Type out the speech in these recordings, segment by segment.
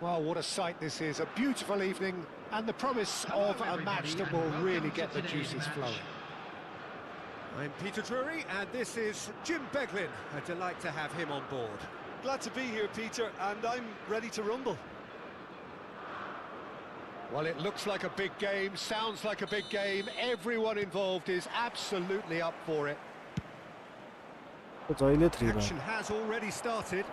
Well, what a sight this is. A beautiful evening and the promise of a match that will really get the juices flowing. I'm Peter Drury, and this is Jim Beglin. A delight to have him on board. Glad to be here, Peter, and I'm ready to rumble. Well, it looks like a big game, sounds like a big game. Everyone involved is absolutely up for it. Action has already started.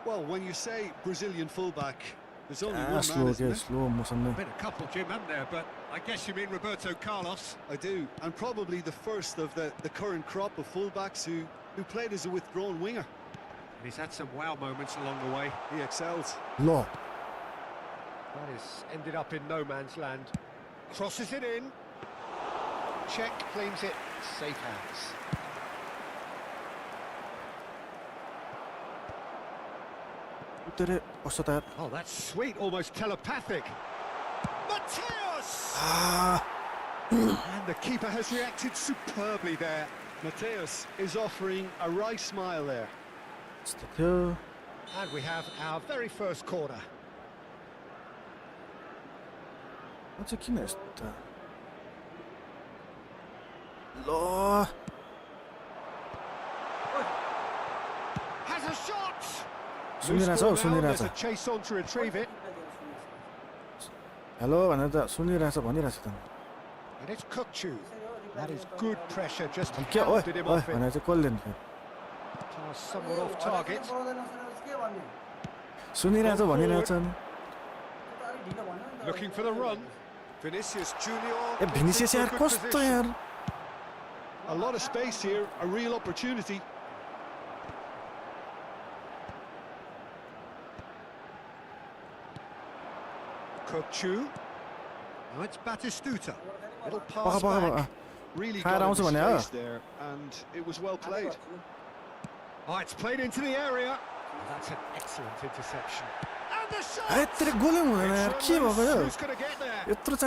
Well, when you say Brazilian fullback, there's only one man, isn't there? Been a couple, Jim, haven't there? But I guess you mean Roberto Carlos. I do, and probably the first of the current crop of fullbacks who played as a withdrawn winger. And he's had some wow moments along the way. He excels. That has ended up in no man's land. Crosses it in. Check, claims it. Safe hands. Oh, that's sweet, almost telepathic. Mateus! And the keeper has reacted superbly there. Mateus is offering a wry smile there. And we have our very first corner. Has a shot! There's a chase on to retrieve it. Hello, another Sunirasa. And it's Kukchu. That is good pressure, just Oh, hounded him off it. Pass somewhat off target. Sunirasa. Looking for the run. Vinicius Junior. Vinicius yaar kosto yaar. A lot of space here, a real opportunity. Kukchu. Now it's Batistuta. Little pass back. Really got into space there, and it was well played. Oh, it's played into the area. That's an excellent interception. And the shot! Who's going to get there? That's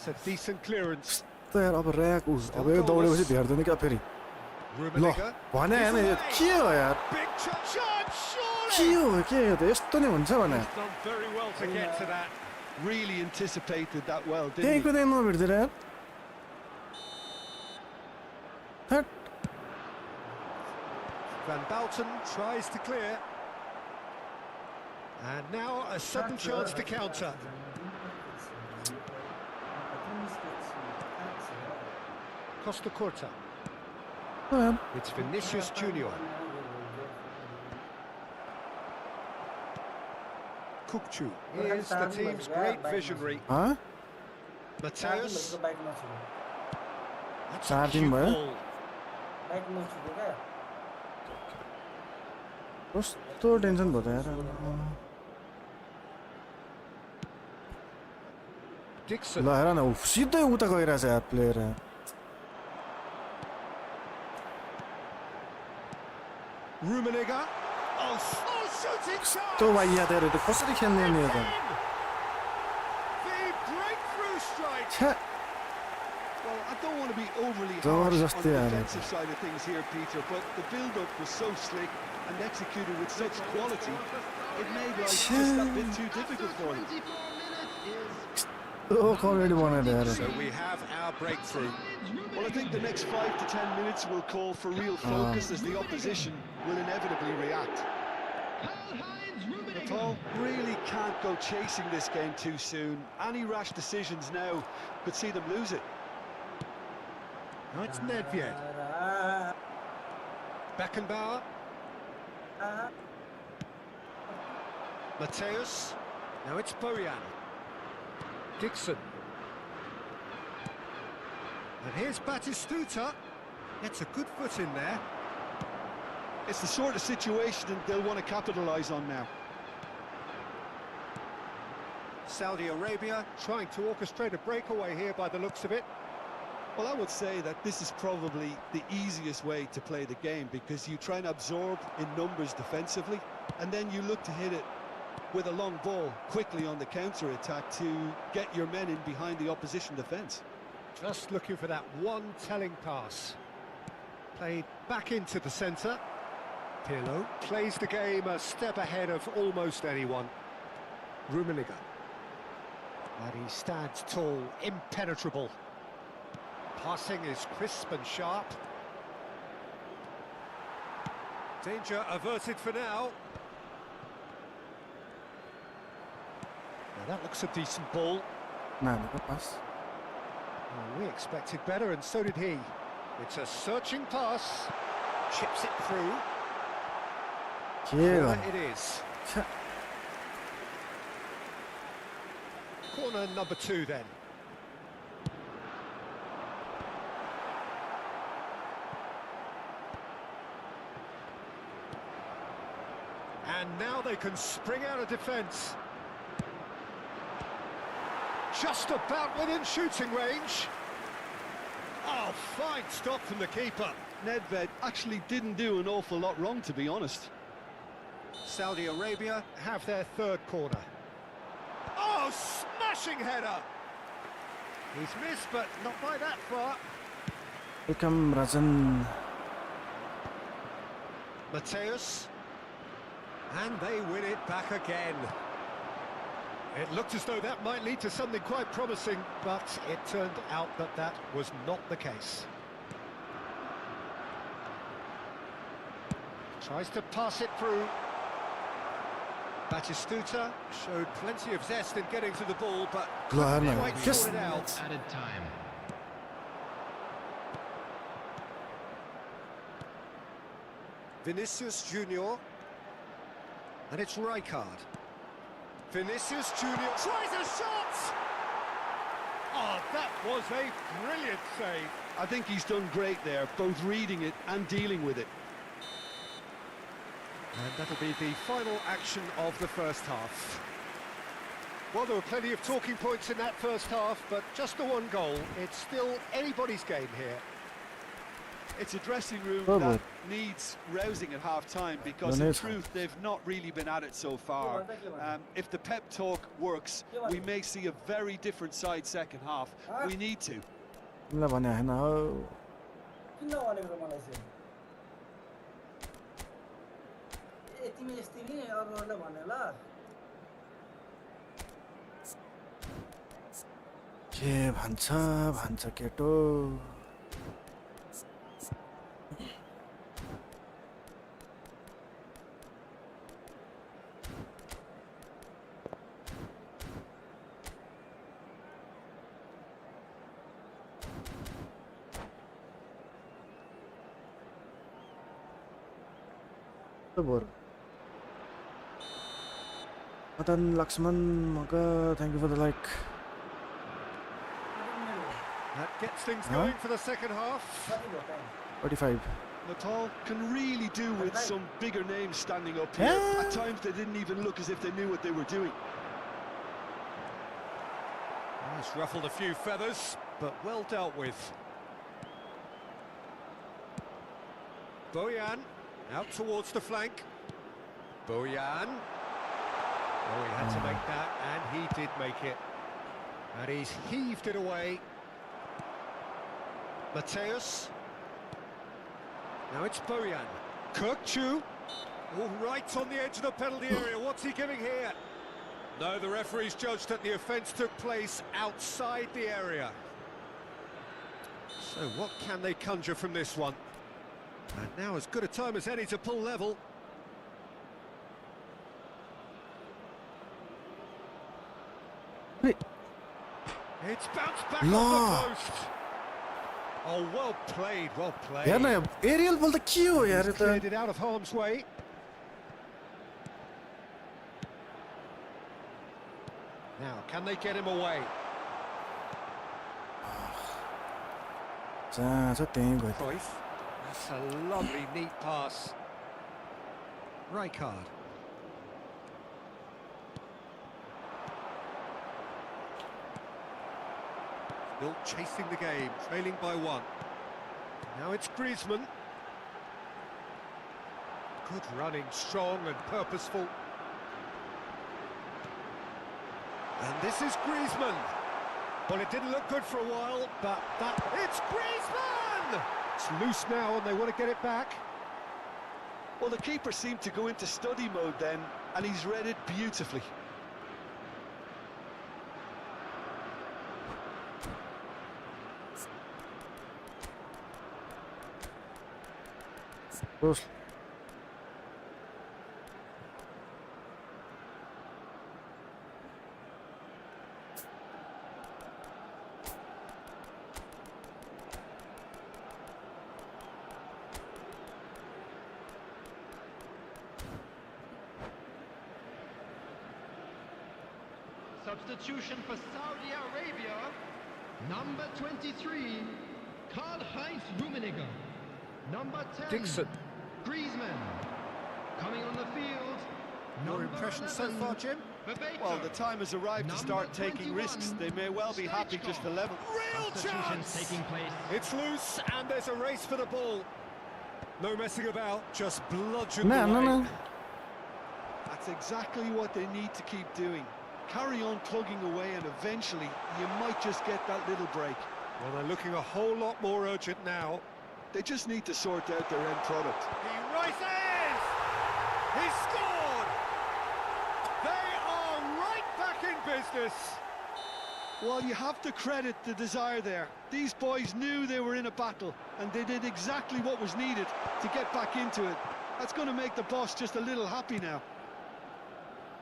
a decent clearance. Rummenigge. Big chance, surely! He's done very well to get to that. Really anticipated that well, didn't he? Van Balten tries to clear. And now a sudden chance to counter. Costa Curta. It's Vinicius Junior. Kukchu is the team's great visionary. Mateus. That's a cute ball. कस्तो tension भयो त यार Dixon. ल हेर न सिधै उता गइरहेछ यार player Rummenigge. Oh, shooting chance. कस्तो वाइया त यार कसरी खेल्ने नि यो त The breakthrough strike. छ्या Well, I don't want to be overly harsh जबरजस्ती on the यार defensive side of things here, Peter, but the build-up was so slick and executed with such quality, it made life just that bit too difficult for him. already बनाइदियो यार So we have our breakthrough. Well, I think the next 5 to 10 minutes will call for real focus as the opposition will inevitably react. But Paul really can't go chasing this game too soon. Any rash decisions now could see them lose it. Now it's Nedved. Beckenbauer. Mateus. Now it's Bojan. Dixon. And here's Batistuta. Gets a good foot in there. It's the sort of situation that they'll want to capitalise on now. Saudi Arabia trying to orchestrate a breakaway here by the looks of it. Well, I would say that this is probably the easiest way to play the game, because you try and absorb in numbers defensively, and then you look to hit it with a long ball quickly on the counter-attack to get your men in behind the opposition defence. Just looking for that one telling pass. Played back into the centre. Pirlo plays the game a step ahead of almost anyone. Rummenigge. But he stands tall, impenetrable. Passing is crisp and sharp. Danger averted for now. Now that looks a decent ball. Nah, no pass. Well, we expected better, and so did he. It's a searching pass. Chips it through. Corner. Corner it is. Corner number 2 then. And now they can spring out of defence. Just about within shooting range. Oh, fine stop from the keeper. Nedved actually didn't do an awful lot wrong, to be honest. Saudi Arabia have their third corner. Oh, smashing header! He's missed, but not by that far. Welcome, Rajan. Mateus. And they win it back again. It looked as though that might lead to something quite promising, but it turned out that that was not the case. Tries to pass it through. Batistuta showed plenty of zest in getting to the ball, but couldn't quite sort it out. Added time. Vinicius Junior. And it's Rijkaard. Vinicius Junior tries a shot! Oh, that was a brilliant save. I think he's done great there, both reading it and dealing with it. And that'll be the final action of the first half. Well, there were plenty of talking points in that first half, but just the one goal. It's still anybody's game here. It's a dressing room Oh, that needs rousing at half-time, because in truth they've not really been at it so far. If the pep talk works, we may see a very different side second half. We need to. ल भने हैन हो किन भनेको त मलाई चाहिँ ए तिमी यस्तै नि अरूहरुले भने ल के भन्छ keto Matan Lakshman, Maka, thank you for the like. That gets things going for the second half. 45. Natal can really do with some bigger names standing up here. At times they didn't even look as if they knew what they were doing. It's ruffled a few feathers, but well dealt with. Bojan out towards the flank. Bojan. Oh, he had to make that, and he did make it. And he's heaved it away. Mateus. Now it's Bojan. Kirkchu. All right on the edge of the penalty area. What's he giving here? No, the referee's judged that the offence took place outside the area. So what can they conjure from this one? And now as good a time as any to pull level. It's bounced back off the post. Oh, well played, well played. यार ना aerial बल त के हो यार त Cleared it out of harm's way. Now, can they get him away? जहाँ छ त्यही गयो Cruyff. That's a lovely, neat pass. Rijkaard. Still chasing the game, trailing by 1. Now it's Griezmann. Good running, strong and purposeful. And this is Griezmann. Well, it didn't look good for a while, but it's Griezmann! It's loose now and they want to get it back. Well, the keeper seemed to go into study mode then, and he's read it beautifully. Close. Substitution for Saudi Arabia, number 23, Karl-Heinz Rummenigge. Number 10, Dixon. Griezmann. Coming on the field, Your number impression so 11, far, Jim? Bebeto. Well, the time has arrived to start Number taking 21, risks. They may well be happy just to level. Real Substitutions chance! taking place. It's loose and there's a race for the ball. No messing about, just bludgeon No, the no, way. no. That's exactly what they need to keep doing. Carry on plugging away, and eventually you might just get that little break. Well, they're looking a whole lot more urgent now. They just need to sort out their end product. He races! He scored! They are right back in business. Well, you have to credit the desire there. These boys knew they were in a battle, and they did exactly what was needed to get back into it. That's going to make the boss just a little happy now.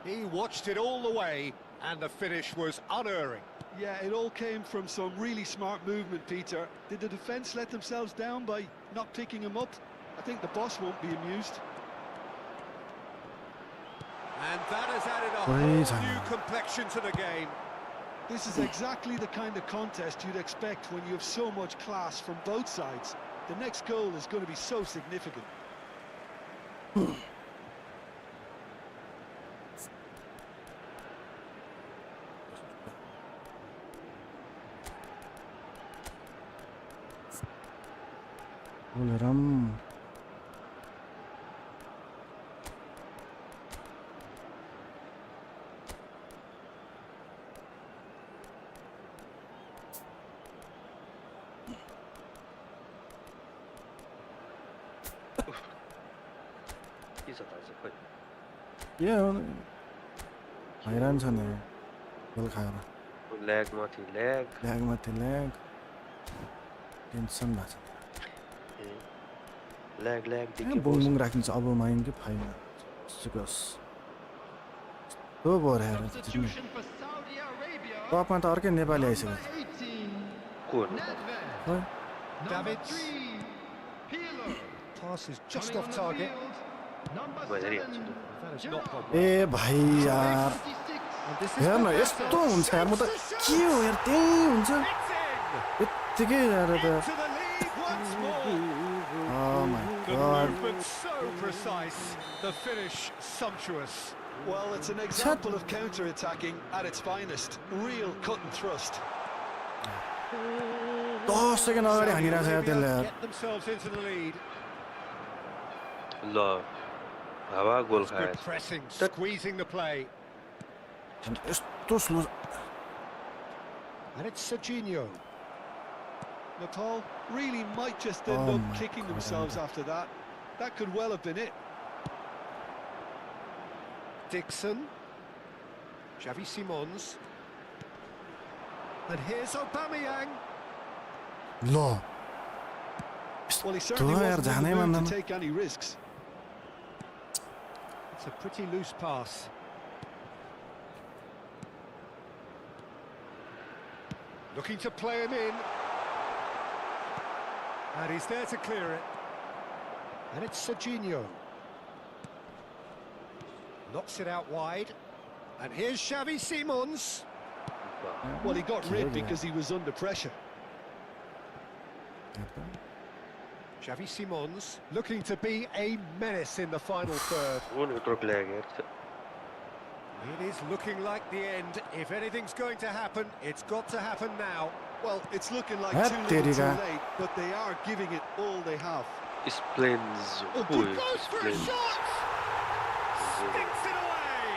He watched it all the way, and the finish was unerring. Yeah, it all came from some really smart movement, Peter. Did the defence let themselves down by not picking him up? I think the boss won't be amused. And that has added a Great. whole new complexion to the game. This is exactly the kind of contest you'd expect when you have so much class from both sides. The next goal is going to be so significant. Ram. Yeah. हैरान छ नि गोल खाएर lag माथि lag lag माथि lag tension भएको छ lag lag बुङ राखिन्छ अब माइन कि फाइन सुकस तो भरे हेर Substitution for Saudi Arabia, टपमा त अर्कै नेपाली आइसक्यो 18, को Nedved. है Number Davids. 3, Pirlo. Pass is just Coming off on the target. field, number Very 7, That is not gone well. ए भाइ यार 56. And this is हेर न the यस्तो battle. हुन्छ यार म त के हो यार त्यही हुन्छ It's in! यत्तिकै यार त Into the lead once more. oh my The god movement so precise, the finish sumptuous. Well, it's an example of counter-attacking at its finest. Real cut and thrust. 10 second अगाडि हानिरहेको छ यार त्यसले यार Get themselves into the lead. ल हावा गोल Good खाएछ pressing, squeezing the play. यस्तो slow And it's Serginho. Nepal really might just end Oh up my kicking God. themselves after that. That could well have been it. Dixon. Xavi Simons. And here's Aubameyang. ल Well, he certainly यार wasn't जानै in the mood मान्दैन to take any risks. It's a pretty loose pass. Looking to play him in. And he's there to clear it. And it's Serginho. Knocks it out wide. And here's Xavi Simons. Well, he got rid Yeah. because he was under pressure. Xavi Simons looking to be a menace in the final third. वो neutral leg यार. It is looking like the end. If anything's going to happen, it's got to happen now. Well, it's looking like Ah, too there little you too go. late, but they are giving it all they have. Explains. Oh, good goes for a shot! Sticks it away!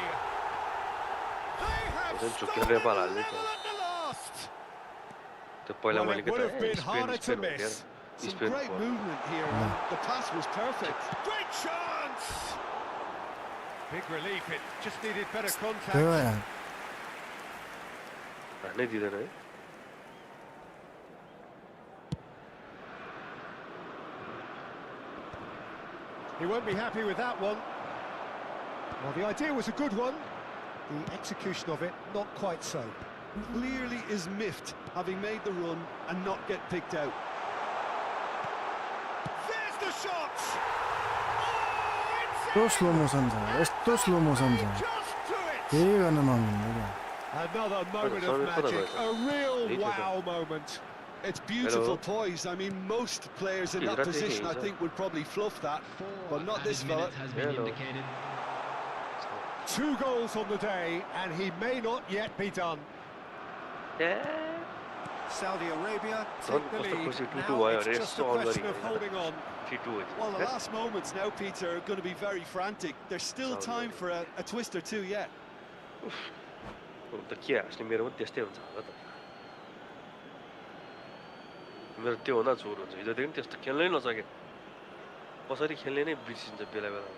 They have Then stolen Chucky the Rebala, level लेकिन. at the last! तो पहिला Well, मैले it would have been harder to Spain miss. Some Spain great movement here. And the pass was perfect. Great chance! Big relief, it just needed better त्यही contact. हो यार हान्नै दिँदैन है. He won't be happy with that one. Well, the idea was a good one. The execution of it, not quite so. Clearly is miffed, having made the run and not get picked out. There's the shot! यस्तो slow motion छ यस्तो slow motion छ Just do it! केही गर्न नमिल्ने क्या Another moment of magic, a real wow moment. It's beautiful Hello. poise. I mean, most players in Is that that the position, I game, think, would probably fluff that, but not this added fella. minutes has been Hello. indicated. 2 goals on the day, and he may not yet be done. Saudi Arabia take the Don't lead. push it too Now high, it's or just a it's all question very of high. holding on. 3-2 Well, the last moments now, Peter, are going to be very frantic. There's still time for a twist or two yet. त के हाँस्ने मेरो पनि त्यस्तै हुन्छ होला त. मेरो त्यो हुँदा जोर हुन्छ. हिजोदेखि पनि त्यस्तो खेल्नै नसके. कसरी खेल्ने नै बिर्सिन्छ बेला बेलामा.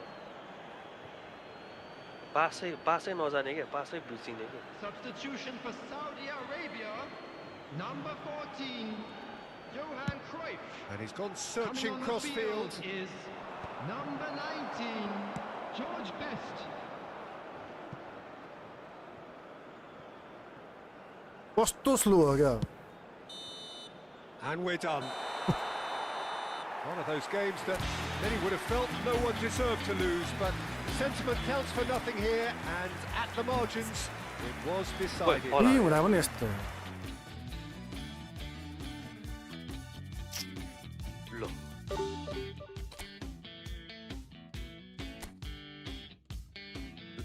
पासै नजाने क्या, पासै बिर्सिने क्या. Substitution for Saudi Arabia. Number 14, Johan Cruyff. And he's gone Coming searching on the cross field field. is number 19, George Best. कस्तो स्लो हो क्या And we're done. One of those games that many would have felt no one deserved to lose, but sentiment counts for nothing here, and at the margins, it was decided. Hola. यही हुँदा पनि यस्तो ल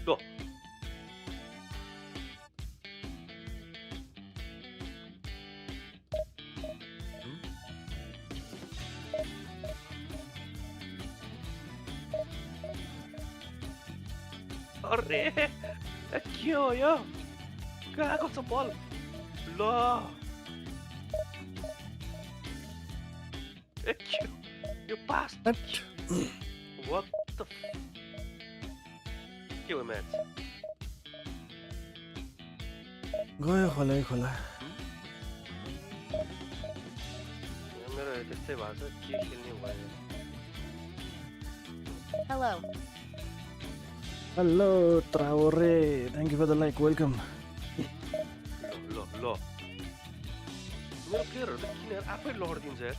ल अरे के हो यो कहाँको छ बल ल यो पास what the के हो म्याच गयो खोलै खोला मेरो त्यस्तै भएको छ के खेल्ने भयो Hello. हेलो ट्रावरे thank you for the like welcome ल मेरो प्लेयरहरू त किन आफै लडिदिन्छ यार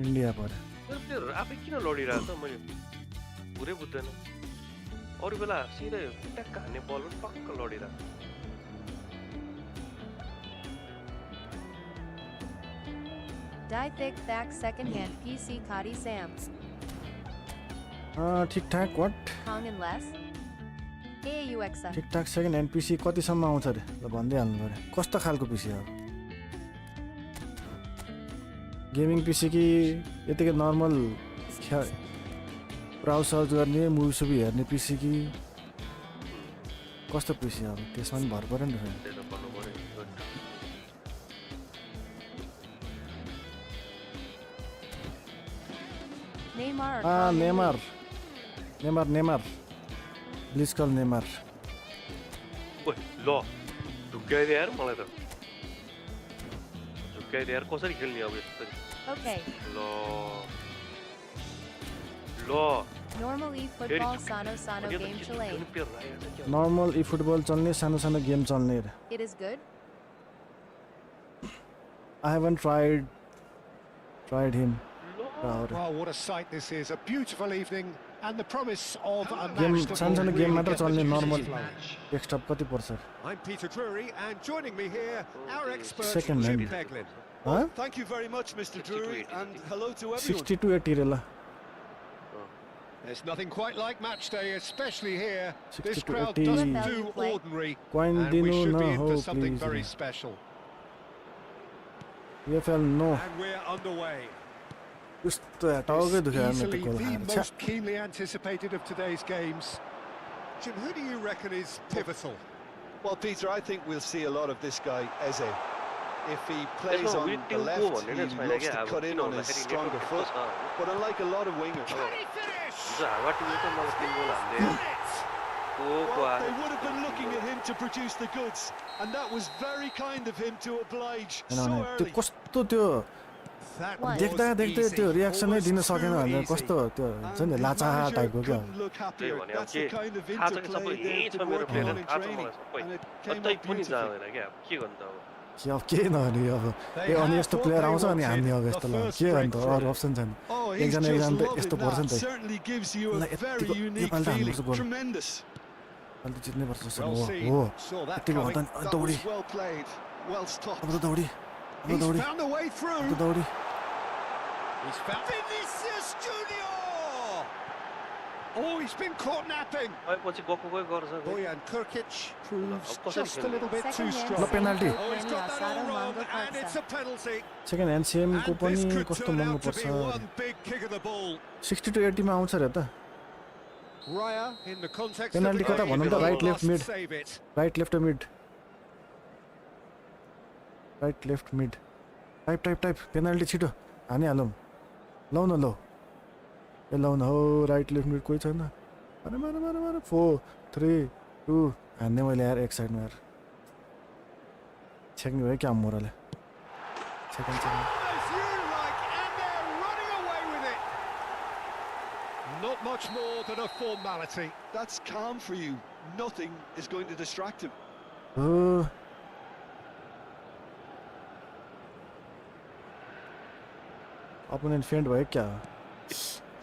इन्डिया पर मेरो प्लेयरहरू आफै किन लडिरहेको छ मैले पुरै बुझ्दैन अरू बेला सिधै ट्याक्क हान्ने बल पनि टक्क लडिरहेको Die thick back second hand PC Kadi Sam. ठिकठाक वाट Kong and less. AUXA. ठिकठाक सेकेन्ड ह्यान्ड पिसी कतिसम्म आउँछ अरे ल भन्दै हाल्नु पऱ्यो कस्तो खालको पिसी हो गेमिङ पिसी कि यतिकै नर्मल ब्राउज सर्च गर्ने मुभी सुभी हेर्ने पिसी कि कस्तो पिसी अब त्यसमा पनि भर पऱ्यो नि त त्यसो गर्नु पऱ्यो Neymar or नेमार ब्लिचकल नेमार ओइ ल ढुक्काइदियो यार मलाई त ढुक्काइदियो यार कसरी खेल्ने अब यसरी Okay. ल Normal eFootball Sano Sano game Chilean. Normal इ फुटबल चल्ने सानो सानो गेम चल्ने It is good. I haven't tried him Wow, what a sight this is. A beautiful evening, And the promise of a Game match that सानो will game really मात्र get the चल्ने juices normal flowing. Extra कति पर्छ I'm Peter Drury, and joining me here, our expert Second Jim hand. Beglin. Huh? Thank you very much, Mr. 60 to Drury, 80, and hello to everyone. 60 to 80 रे ल There's nothing quite like match day, especially here. 60 This to crowd 80. doesn't Value do play. ordinary, Coin and we दिनु should be न in हो for something please very special. EFL no And we're underway. यस्तो टाउकै दुख्यो यार Easily मेरो गोल the खाएर most keenly anticipated of today's games. Jim, who do you reckon is pivotal? Well, Peter, I think we'll see a lot of this guy, Eze. If he plays त्यसमा on the विटिङ left, को he भन्ने नै छैन loves क्या to अब cut किन in on his भन्दाखेरि stronger network foot. छ But unlike a lot of wingers, Can he finish? हिजो हावा टिमले त मलाई 3 गोल हाल्यो Got it! well, they would have been looking at him to produce the goods, and that was very kind of him to oblige so त्यो early. कस्तो त्यो That One. देख्दा was देख्दै easy. त्यो रियाक्सनै दिन Almost सकेन too भनेर easy. कस्तो त्यो हुन्छ And नि his लाचा manager टाइपको क्या couldn't look त्यही happier. भने अब That's के the kind of थाहा छ कि सबै interplay यही they've छ been मेरो working on प्लेयर in थाहा छ training, मलाई सबै and it came कतै out पनि beautifully. जाँदैन क्या अब के गर्नु त अब कि अब के नगर्ने अब ए अनि यस्तो प्लेयर आउँछ अनि हान्ने अब यस्तो ल के गर्नु त अरू अप्सन छैन Oh, he's एकजना just त loving यस्तो पर्छ नि that. त Certainly gives you ल a very यतिको unique नेपाल त feeling. हान्नुपर्छ गोल Tremendous. अहिले त जित्नै पर्छ जस्तो Well हो seen. हो Saw that यतिको coming. भन्दा नि That दौडी was well played. Well stopped. अब त दौडी अब He's दौडी found a way अब through. त दौडी He's found Vinicius Junior. Oh, he's been caught napping. पछि गएको गर्छ Bojan Krkic proves Of course just a he can. little bit too Second hand strong. Lo penalty. Oh, he's got that all wrong, and it's a penalty. Second hand सेमको And पनि this could कस्तो turn महँगो out to पर्छ be one big kick of the ball. 60 to 80 मा आउँछ रे त Raya, in the context Penalty of the कता game, भनौँ त, will right, left, must mid. save it. Right left mid right left mid type type type penalty छिटो हानिहालौँ लौ न लौ ए लौ न हो राइट लेफ्ट मिड कोही छैन मार मार मार मार 4 3 2 हान्ने मैले यार एक साइडमा यार छेक्ने भयो क्या मोराले second second As you like, and they're running away with it. Not much more than a formality. That's calm for you. Nothing is going to distract him. हो अपोनेन्ट फेन्ट भयो क्या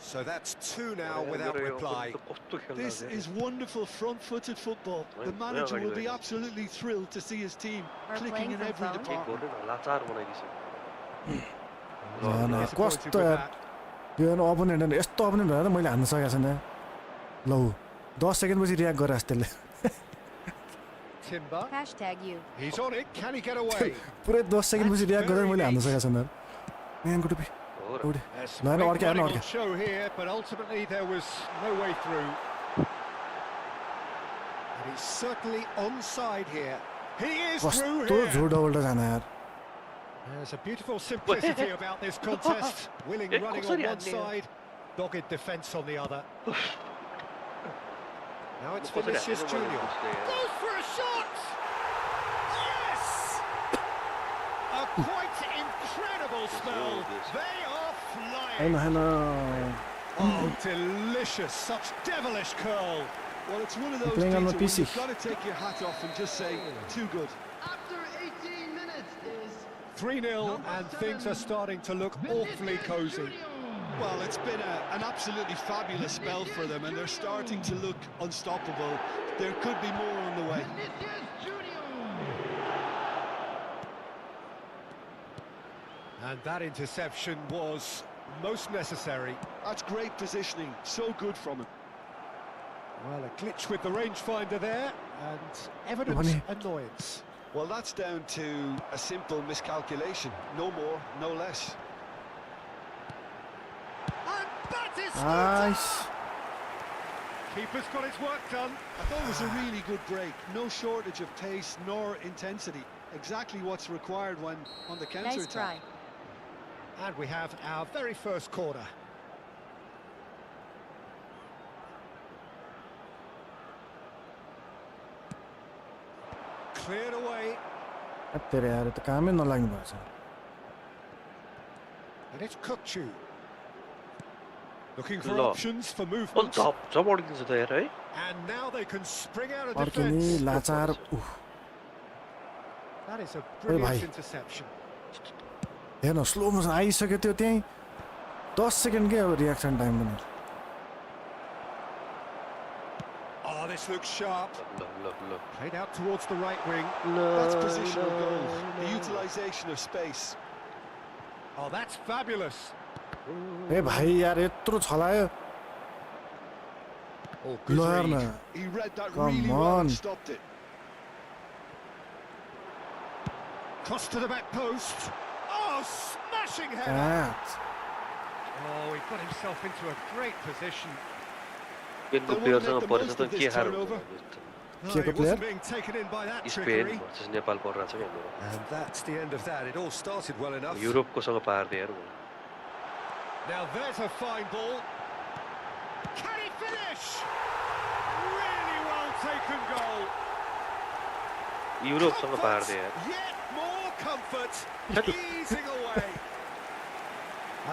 So that's two now without reply. कस्तो खेल्न This is wonderful front-footed football. The manager will be absolutely thrilled to see his team Are clicking playing in from every phone? department. गोल लाचार बनाइदिन्छ न Disappointed कस्तो with यार that. त्यो opponent यस्तो opponent भएर मैले हान्न सकेको छैन लौ 10 सेकेन्ड पछि रियाक्ट गरेर त्यसले Timber, Hashtag you. he's on it. Can he get away? पुरै 10 सेकेन्ड पछि रियाक्ट गरेर मैले हान्न सकेको छैन म्यानको टुपी हो र दौडी There's No, no, great orca, no, running orca. on show here, but ultimately there was no way through. And he's certainly onside here. He is through कस्तो here. झुट डबल जान यार There's a beautiful simplicity about this contest. Willing Eh, running on कसरी one हान्ने? side, dogged defence on the other. Now it's कसरी Vinicius हान्ने Junior. मलाई बुझ्दै यार। Goes for a shot! Yes! A quite incredible spell. They are होइन flying. होइन Oh, delicious. Such devilish curl. Well, it's one of those, Playing Peter, on my when PC. you've got to take your hat off and just say, too good. After 18 minutes is 3-0 and things are starting to look awfully cosy. Well, it's been an absolutely fabulous spell for them, and they're starting to look unstoppable. There could be more on the way. Vinicius Junior. And that interception was most necessary. That's great positioning. So good from him. Well, a glitch with the rangefinder there, and evident Money. annoyance. Well, that's down to a simple miscalculation. No more, no less. And that is nice keeper's got his work done. I thought it was a really good break. No shortage of pace nor intensity. Exactly what's required when on the Nice counter-attack. try. And we have our very first corner. Cleared away, तेरे यार त कामै नलाग्नु भएको छ and it's Kukchu. Looking for Lo. options for O movement. झप झप अड्किन्छ त यार है And now they can spring out of अर्किने defence. लाचार उफ That is a bhai. brilliant interception. हेर्न स्लो मोसन आइसक्यो त्यो त्यहीँ 10 सेकेन्ड के अब रियाक्सन टाइम पनि this looks sharp. Look. Played out towards the right wing. That's positional goal, the utilisation of space. Oh, that's fabulous. ए भाइ यार यत्रो छलायो Oh, good ल read. न He read that Come really well on. and stopped it. Cross to the back post. Oh, smashing header. कहाँ Oh, he got himself into a great position. स्पेनको They प्लेयरसँग won't make the परेछ most त of के this हार turnover. No, Kick he a player? wasn't being taken in by that Spain trickery. Versus Nepal परिरहेछ क्या हाम्रो And that's the end of that. It all started well enough. युरोपकोसँग पार्दै यार Now there's a fine ball. Can he finish? Really well taken goal. युरोपसँग Comfort, पार्दै यार yet more comfort. Easing away.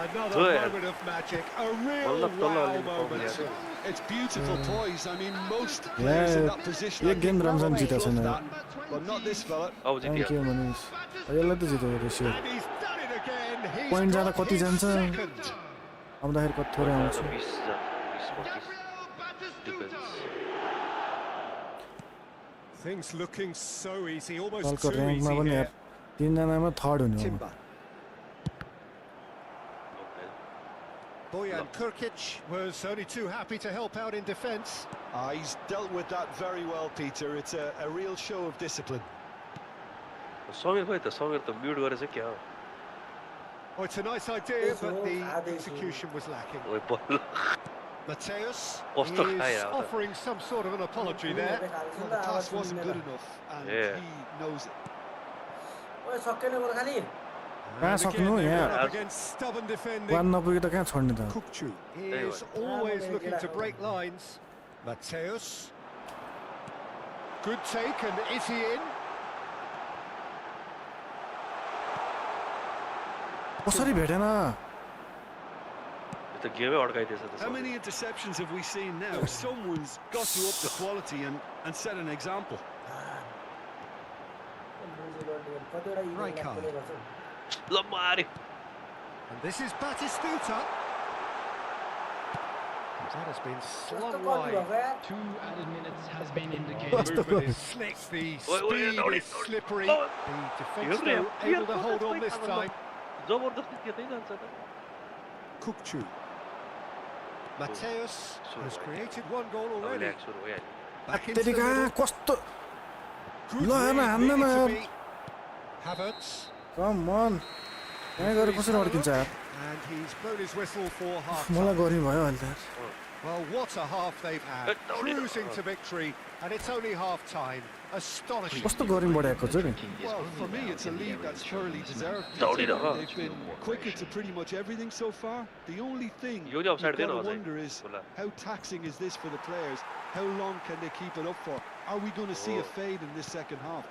Another Good. moment of magic. A real Well, wow not moment. yeah. It's beautiful poise. I mean, most players in that position. ये I game think, राम्रोसँग would जितेको love छैन that, but not this fella. अब thank जित्यो you Manish यसलाई त जितेको ratio And he's done it again. He's Point जाँदा got कति his जान्छ? second. आउँदाखेरि कति थोरै आउँछ 20 Things looking so easy, almost कलको too ऱ्याङ्कमा easy पनि here. यार 3 जनामा थर्ड हुने हो Timber. Bojan Krkić was only too happy to help out in defence. He's dealt with that very well, Peter. It's a real show of discipline. Sameer भाइ त समीर त mute गरेछ क्या हो Oh, it's a nice idea, but the execution was lacking. ओइ बल्ल Mateus Kस्तो is खायो त? offering some sort of an apology there. Well, the pass wasn't good enough, and Yeah. he knows it. ओए सकेन गोल खाली कहाँ And सक्नु again, यहाँ they're up against stubborn defending. वान नपुगे त कहाँ छोड्ने त Kukcu There you is always looking to break lines. Mateus. Good take, and is he in? कसरी भेटेन यो त गेमै अड्काइदिएछ त How Sameer. many interceptions have we seen now? Someone's got to up the quality and set an example. Rijkaard. ल मार्यो And this is Batistuta. That has been slung wide. 2 added minutes has been indicated. Movement is slick, the speed is slippery. The defence though able to hold on this time. जबरजस्ती त्यतै जान्छ त Kukcu. Mateus has created one goal अब already. Lag सुरु भइहाल्यो Back into Teri the कहाँ middle. कस्तो Good ल हेर्न read, हान्न न needed to यार be. Havertz. कम अन यहाँ गएर कसरी अड्किन्छ यार And he's blown his whistle for half मलाई time. गरि भयो अहिले त यार Well, what a half they've had. Cruising to victory, and it's only half time. Astonishing. कस्तो गरि बढाएको छ नि Well, for me, it's a lead that's thoroughly deserved. Dowdy, huh? They've been quicker to pretty much everything so far. The only thing यो नि you've offside got दिएन to अझै wonder is होला how taxing is this for the players? How long can they keep it up for? Are we going to see a fade in this second half?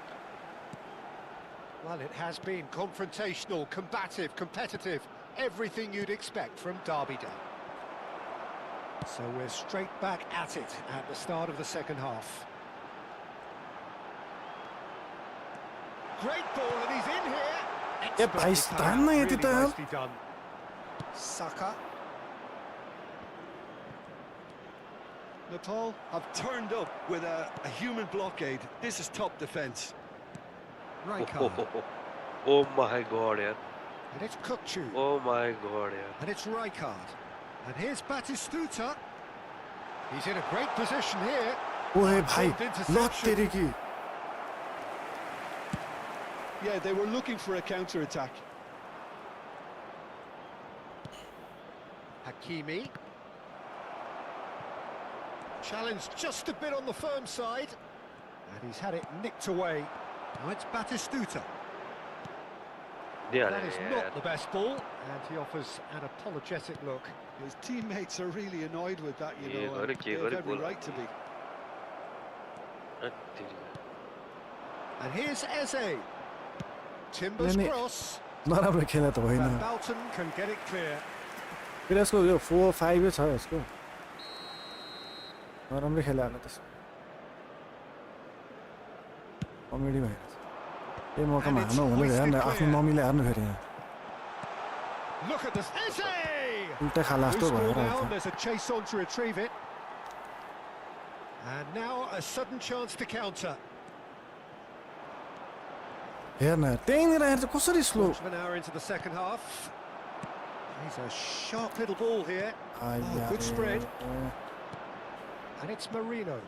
Well, it has been confrontational, combative, competitive. Everything you'd expect from Derby Day. So we're straight back at it at the start of the second half. Great ball, and he's in here. ए भाइ Expertly स्थान played, यति really त nicely done. Saka. Nepal have turned up with a human blockade. This is top defence. Rijkaard. Oh my god यार And it's Kukcu. Oh my god यार And it's Rijkaard. And here's Batistuta. He's in a great position here. ओहे भाइ Good ल interception. तेरि कि Yeah, they were looking for a counter-attack. Hakimi. Challenged just a bit on the firm side. And he's had it nicked away. Now it's Batistuta. दिइहाल्यो That is नि not यार the best ball. And he offers an apologetic look. His teammates are really annoyed with that, you Yeah, know, very and key, they very have every cool. right to be. And here's Eze. Timber's Lenny. cross. नराम्रो खेला त होइन Van Bouten can get it clear. फेरि यसको यो 4-5 छ यसको नराम्रो खेला होला त्यसो कमेडी भइरहेछ ए मौकामा हार्नु हुँदै हेर न आफ्नो मम्मीले हार्नु फेरि यहाँ Look at this. Eze! उल्टा खाला Loose जस्तो ball भएर now. आउँछ There's a chase on to retrieve it. And now a sudden chance to counter. हेर्न त्यहीँनिर हेर्छ कसरी slow Quarter of an hour into the second half. He's a sharp little ball here. Oh, good spread. And it's Marino.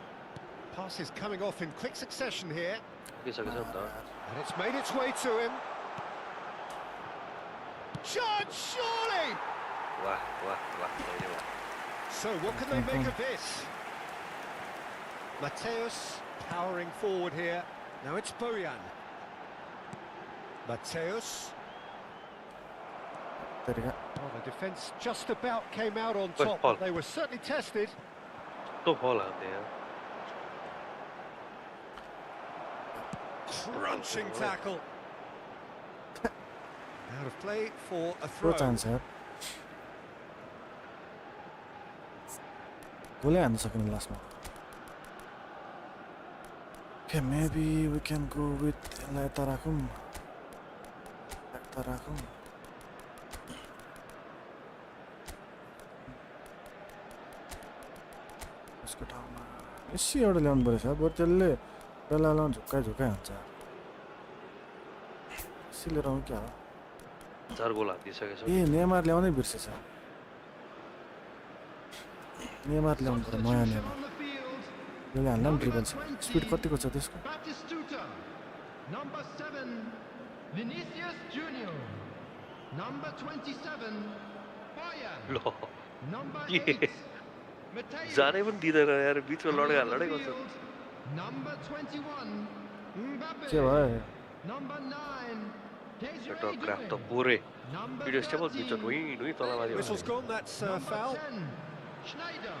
Pass is coming off in quick succession here. And it's made its way to him. Shot, surely! So what can they make of this? Mateus powering forward here. Now it's Bojan. Mateus. There you go. Well, the defence just about came out on top. But they were certainly tested. Crunching tackle. Out of play for a throw. Pro chance here. Goal हान्न सक्ने लास्टमा. Okay, maybe we can go with Tarakum. उसको ठाउँमा Messi एउटा ल्याउनु परेछ बरु त्यसले बेला लाउनु झुक्काइ हुन्छ मेसीले रौँ क्या हो 4 गोल हातिसकेछ ए नेमार ल्याउनै बिर्सेछ नेमार ल्याउनु पर्यो नयाँ नेमार यसले हाल्दा पनि ड्रिबल छ स्पिड कतिको छ त्यसको Number 7 Vinicius Junior. Number 27 Boyan. Number 8 जाने पनि दिदैन यार बीचमा लडाइ गर्छ Number 21 Mbappe. के भयो Number 9 Better grab the pure. Video stable बीचमा नुई तलमाथि Whistle's gone, that's foul. 10 Schneider.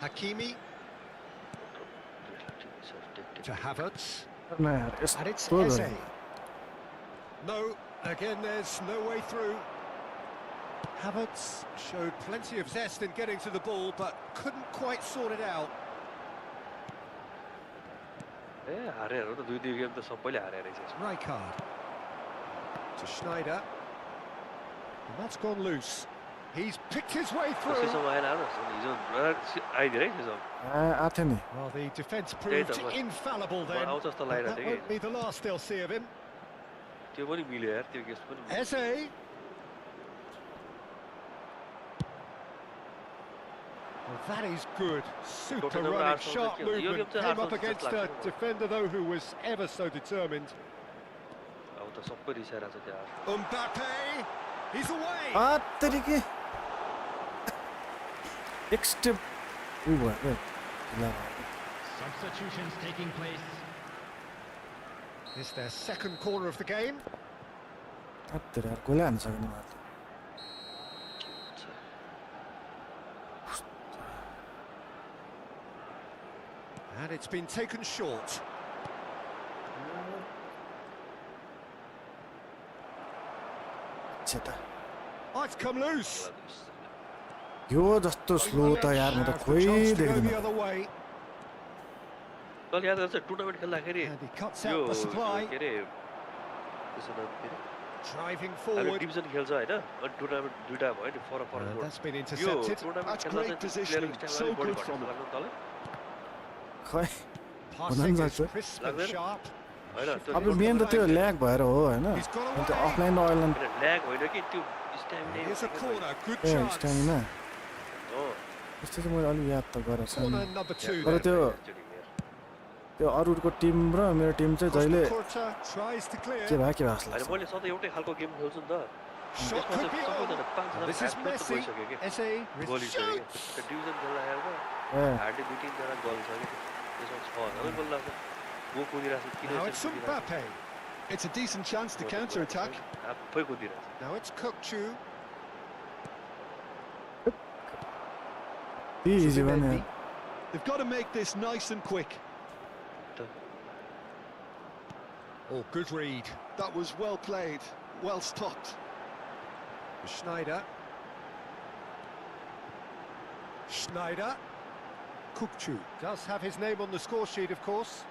Hakimi. To Havertz. यार And it's यस्तो Eze. No, again there's no way through. Havertz showed plenty of zest in getting to the ball, but couldn't quite sort it out. ए हारेर त दुई game त सबैले हारेर रहेछ Rijkaard. To Schneider. And that's gone loose. He's picked his way through. त्यसो भएन हिजो आइदिएर है त्यसो आथे नि Well, the defence proved infallible then. आउँछ जस्तो That लागिरहेको won't be the last they'll see of him. त्यो पनि मिल्यो यार त्यो गेस पनि Eze. Well, that is good. Super Tottenham running, Arsenal sharp देखियो। यो movement. गेम चाहिँ Came up Arsenal against जस्तो a लाग्छ। defender, though, who was ever so determined. अब त सबै रिसाइरहेको छ त्यहाँ Mbappe. He's away. तरिके एक स्टेप उ भयो ल Substitutions taking place. It's their second corner of the game. तेरे यार गोले हान्न सक्ने मात्र And it's been taken short. Chheta Oh, it's come loose. यो जस्तो स्लो त यार म त Have the खोइ chance to go देख्दिन the other way. कल याद गर्छ टुर्नामेन्ट खेल्दाखेरि And he cuts यो out the supply. के रे त्यसो नाम के रे Driving हामी forward. डिभिजन खेल्छ हैन अनि टुर्नामेन्ट दुईटा भयो नि फरक And फरक that's been yo intercepted. Tournament That's खेल्दा great चाहिँ positioning. Player So style good from him. तलै खै Passing is लाग्छ। crisp and लाग्दैन? sharp. हैन त्यो अब मेन त त्यो ल्याग भएर हो हैन He's gone अनि त्यो away. अफलाइन र अनलाइन ल्याग होइन कि त्यो stamina Here's a corner. Good A chance. Stamina हो त्यस्तो चाहिँ मैले अलि याद त गरेको छु Corner number 2 तर there. त्यो त्यो अरूको टिम र मेरो टिम चाहिँ जहिले Costa tries to के clear. भयो जस्तो अनि लाग्छ मैले सधैँ एउटै खालको गेम खेल्छु नि त Shot त्यसमा could चाहिँ be सबैजना on. पाँचजना This is ह्याट्रिक त Messi. गइसक्यो कि Eze गोली with छ कि shoots. त्यो डिभिजन खेल्दाखेरि त ए हार्डली 2-3 जना गोल छ कि त्यसमा 6 जना गोल लाग्छ गो कुदिरहेको छ किन Now it's यसरी कुदिरहेको Mbappe. It's a decent chance to छ? counter-attack. आफै कुदिरहेको छ Now it's Kukçu. इजी भयो नि Zubimendi. They've got to make this nice and quick. Oh, good read. That was well played, well stopped. Schneider. Schneider. Kukçu does have his name on the score sheet, of course.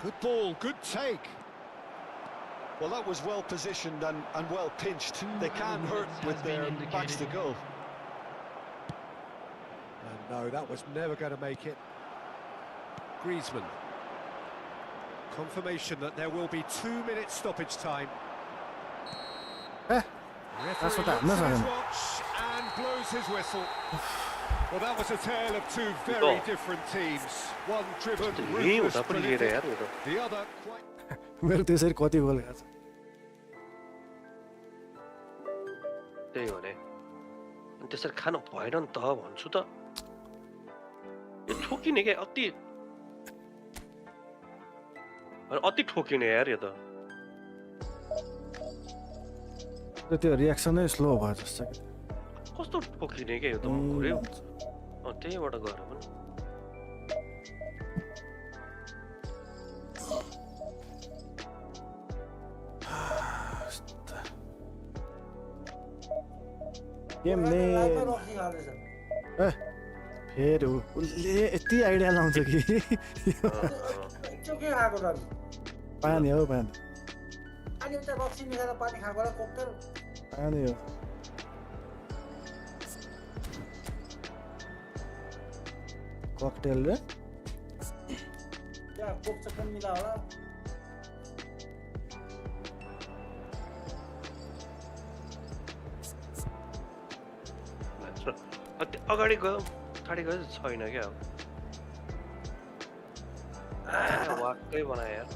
Good ball, good take. Well, that was well positioned and well pinched. They can't hurt minutes with has been their backs to indicated. goal. And No, that was never going to make it. Griezmann. Confirmation that there will be 2 minutes stoppage time. That's what that Referee looks at his watch and blows his whistle. Well, that was a tale of two very different teams. One driven, ruthless, prolific, the other quite... मेरो त्यसरी कति गोल गएको छ त्यही हो नि त्यसरी खानु भएन नि त भन्छु त यो ठोकिने के अति ठोकिने यार यो त त्यो रियाक्सनै स्लो भयो जस्तो कस्तो ठोकिने के यो त घुर्यो त्यहीबाट गएर पनि गेम ने फेरि उसले यति आइडिया लाउँछ कि पानी हो पानी पानी हो ककटेल रे अगाडि गयो अगाडि गयो छैन क्या वाक्कै बनायो यार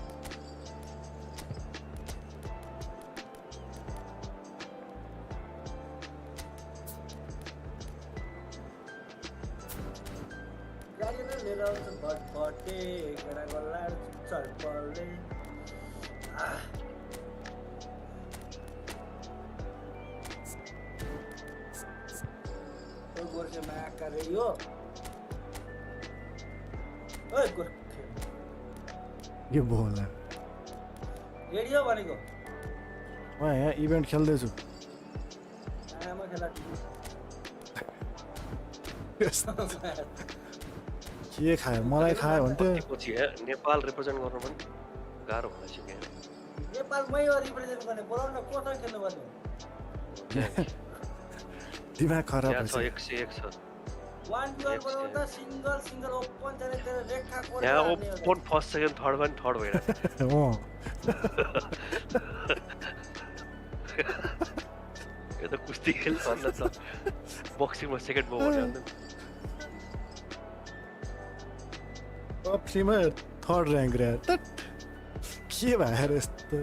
के बोला रेडियो भनेको म यहाँ इभेन्ट खेल्दैछु के खायो मलाई खायो भने त पछि नेपाल रिप्रेजेन्ट गर्नु पनि गाह्रो हुन सक्यो नेपालमै रिप्रेजेन्ट गर्ने बोलाउन कोसँग खेल्नु पर्ने दिमाग खराब छ छ 101 छ वान ड्युअल बनाउँदा सिंगल ओपन चाहिँ त्यो रेखा कोर्ने यहाँ ओपन फर्स्ट सेकेन्ड थर्ड पनि थर्ड भइरहेछ यो त कुस्ती खेल भन्न त बक्सिङमा सेकेन्ड भयो भने पप्सीमा थर्ड र्याङ्क रे त के भएर यस्तो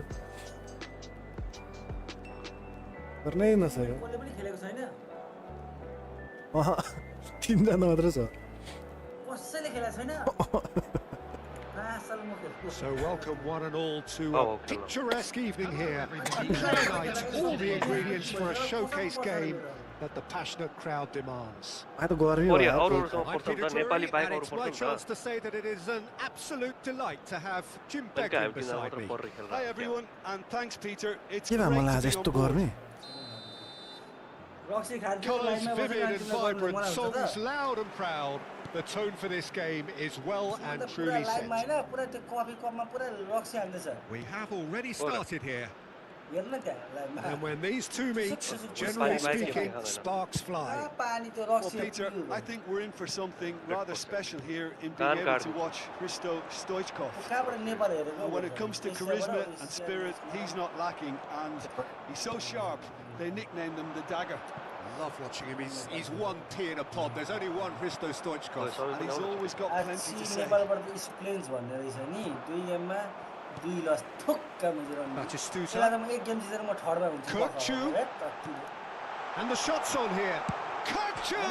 गर्नै नसक्यो कसले पनि खेलेको छैन तीनजना मात्र छ कसैले खेलेको छैन So welcome one and all to a picturesque evening here. Play night, all the ingredients for a showcase game that the passionate crowd demands. Nepali bike It's my chance to say that it is an absolute delight to have Jim Beglin beside me. Hi everyone, and thanks Peter. It's के great मलाई to be यस्तो on board. गर्ने Colours vivid and vibrant, songs loud and proud. The tone for this game is well and truly set. We have already started here. And when these two meet, generally speaking, sparks fly. Well, Peter, I think we're in for something rather special here in being able to watch Hristo Stoichkov. When it comes to charisma and spirit, he's not lacking, and he's so sharp, they nicknamed him the Dagger. I love watching him. He's one pea in a pod. There's only one Hristo Stoichkov. And he's always got plenty to say. Batistuta. Kirkchu. And the shot's on here. Kirkchu!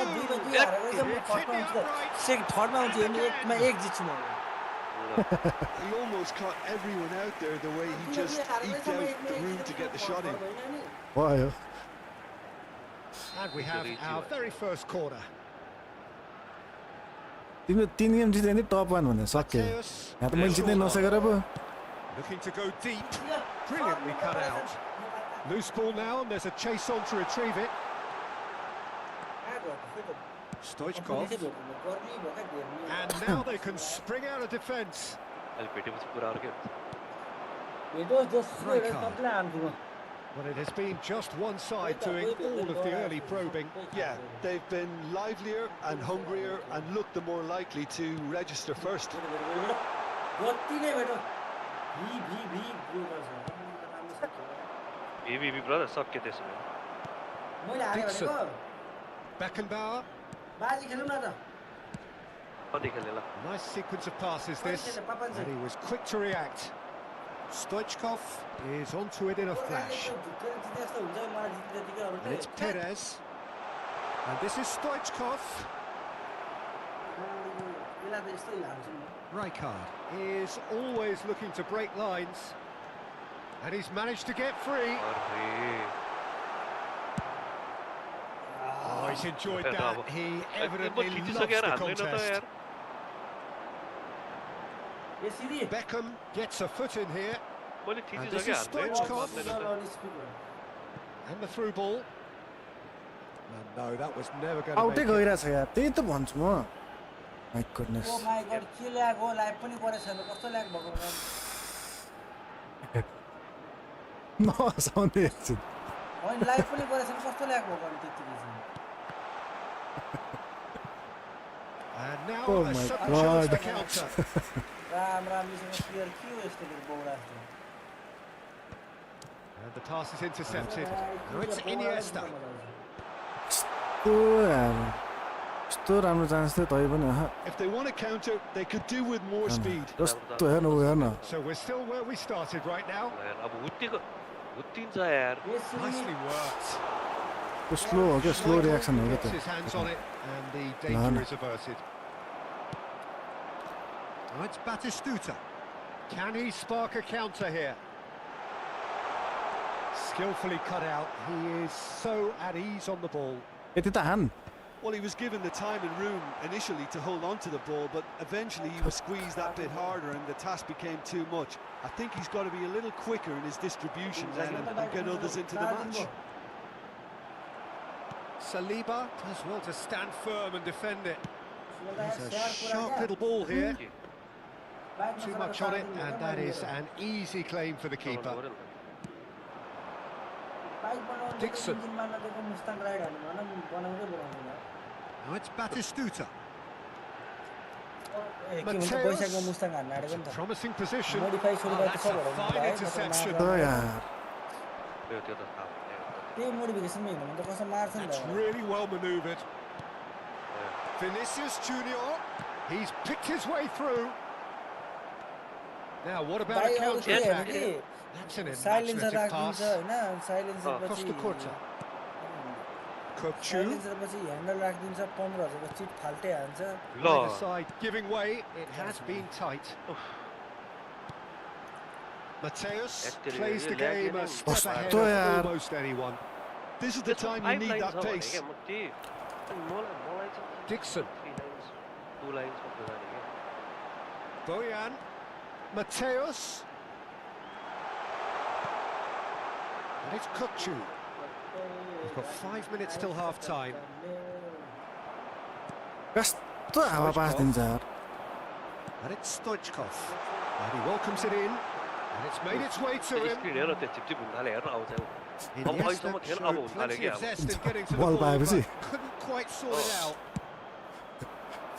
He almost caught everyone out there the way he just eked out the room to get the shot in. Wow. And we have our very first corner. तिम्रो 3 game जित्यो नि टप 1 भने सक्यो यहाँ त मैले जित्नै नसकेर पो Looking to go deep. Brilliantly cut out. Loose ball now, and there's a chase on to retrieve it. Stoichkov. And now they can spring out of defence. Well, it has been just one side doing all of the early probing. Yeah, they've been livelier and hungrier and looked the more likely to register first. brother सक्के त्यसो भए Dixon. Beckenbauer. Nice sequence of passes this, and he was quick to react. Stoichkov is onto it in a flash. And it's Perez. And this is Stoichkov. Rijkaard is always looking to break lines. And he's managed to get free. Oh, he's enjoyed that. He evidently loves the contest. Beckham gets a foot in here. And this is Stoichkov. And the through ball. And no, that was never going to आउटै make it. गइरहेछ यार त्यही त भन्छु म my goodness Oh my god, के lag हो live पनि गरेछ ल कस्तो ल्याग भएको हो नहसाउने एकछिन होइन लाइभ पनि गरेछ कस्तो ल्याग भएको अनि त्यतिकै चाहिँ And now Oh a my sudden chance to God. counter. राम्रोसँग प्लेयर के हो यस्तो गरी बौडा जस्तो And the pass is intercepted. Now it's Iniesta. यस्तो यार यस्तो राम्रो चान्स थियो तै पनि If they want to counter, they could do with more speed. जस्तो हेर्नु हेर्न So we're still where we started right now. अब उत्तिन्छ यार Nicely worked. त्यो स्लो हो क्या स्लो रियाक्सन हो क्या Gets his hands on त्यो it, and the danger is averted. Now it's Batistuta. Can he spark a counter here? Skillfully cut out. He is so at ease on the ball. यति त हान Well, he was given the time and room initially to hold on to the ball, but eventually he was squeezed that bit harder and the task became too much. I think he's got to be a little quicker in his distribution then and get others into the match. Saliba does well to stand firm and defend it. There's a sharp little ball here. Too much on it, and that is an easy claim for the keeper. Dixon. Now it's Batistuta. Mateus. Promising position. Oh, that's a fine interception. त यार त्यही मोटिभेसनमै हिँड्नु त कसो मार्छ नि That's really well manoeuvred. Vinicius Junior. He's picked his way through. Now, what about a counter attack? That's an silencer imaginative राखिन्छ pass. हैन silencer पछि Costa Curta. Kopchu. Silencer पछि ह्यान्डल राखिदिन्छ 15,000 को चिट फाल्टै हान्छ Either side giving way. It has been tight. Mateus plays the game a step ahead of almost anyone. This is the time you need that pace. Dixon. Bojan. Mateus. And it's Kopchu. We've got 5 minutes till half-time. कस्तो हावा पास दिन्छ यार And it's Stoichkov. And he welcomes it in. And it's made its way to him. हेर त्यो चिपचिप हुन थाले हेर्न आउँछ Iniesta अहिलेसम्म थिएन अब showed हुन थाल्यो plenty कि of अब zest in getting to the Ball ball, पाएपछि but couldn't quite sort it out.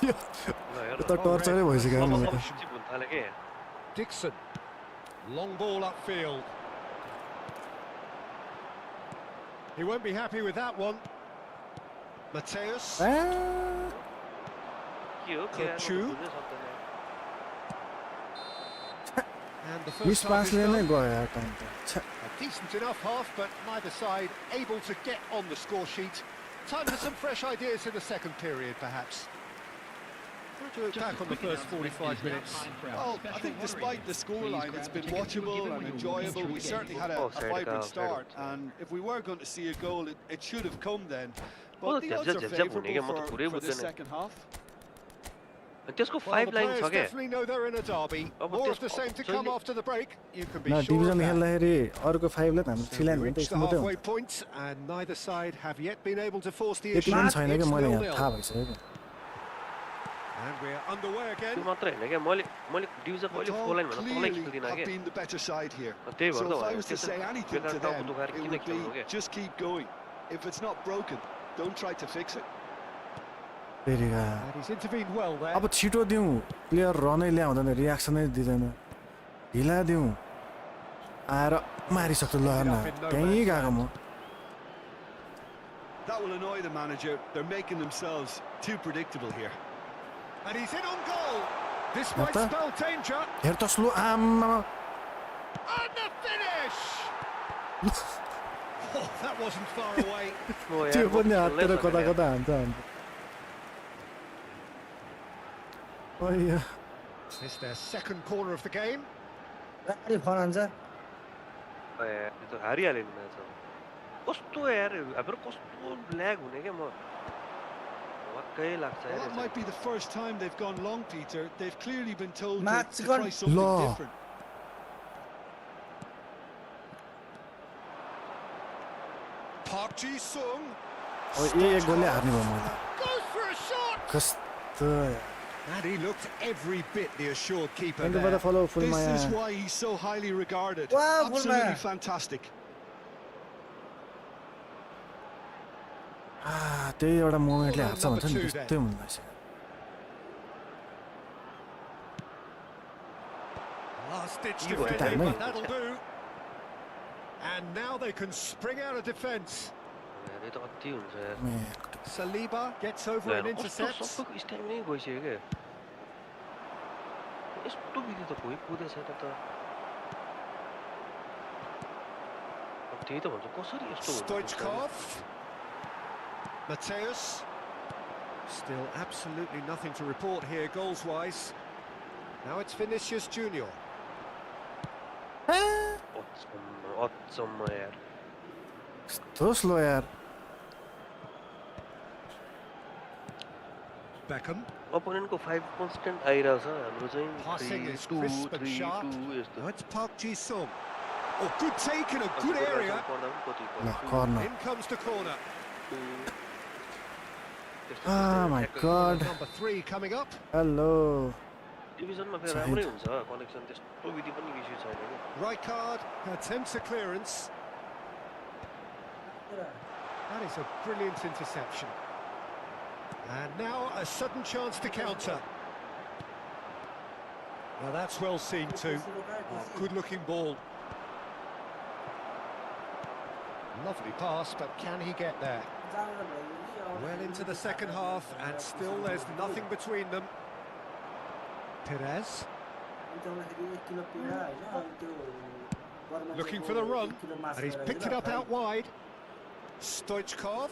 यो त टर्चरै भइसक्यो मलाई त चिपचिप हुन थाल्यो कि Dixon. Long ball upfield. He won't be happy with that one. Mateus. के हो के यार Kopchu. बुझ्नै सक्दैन And the बिस first half is पासले नै done. गयो यार टाइम त छ्या A decent enough half, but neither side able to get on the score sheet. Time for some fresh ideas in the second period, perhaps. What do you look back on the first 45 minutes? Well, I think despite the scoreline, it's been watchable and enjoyable. We certainly had a vibrant start, and if we were going to see a goal, it should have come then. But the odds are favourable for this second half. अनि त्यसको Well, 5 the line players छ क्या definitely know they're in a derby. अब More of त्यस- the same to come जहिले- after the break. You can be न sure of division that. खेल्दाखेरि अरूको 5ले त हाम्रो 3 लाइन We भने त reached the यस्तो मात्रै halfway हुन्छ point, and neither side have yet been able to force the Yati issue. पनि छैन क्या It's मलाई यहाँ 0-0. थाहा भइसक्यो क्या And we're underway त्यो again. मात्र हैन के मैले डिभिजन कहिले फोर लाइन भन्दा तलै clearly खेल्दिन have के been the better side here. त्यही भएर So त if I भने was to say anything to them, it would be just keep going. If it's not broken, don't try to fix it. फेरिगा And he's intervened well there. अब छिटो दिउँ player रनै ल्याउँदैन रियाक्सनै दिँदैन ढिला दिउँ आएर मारिसक्छ ल न त्यहीँ गएको म That will annoy the manager. They're making themselves too predictable here. And he's in on goal. This What might the? spell danger. हेर त slow आम्मा And the finish! Oh, that wasn't far away. त्यो पनि हाततिर कता कता हान्छ ओया It's their second corner of the game. राम्ररी fun हान्छ यो त हारिहाल्यो नि म्याच कस्तो यार हाम्रो कस्तो ल्याग हुने के म वाक्कै लाग्छ Well, that might be the first time they've gone long, Peter. They've clearly been told to Matt's try gone something long. different. Park Ji-sung अब एक गोलले हार्ने भयो मलाई goes for a shot. कस्तो And he looked every bit the assured keeper thank you for the there. Follow full This माया is why he's so highly regarded. Wow, Absolutely Fulmaya. fantastic. त्यही एउटा मोमेन्टले हार्छ भन्छ नि त्यस्तै हुँदो रहेछ Last-ditch You got defending, that, but mate. that'll do. And now they can spring out of defence. यो त कति हुन्छ यार Saliba gets over and कस्तो intercepts. सबैको स्ट्यामिनै गइसक्यो के यस्तो विधि त कोही कुदेछ त अब त्यही त भन्छ कसरी यस्तो हुन्छ Stoichkov. Mateus. Still absolutely nothing to report here goals-wise. Now it's Vinicius Junior. अचम्म यार कस्तो स्लो यार Beckham. अपोनेन्टको 5 कन्स्टेन्ट आइरहेछ हाम्रो चाहिँ Passing 3 is 2 crisp and 3 sharp. 2 यस्तो Now it's Park Ji-sung. Oh, good take in a good area. ल corner In comes the corner. My god Number 3 coming up. Hello डिभिजनमा फेरि राम्रै हुन्छ कनेक्सन त्यस्तो विधि पनि इस्यु छैन के Rijkaard attempts a clearance. That is a brilliant interception. And now a sudden chance to counter. Now that's well seen too. Oh, good-looking ball. Lovely pass, but can he get there? Well into the second half, and still there's nothing between them. Perez looking for the run, and he's picked it up out wide. Stoichkov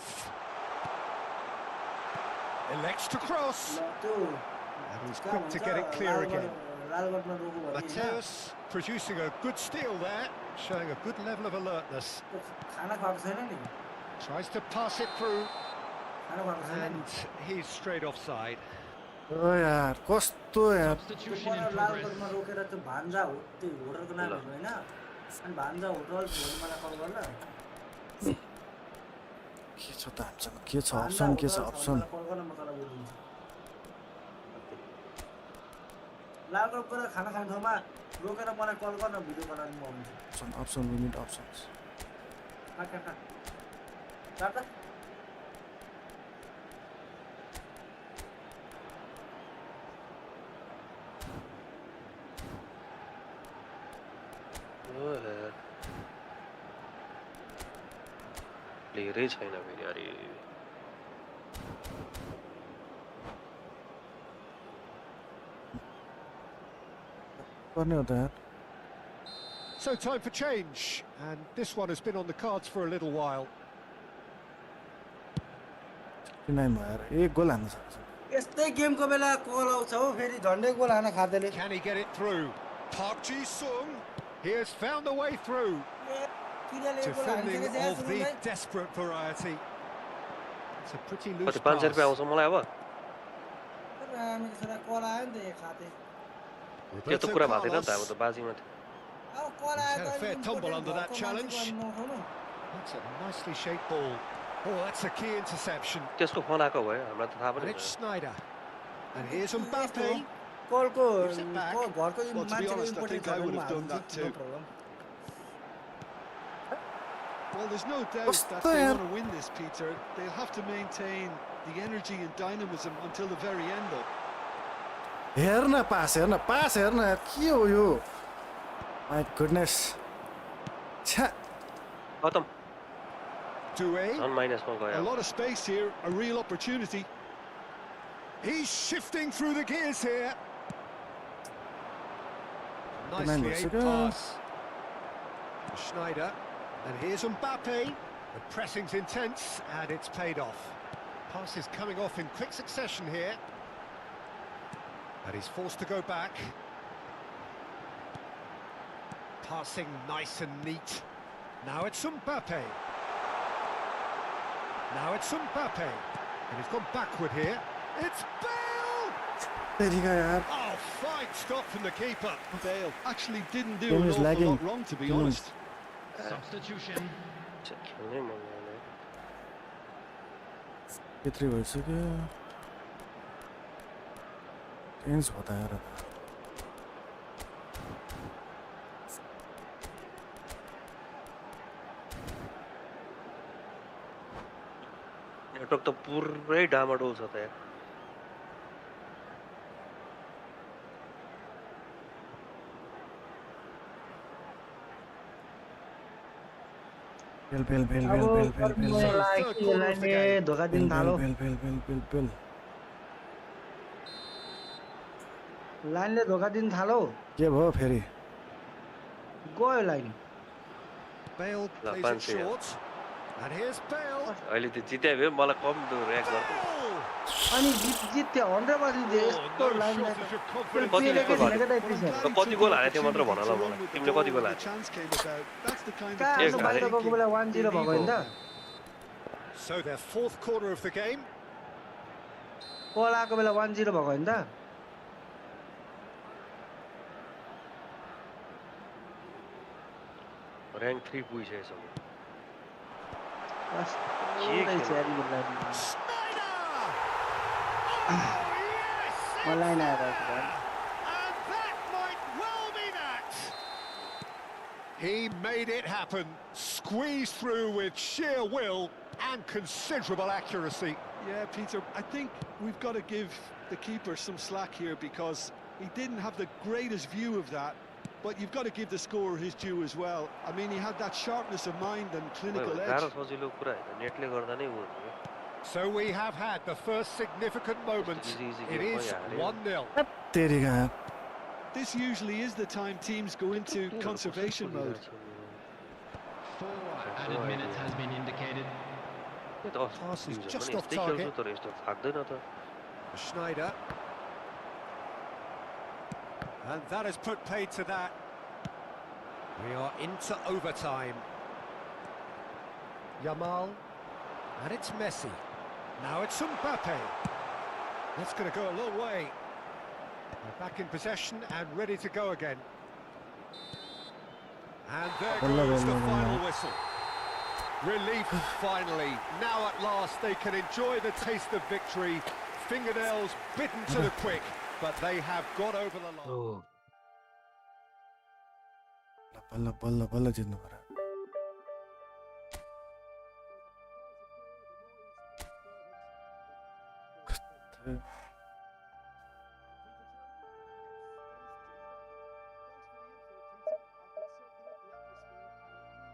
elects to cross, and he's quick to get it clear again. Mateus producing a good steal there, showing a good level of alertness. Tries to pass it through, and he's straight offside. ओ यार कस्तो यार Substitution in progress. रोकेर त्यो भान्जा हो त्यो होटलको नाम होइन अनि भान्जा होटल भन्ने मलाई कल गर्ला के छ त हामीसँग के छ अप्सन के छ अप्सन कल गर्न म तँलाई बोलिदिन्छु लालगढ गएर खाना खाने ठाउँमा रोकेर मलाई कल गर्न भिडियो बनाउनु म आउँछु option option we need options काका प्लेयरै छैन फेरि अरे गर्ने हो त यार So time for change, and this one has been on the cards for a little while. किन भएर एक गोल हान्न सक्छ यस्तै गेमको बेला कल आउँछ हो फेरि झन्डै गोल हान खाँदैले Can he get it through? Park Ji-sung, he has found a way through. Defending of the desperate variety. It's a pretty loose कति 500 रुपैयाँ pass. आउँछ मलाई अब कल आयो नि त एक खाते त्यो त कुरा भएको थिएन नि त अब त बाजीमा थियो अब कल He's आयो had a fair tumble under that challenge. That's a nicely shaped ball. Oh, that's a key interception. त्यसको फोन आएको भयो हामीलाई त थाहा पनि And it's Schneider. And here's Mbappe. कलको Gives it back. घरको Well, to be मान्छेको honest, I इम्पोर्टेन्ट think छ I would भने have done that no too. Problem Well, there's no doubt that they want to win this, Peter. They'll have to maintain the energy and dynamism until the very end, though. हेर्न पास हेर्न के हो yo my goodness छ्या खतम Doué. झन् माइनसमा A गयो lot of space here, a real opportunity. He's shifting through the gears here. Man, Nicely looks aimed good. pass. Schneider. And here's Mbappe. The pressing's intense and it's paid off. Pass is coming off in quick succession here. And he's forced to go back. Passing nice and neat. Now it's Mbappe. And he's gone backward here. It's Bale! तेरिका यार Oh, fine stop from the keeper. Bale actually didn't do Game an is awful lagging. lot wrong, to be 2 minutes. honest. Substitution. खेल्नै मन लाग्दैन P3 भइसक्यो change भयो त यार network त पुरै डामाडोल छ त यार बेल बेल बेल अब बेल बेल बेल बेल यसलाई धोका दिन थालो Bale Bale Bale Bale Bale लाइनले धोका दिन थालो के भयो फेरि गयो line Bale La plays it Francia. short. And here's Bale. अहिले त्यो जित्या भए मलाई कम रियाक्ट गर्छ Ball! अनि जित्यो 100% Oh, यस्तो no लाइनलाई shortage of Kति confidence. score पेलेकै भयो? थिएन क्या दाइ Well, पिछे I'm glad he कति took गोल the हाल्यो त्यो मात्र भन ल opportunity to मलाई run with the तिमीले कति ball गोल when the हाल्यो chance came about. That's the kind of कहाँ Yes, आफ्नो guys. बाहिर गएको बेला 1-0 भएको होइन त So their fourth quarter of the game. कल आएको बेला 1-0 भएको होइन त र्याङ्क 3 पुगिसकेछ कस्तो रहेछ यार यो line Schneider! Oh, yes! Line आएर आएको And that might well be that. He made it happen. Squeezed through with sheer will and considerable accuracy. Yeah, Peter, I think we've got to give the keeper some slack here because he didn't have the greatest view of that, but you've got to give the scorer his due as well. I mean, he had that sharpness of mind and clinical edge. गाह्रो सजिलो कुरा होइन नेटले गर्दा नै हो नि So we have had the first significant moment. Easy It game, is yeah. 1-0. तेरिका यार This usually is the time teams go into conservation mode. 4 added minutes has been indicated. Pass is just off target. तर यस्तो थाक्दैन त Schneider. And that has put paid to that. We are into overtime. Yamal. And it's Messi. Now it's Mbappe. That's going to go a long way. They're back in possession and ready to go again. And there goes the final whistle. Relief finally. Now at last they can enjoy the taste of victory. Fingernails bitten to the quick, but they have got over the line. बल्ल बल्ल बल्ल जित्नु पर्यो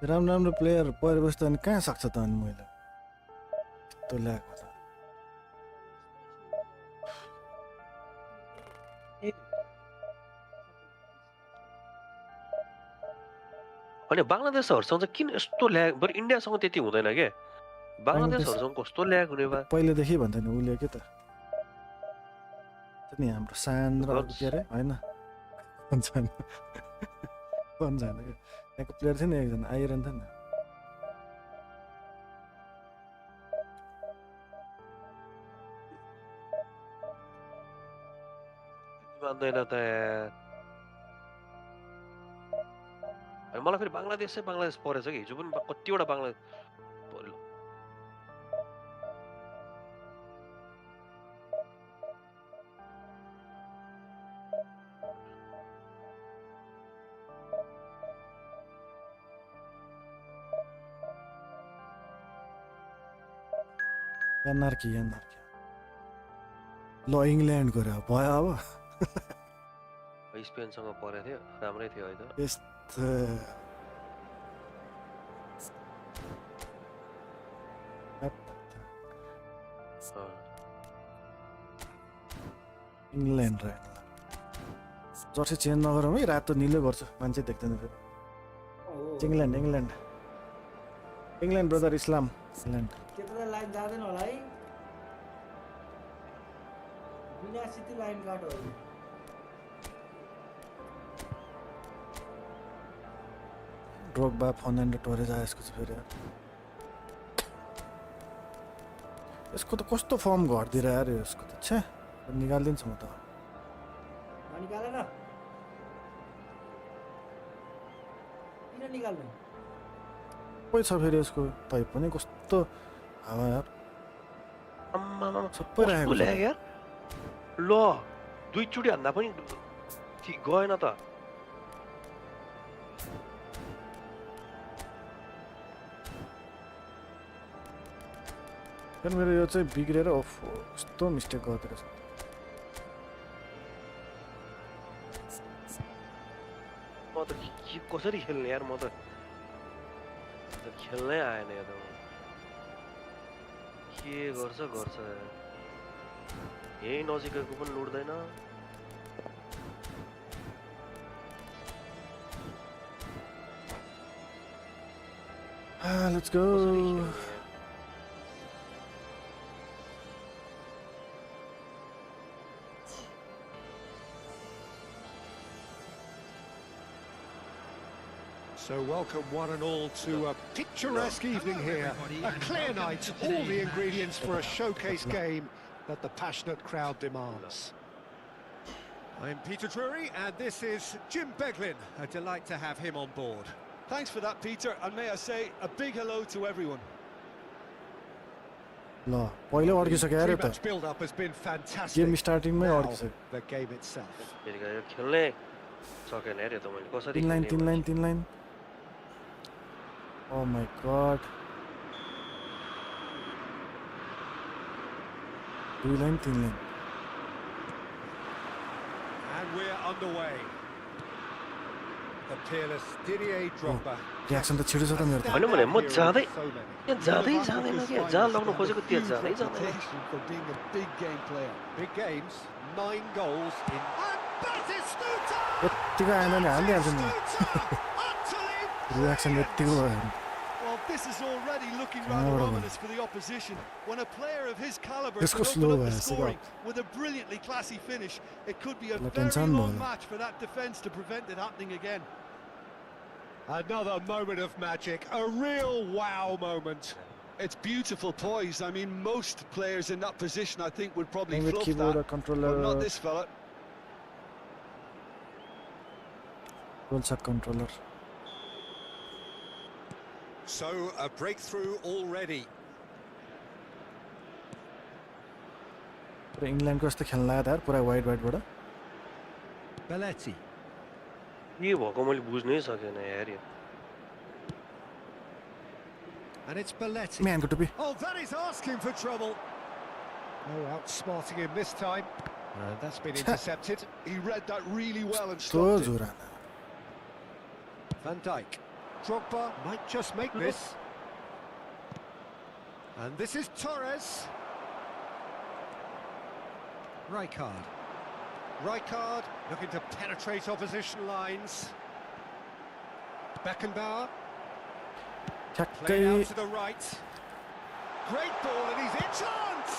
राम्रो राम्रो player परेपछि त अनि कहाँ सक्छ त अनि मैले यस्तो ल्याएको त अनि बङ्गलादेशहरुसँग चाहिँ किन यस्तो ल्याग बरु इन्डियासँग त्यति हुँदैन के बङ्गलादेशहरुसँग कस्तो ल्याग हुने बा पहिलेदेखि भन्दा नि उसले के त नि हाम्रो सान र अर्को के अरे होइन भन्छ होइन यहाँको प्लेयर थियो नि एकजना आइरहन्थ्यो नि मान्दैन त यार मलाई फेरि बङ्गलादेश परेछ कि हिजो पनि कतिवटा बङ्गलादेश पर्यो एनआरकी ल इङ्ल्यान्ड गयो भयो अब स्पेनसँग परेको थियो राम्रै थियो है त यस्तो इङ्ल्यान्ड र जर्सी चेन्ज नगरौँ है रातो निलो गर्छु मान्छे देख्दैन फेरि इङ्ल्यान्ड ब्रदर इस्लाम इङ्ल्यान्ड त्यता लाइन जाँदैन होला है बिना सिधै लाइन काट्यो ड्रग्बा फर्नान्डो टोरेज आयो यसको चाहिँ फेरि यसको त कस्तो फर्म घट्दिएर आयो यसको त छ्या निकालिदिन्छु म त निकालेन किन निकाल्नु सबै छ फेरि यसको तै पनि कस्तो हावा यार सबै राखेको छ यार ल दुईचोटि हान्दा पनि गएन त मेरो यो चाहिँ बिग्रेर कस्तो मिस्टेक गर्दो रहेछ म त कसरी खेल्ने यार म त खेल्नै आएन यो त के गर्छ यही नजिकैको पनि लुट्दैन let's go So welcome one and all to a picturesque evening here. A clear night, all the ingredients for a showcase game that the passionate crowd demands. I'm Peter Drury and this is Jim Beglin. A delight to have him on board. Thanks for that, Peter, and may I say a big hello to everyone. ल पहिलो अड्किसक्यो यार त build-up has been fantastic. Game स्टार्टिङमै अड्किसक्यो The game itself. फेरि गयो खेल्ने सकेन यार त मैले कसरी तीन line Oh my god. Two line. And we're underway. The peerless Didier Drogba. Reaction त छिटो छ त मेरो त भन्नु भने म जाँदैन के जहाँ लाग्नु खोजेको त्यो जाँदै For being a big game player. Big games, 9 goals in. And Batistuta! यतिको आएन नि हालिहाल्छु नि रियाक्सन यतिको भयो Well, this is already looking rather ominous for the opposition. When a player of his caliber This can goes open slow, up the still scoring up. with a brilliantly classy finish, it could be a Like very Ensan long ball. match for that defence to prevent it happening again. Another moment of magic, a real wow moment. It's beautiful poise. I mean, most players in that position, I think, would probably with fluff keyboard or that, controller. but not this fella. Pulsar controller. So, a breakthrough already. पुरा इङ्ल्यान्डको जस्तो खेल्न लाग्यो त यार पुरा वाइडबाट Belletti. के भएको मैले बुझ्नै सकेन यार यो And it's Belletti. म्यानको टुपी Oh, that is asking for trouble. No outsmarting him this time. That's been intercepted. He read that really well and तो stopped it. जुराना Van Dijk. Drogba might just make this. And this is Torres. Rijkaard looking to penetrate opposition lines. Beckenbauer ठ्याक्कै played out to the right. Great ball and he's in chance.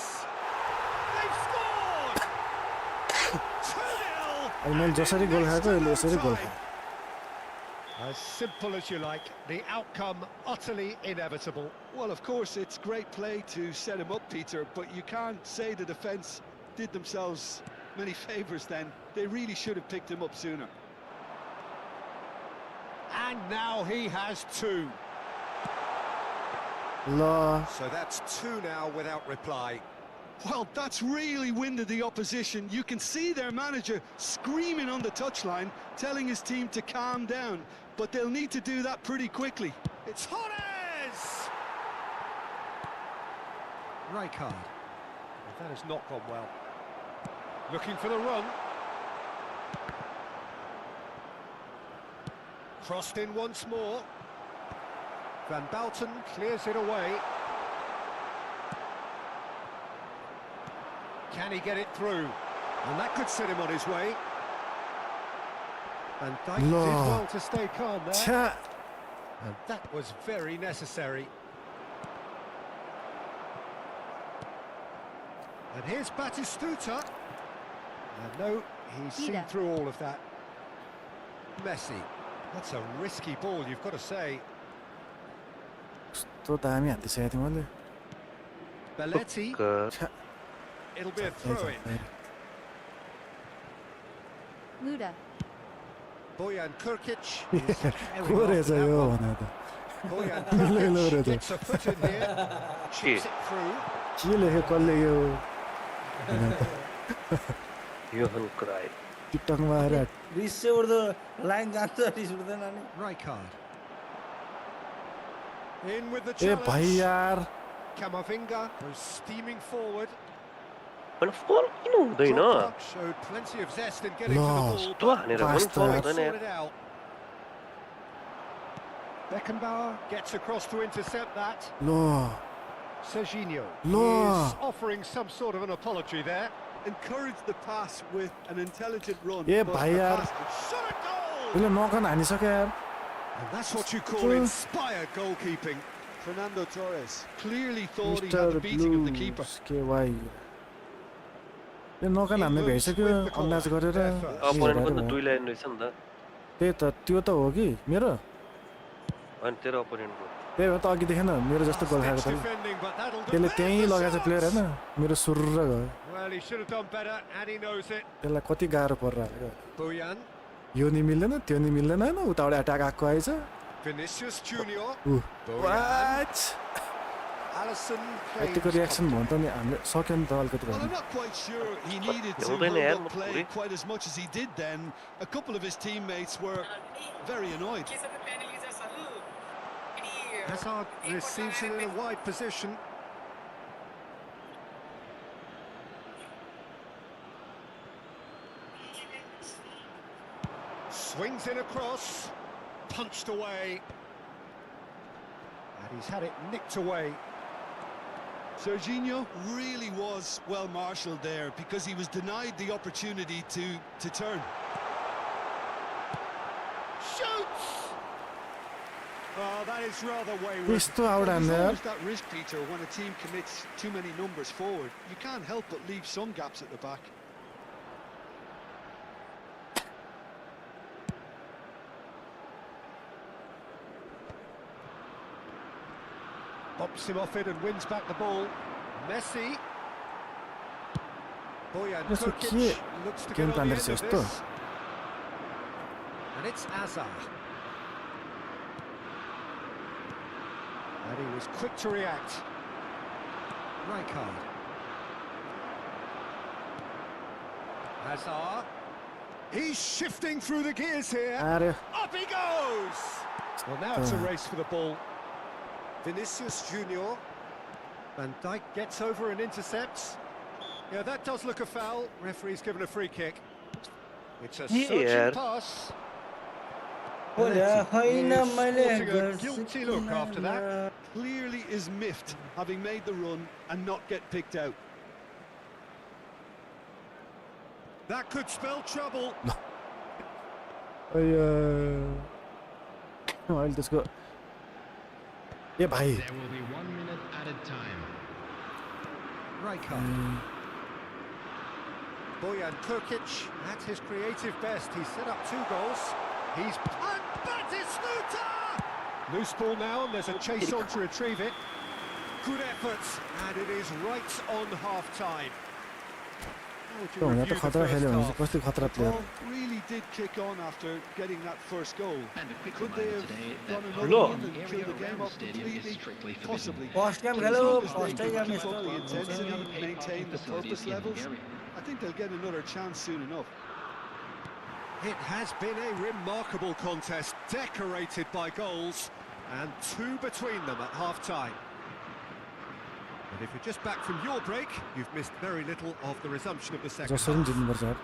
They've scored. 2-0. अहिले जसरी गोल खाएको यसले यसरी गोल खायो As simple as you like, the outcome utterly inevitable. Well, of course, it's great play to set him up, Peter, but you can't say the defence did themselves many favours then. They really should have picked him up sooner. And now he has 2. ल So that's 2 now without reply. Well, that's really winded the opposition. You can see their manager screaming on the touchline, telling his team to calm down, but they'll need to do that pretty quickly. It's Torres! Rijkaard. That has not gone well. Looking for the run. Crossed in once more. Van Bouten clears it away. Can he get it through? And that could set him on his way. And Dijk did well to stay calm there. 차. And that was very necessary. And here's Batistuta. And no, he's seen Ida. through all of that. Messi. That's a risky ball, you've got to say. कस्तो दामी हालिसकेको थिएँ मैले Belletti. छ्या It'll be a throw-in. Muda. Bojan Kurkic. को रहेछ यो भने त Bojan Hello, Kurkic Redo. gets a foot in here. Chips it through. के लेख्यो कसले यो Johan Cruyff. टिकटकमा आएर रिस चाहिँ उठ्दो लाइन जान्छ रिस उठ्दैन नि Rijkaard. In with the ए भाइ challenge. यार Camavinga goes steaming forward. But fall किन हुँदैन? Drogba showed plenty of zest in getting to the Lo. ball. त्यो हानेर पनि Faster. fall But हुँदैन sort यार. it out. Beckenbauer gets across to intercept that. Low Serginho Lo. is offering some sort of an apology there. Encourage the pass with an intelligent run. A but भाइ the यार pass- Shot a goal! यसले नकन हानिसक्यो यार And that's what you call inspired goalkeeping. Fernando Torres clearly thought he had mister the beating of the keeper. Blues के वाइ यो नकन हान्ने भइसक्यो अन्दाज गरेर opponent पनि त दुई लाइन रहेछ नि त. त्यही त त्यो त हो कि मेरो अनि तेरो अपोनेन्टको. त्यही भएर त अघि देखेन मेरो जस्तो गोल खाएको त Defending, but that'll do. त्यसले त्यहीँ लगाएछ प्लेयर होइन मेरो सुर्र गयो Well, he should have done better, and he knows it. त्यसलाई कति गाह्रो परेर Bojan, यो नि मिल्दैन त्यो नि मिल्दैन होइन उताबाट एट्याक आएको आएछ Vinicius Junior, ऊ Bojan, वाच Alisson यतिको claims रियाक्सन भयो नि त नि हामीले सक्यो नि त अलिकति Well, I'm भए not quite sure he needed to Huwag na yan, hold up play Mapuri. quite as much as he did then. A couple of his teammates were very annoyed. Hazard receives it in a wide position. Swings in across, punched away. And he's had it nicked away. Serginho really was well marshalled there because he was denied the opportunity to turn. Shoots! Oh, that is rather wayward. यस्तो out There's हान्ने यार always that risk, Peter, when a team commits too many numbers forward. You can't help but leave some gaps at the back. Bops him off it and wins back the ball. Messi. Bojan Yesso Kurkic के looks to game get on plan the रहेछ end of यस्तो this. And it's Hazard. And he was quick to react. Rijkaard. Hazard. He's shifting through the gears here. आर्यो Up he goes! Well, now it's a race for the ball. Vinicius Junior. Van Dijk gets over and intercepts. Yeah, that does look a foul. Referee's given a free kick. It's a searching Yeah. pass. होइन Is मैले sporting a guilty look after that. Clearly is miffed, having made the run and not get picked out. That could spell trouble. अहिले त्यसको ए भाइ There will be 1 minute added time. Rijkaard. Bojan Kurkic at his creative best. He's set up 2 goals. He's and Batistuta! Loose ball now, and there's a chase on to retrieve it. Good effort, and it is right on half-time. How would you यहाँ review त the खतरा first खेल्यो भने half? चाहिँ कस्तो खतरा player Ball really did kick on after getting that first goal. And a quick Could they reminder have today done that another Look. one and area killed the game around the off stadium is completely? strictly forbidden. Possibly. First time But Khelo as long as they first can time keep up the Only intensity, paid maintain parking the facilities purpose in the levels, area. I think they'll get another chance soon enough. It has been a remarkable contest, decorated by goals, and 2 between them at half-time. And if you're just back from your break, you've missed very little of the resumption of the second जसरी half. जित्नुपर्छ यार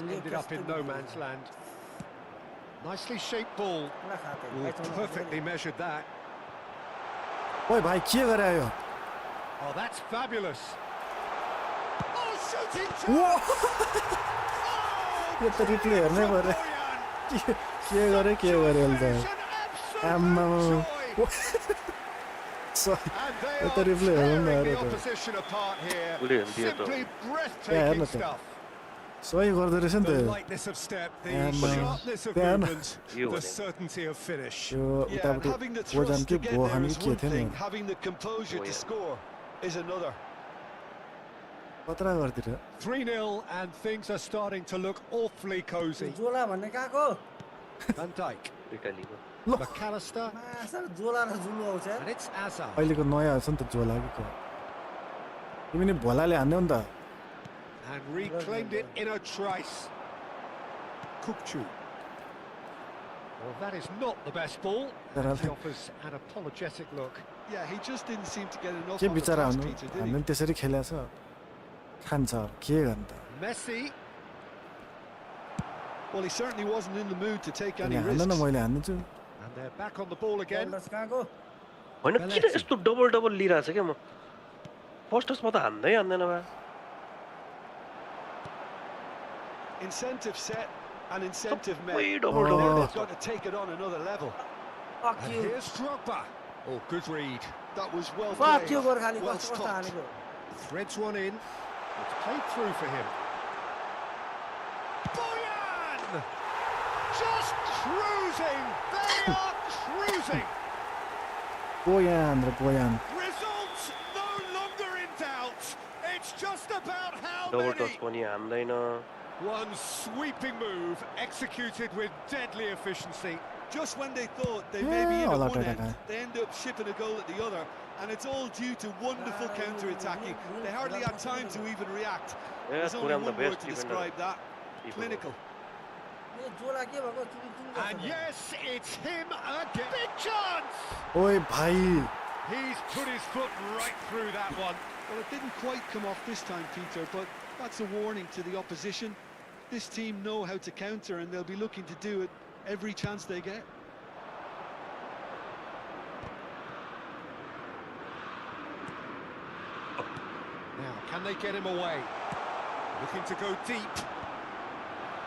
Ended up in no man's land. Nicely shaped ball. Oh, perfectly measured that. ओए भाइ के गरे आयो Oh, that's fabulous. Oh, shooting यो त replay हेर्नै पर्यो के गरे अहिले त आम्मा यो त रिप्ले हेर्नु न अरे त Simply breathtaking stuff. सही गर्दो रहेछ नि The त lightness of step, the And, sharpness of yeah, movement, the certainty of finish. Yo Yeah, and उतापट्टि having the ओजान thrust के to get भो there हामी is के one थियो नि thing, having the composure to score is another. कतरा गर्दिर 3-0 and things are starting to look awfully cozy. जोला भन्ने कहाँको Van Dijk, इटालीको McAllister, मासर जोला र जुलु आउँछ यार। and it's Hazard. अहिलेको नयाँ छ नि त जो लागेको तिमी नि भोलाले हान्यौ नि त And reclaimed it in a trice. Kupchu. Well, that is not the best ball. Geralt. He offers an apologetic look. Yeah, he just didn't seem to get enough के on the बिचारा pass, हुनु Peter, did हामी he? पनि त्यसरी खेलेको छ खान्छ के गर्नु त Messi. Well, he certainly wasn't in the mood to take any अनि हान्न risks. न मैले हान्दिन्छु And they're back on the ball again. डल्डस कहाँको होइन किन यस्तो डबल डबल लिइरहेको छ क्या म फर्स्टमा त हान्दै हान्दैन भए Incentive set and incentive met. सबै double Now double they've got to take it on another level. Fuck And you here's Drogba. Oh, good read. That was well fuck played. You Gorkhali Well कस्तो कस्तो stopped. हानेको Threads one in. It's played through for him. Boyan! Just cruising. They are cruising. बोयान र बोयान Results no longer in doubt. It's just about how double touch many. पनि हान्दैन One sweeping move executed with deadly efficiency. Just when they thought they may be in all at out one of end, that. they end up shipping a goal at the other, and it's all due to wonderful counter-attacking. They hardly had time to even react. There's only Turam the one word best to defender. describe that: clinical. यो जोला के भएको चुरी चुरी And yes, it's him again. Big chance! ओए भाइ He's put his foot right through that one. Well, it didn't quite come off this time, Peter, but that's a warning to the opposition. This team know how to counter, and they'll be looking to do it every chance they get. Now, can they get him away? Looking to go deep.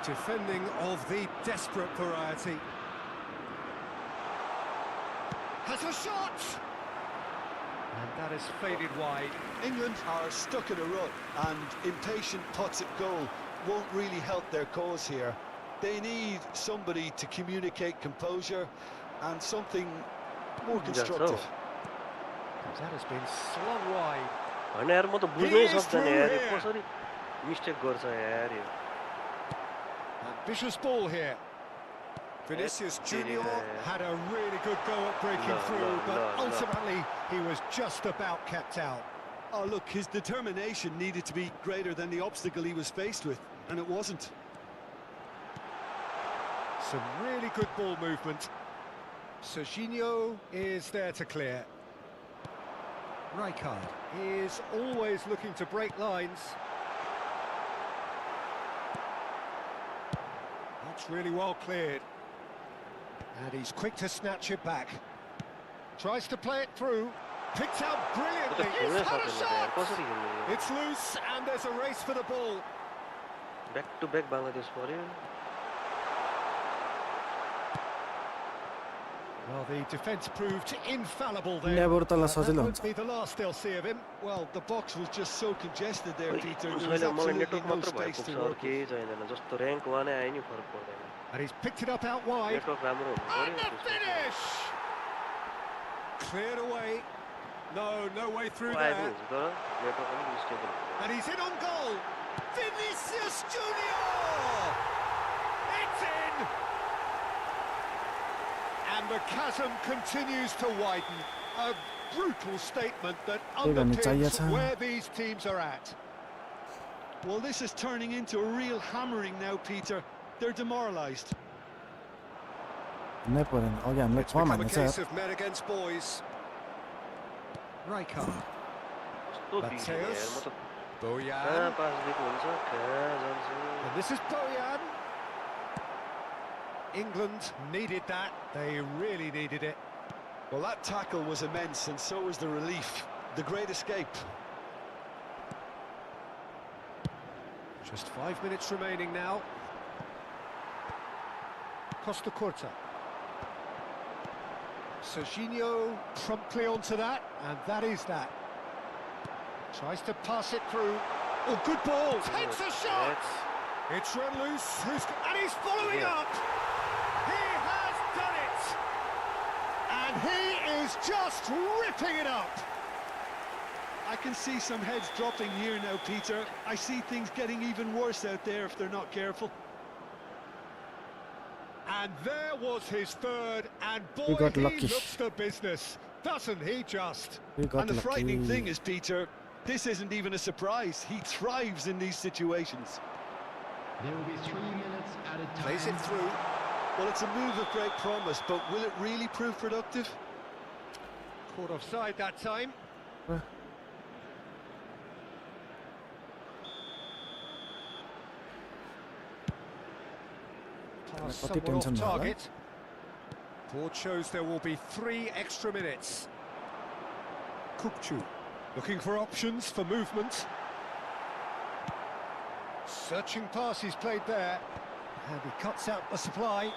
Defending of the desperate variety. Has a shot! And that is faded wide. England are stuck in a rut, and impatient pots at goal won't really help their cause here. They need somebody to communicate composure and something more constructive. That has been slung wide. होइन यार म त बुझ्नै सक्दैन यार यो कसरी mistake गर्छ यार यो Ambitious ball here. Vinicius Junior had a really good go at breaking through, but ultimately he was just about kept out. Oh, look, his determination needed to be greater than the obstacle he was faced with, and it wasn't. Some really good ball movement. Serginho is there to clear. Rijkaard is always looking to break lines. That's really well cleared. And he's quick to snatch it back. Tries to play it through. Picked out brilliantly. He's had a shot! कसरी खेल्ने It's loose and there's a race for the ball. Back to back Bangladesh पर्यो Well, the defence proved infallible there. Neighbour तल That सजिलो won't हुन्छ be the last they'll see of him. Well, the box was just so congested there, Peter. There was उसैले मलाई absolutely network no मात्र space भइपुग्छ to अरू work with. केही चाहिँदैन जस्तो rank वानै आयो नि फरक पर्दैन And he's picked it up out wide. Network राम्रो हुनु And the पर्यो finish! Cleared away. No way through आयो there. हुन्छ तर नेटवर्क अलिक stable And he's in on goal. Vinicius Junior! It's in! And the chasm continues to widen. A brutal statement that Big on the underpins चाहिए where these teams are at. Well, this is turning into a real hammering now, Peter. They're demoralised. नै परेन अघि हामीलाई It's 6 become a मानेछ case of men against boys. Rijkaard, कस्तो बिग्रियो यार, म त Bojan, कहाँ पास दिएको हुन्छ कहाँ जान्छु। and this is Bojan. England needed that, they really needed it. Well, that tackle was immense, and so was the relief. The great escape. Just 5 minutes remaining now. Costa Curta. Serginho promptly onto that, and that is that. Tries to pass it through. Oh, good ball! Takes a shot! It's run loose, and he's following Yeah. up! He has done it! And he is just ripping it up! I can see some heads dropping here now, Peter. I see things getting even worse out there if they're not careful. And there was his third, and We boy, got he lucky. looks the business, doesn't he just? We got And the frightening lucky. thing is, Peter, this isn't even a surprise. He thrives in these situations. There will be 3 minutes at a time. Plays it through. Well, it's a move of great promise, but will it really prove productive? Caught offside that time. Pass Kati somewhat tension off भयो होला? target. Board shows there will be 3 extra minutes. Kukcu looking for options for movement. Searching pass he's played there. And he cuts out the supply.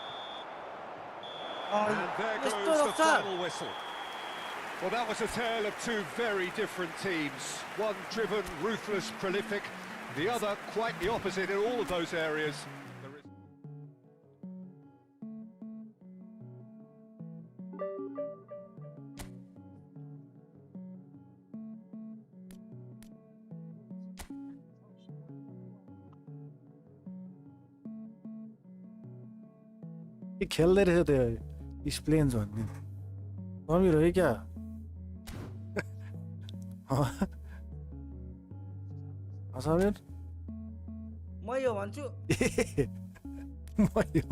And there goes the final whistle. Well, that was a tale of two very different teams. One driven, ruthless, prolific. The other quite the opposite in all of those areas. ये खेल्दै रहेछ त्यो स्प्लेन्स भन्ने समीर हो क्या समीर म यो भन्छु म यो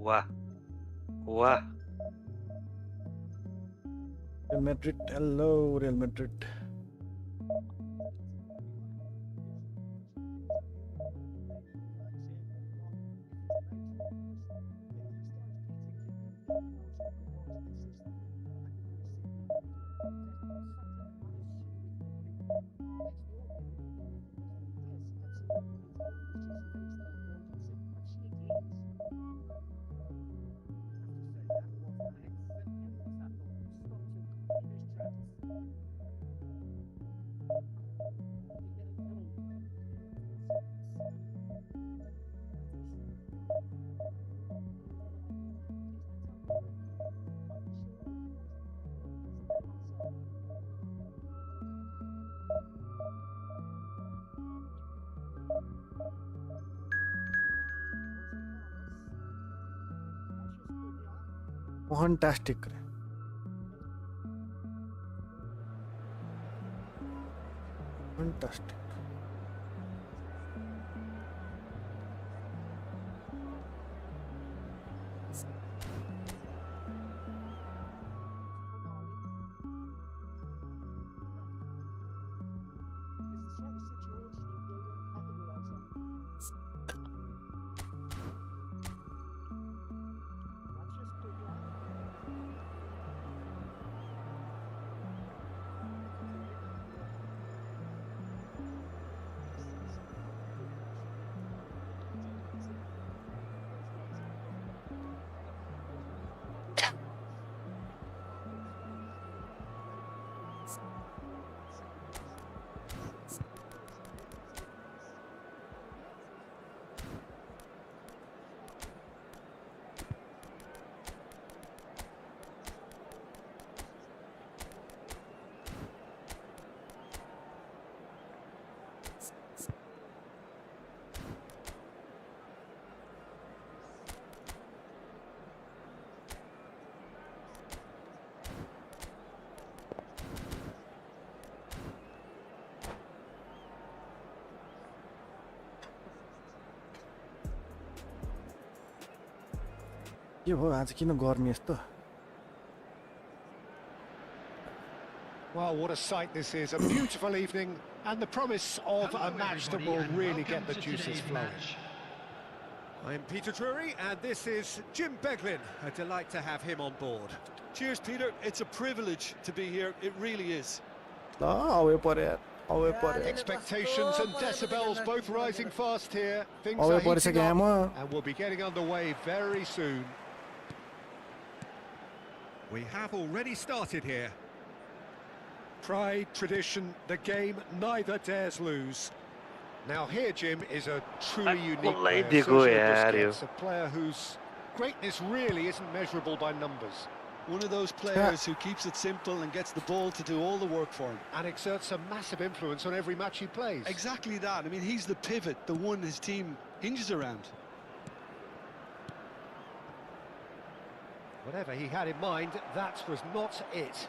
वाह वाह Real Madrid, hello Real Madrid. Fantastic. Fantastic. के भयो आज किन गर्मी यस्तो Well, what a sight this is. A beautiful evening and the promise of a match that will really get the juices flowing. I'm Peter Drury and this is Jim Beglin. A delight to have him on board. Cheers, Peter. It's a privilege to be here. It really is. ल आवे पर्यो यार आवे पर्यो Expectations and decibels both rising fast here. Things आवे are heating परिसक्यो up आमा and we'll be getting underway very soon. We have already started here. Pride, tradition, the game neither dares lose. Now here, Jim, is a truly unique player, Sergio Busquets, a player whose greatness really isn't measurable by numbers. One of those players who keeps it simple and gets the ball to do all the work for him. And exerts a massive influence on every match he plays. Exactly that. I mean, he's the pivot, the one his team hinges around. Whatever he had in mind, that was not it.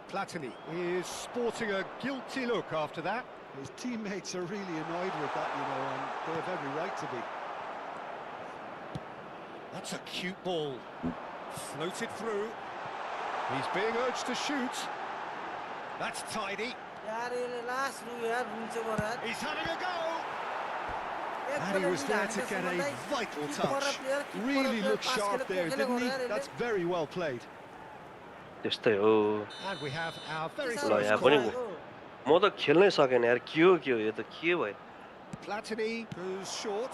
Platini is sporting a guilty look after that. His teammates are really annoyed with that, you know, and they have every right to be. That's a cute ball. Floated through. He's being urged to shoot. That's tidy. He's having a go. And he was there to get a vital touch. Really looked sharp there, didn't he? That's very well played. त्यस्तै हो And we have our very ल first यहाँ पनि call. म त खेल्नै सकेन यार के हो यो त के भयो Platini goes short.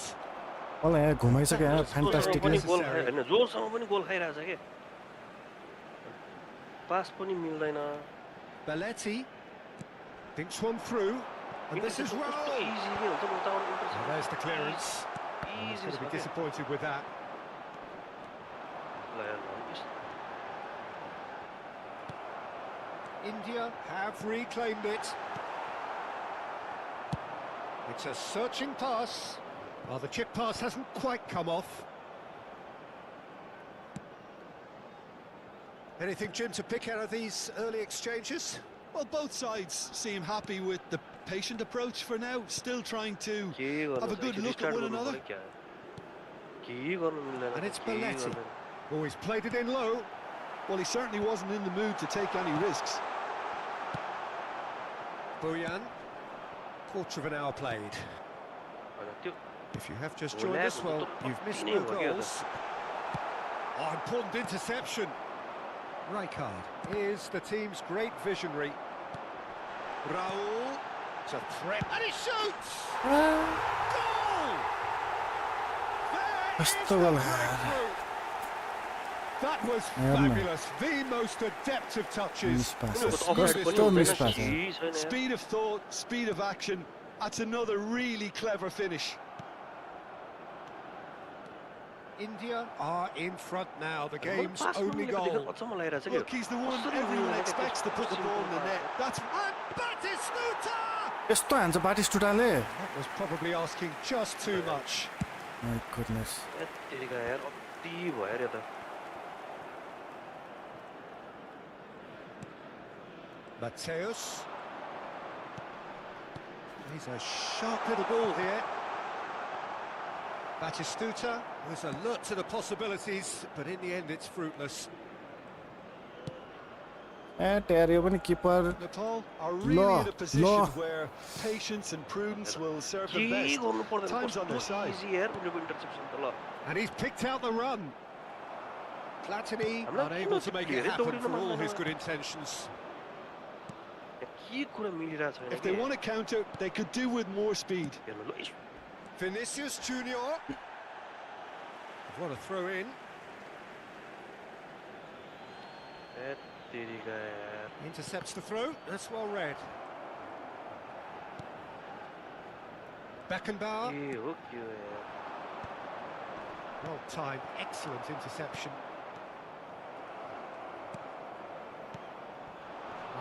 मलाई यहाँ घुमाइसक्यो यहाँ फ्यान्टास्टिक पनि गोल खाइ हैन जोरसँग पनि गोल खाइरहेछ के पास पनि मिल्दैन Belletti thinks one through. And this is Raul. Easy नै हुन्छ नि उताबाट And intercept there's the clearance. He's easy going to be disappointed with that. ल यार India have reclaimed it. It's a searching pass. Well, the chip pass hasn't quite come off. Anything, Jim, to pick out of these early exchanges? Well, both sides seem happy with the patient approach for now, still trying to have a good look at one another. And it's Belletti. Oh, he's played it in low. Well, he certainly wasn't in the mood to take any risks. Bojan, quarter of an hour played. If you have just joined us, well, you've missed no goals. Oh, important interception. Rijkaard is the team's great visionary. Raul, it's a threat, and he shoots! Goal! There is the breakthrough. That was fabulous. The most adept of touches. Speed of thought, speed of action. That's another really clever finish. India are in front now. The game's only goal. Look, he's the one everyone expects to put the ball in the net. That's And Batistuta! यस्तो हान्छ बाटिस्टुटाले That was probably asking just too much. My goodness यार अति भयो यार त Mateus. He's a sharp little ball here. Batistuta was alert to the possibilities, but in the end it's fruitless. टेरियो पनि किपर Nepal are really in a position where patience and prudence will serve them best. Time's on their side. And he's picked out the run. Platini unable to make it happen for all his good intentions. If they want to counter, they could do with more speed. Vinicius Junior. What a throw in. Intercepts the throw. That's well read. Beckenbauer. Well timed, excellent interception.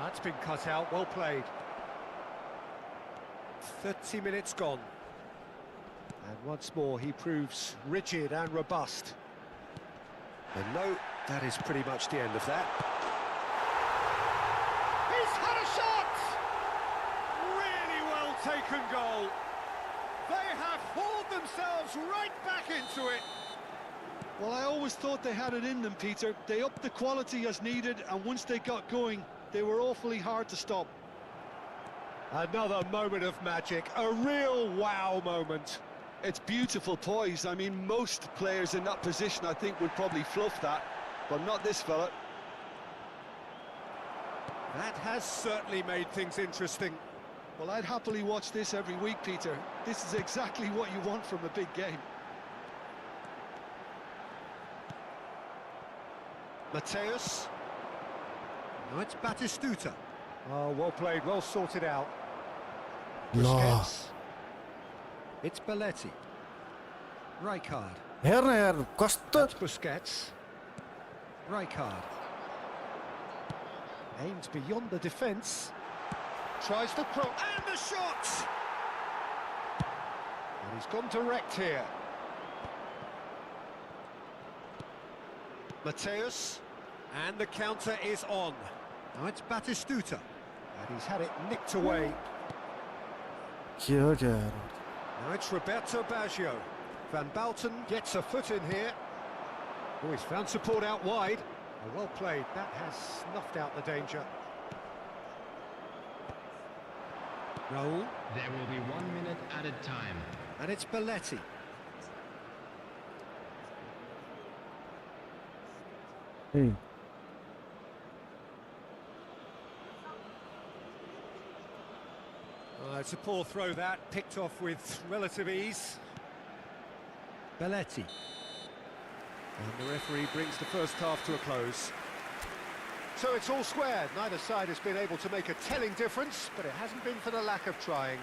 That's been cut out, well played. 30 minutes gone. And once more he proves rigid and robust. And no, that is pretty much the end of that. He's had a shot! Really well taken goal. They have hauled themselves right back into it. Well, I always thought they had it in them, Peter. They upped the quality as needed, and once they got going, they were awfully hard to stop. Another moment of magic, a real wow moment. It's beautiful poise. I mean, most players in that position, I think, would probably fluff that, but not this fella. That has certainly made things interesting. Well, I'd happily watch this every week, Peter. This is exactly what you want from a big game. Mateus. Now it's Batistuta. Oh, well played, well sorted out. Busquets. It's Belletti. Rijkaard. हेर न यार कस्तो That's Busquets. Rijkaard. Aims beyond the defence. Tries to cross. And the shot! And he's gone direct here. Mateus. And the counter is on. Now it's Batistuta. And he's had it nicked away. के हो क्या यार Now it's Roberto Baggio. Van Balten gets a foot in here. Oh, he's found support out wide. Oh, well played. That has snuffed out the danger. Raul. There will be 1 minute added time. And it's Belletti. Hey. It's a poor throw that, picked off with relative ease. Belletti. And the referee brings the first half to a close. So it's all squared. Neither side has been able to make a telling difference, but it hasn't been for the lack of trying.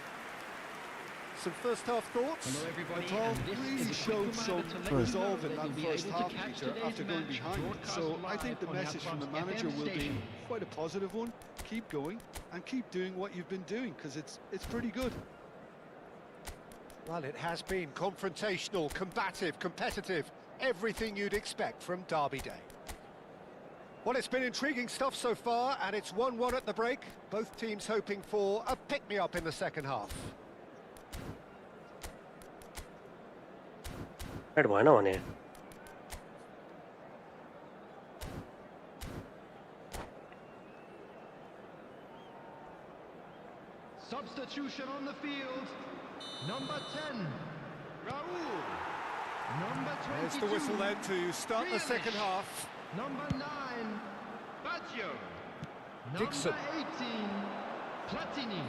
Some first half thoughts? Hello everybody, Paul and this really is a showed quick some reminder to let you resolve know in that that you'll be first able to half, catch Peter, today's after going match behind. broadcast So I think the live on message from the Outfront manager FM will be station. quite a positive one. Keep going and keep doing what you've been doing, because it's pretty good. Well, it has been confrontational, combative, competitive, everything you'd expect from Derby Day. Well, it's been intriguing stuff so far, and it's 1-1 at the break. Both teams hoping for a pick-me-up in the second half. भएन भने Substitution on the field. Number 10, Raul. Number 22, There's the whistle then to start the second half. Number 9, Baggio. Dixon. Number 18, Platini.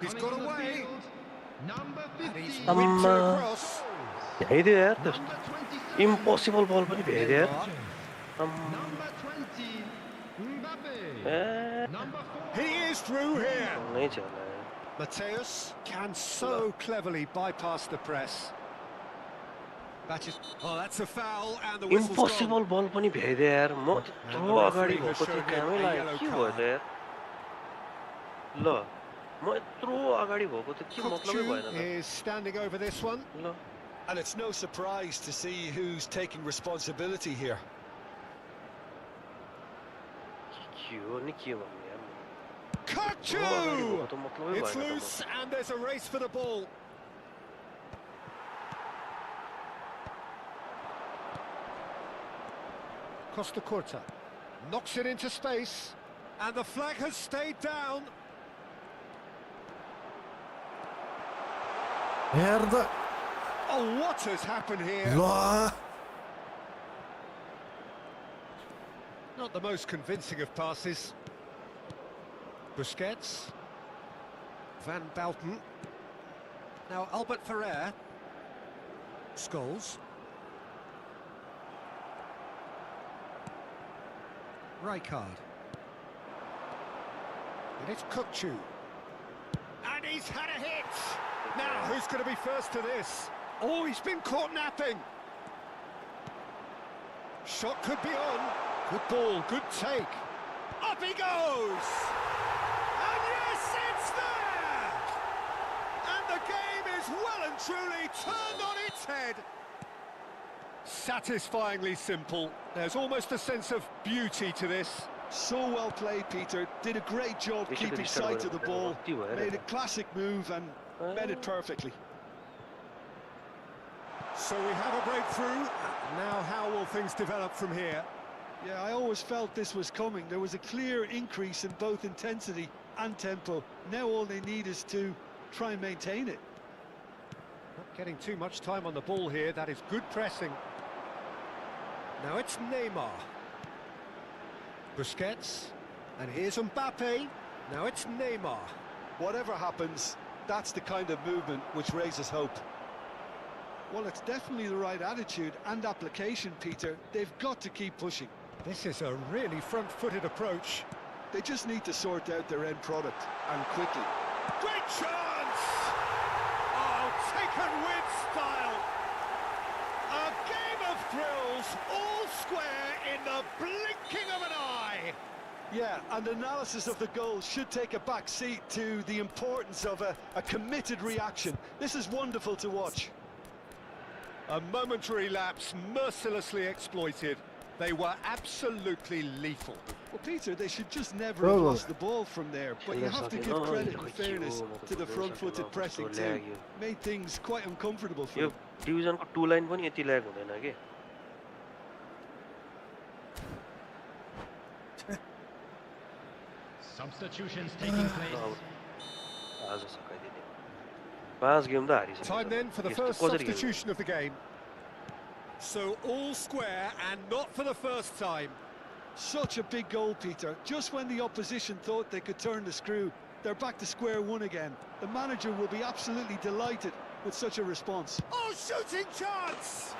He's Coming got on the away. field, Number And he's 15, whipped it across. भ्याइदियो यार त्यो Number 27, impossible बल पनि भ्याइदियो यार Number 20, Mbappe. A Number 4, He is through here. नै छ होला Mateus can so cleverly bypass the press. Oh, that's a foul, and the whistle's gone. Impossible बल पनि भ्याइदियो यार म त्यत्रो अगाडि भएको थियो कामै लाग्यो के भयो त यार ल म यत्रो अगाडि भएको त के मतलबै भएन Kokchu त is standing over this one. ल And it's no surprise to see who's taking responsibility here. के हो नि के भन्ने यार Kokchu! भएको त मतलबै It's भएन loose, and there's a race for the ball. Costa Curta knocks it into space, and the flag has stayed down. हेर त Oh, what has happened here? ल Not the most convincing of passes. Busquets. Van Balten. Now Albert Ferrer. Scholes. Rijkaard. And it's Kokchu. And he's had a hit! Now, who's going to be first to this? Oh, he's been caught napping! Shot could be on. Good ball, good take. Up he goes! And yes, it's there! And the game is well and truly turned on its head. Satisfyingly simple. There's almost a sense of beauty to this. So well played, Peter. Did a great job They should keeping be starting sight of the with ball. a Made a classic move and met it perfectly. So we have a breakthrough. Now how will things develop from here? Yeah, I always felt this was coming. There was a clear increase in both intensity and tempo. Now all they need is to try and maintain it. Not getting too much time on the ball here. That is good pressing. Now it's Neymar. Busquets. And here's Mbappe. Now it's Neymar. Whatever happens, that's the kind of movement which raises hope. Well, it's definitely the right attitude and application, Peter. They've got to keep pushing. This is a really front-footed approach. They just need to sort out their end product, and quickly. Great chance! Oh, taken with style. A game of thrills, all square in the blinking of an eye. Yeah, and analysis of the goal should take a back seat to the importance of a committed reaction. This is wonderful to watch. A momentary lapse mercilessly exploited. They were absolutely lethal. Well, Peter, they should just never have lost the ball from there, but you have to give credit and fairness to the front-footed pressing too. Made things quite uncomfortable for yo them. डिभिजनको 2 line पनि यति lag हुँदैन के Substitutions taking place. आज सकाइदिने 5 game त हारिसक्यो Time then for the first substitution of the game. So all square and not for the first time. Such a big goal, Peter. Just when the opposition thought they could turn the screw, they're back to square one again. The manager will be absolutely delighted with such a response. Oh, shooting chance!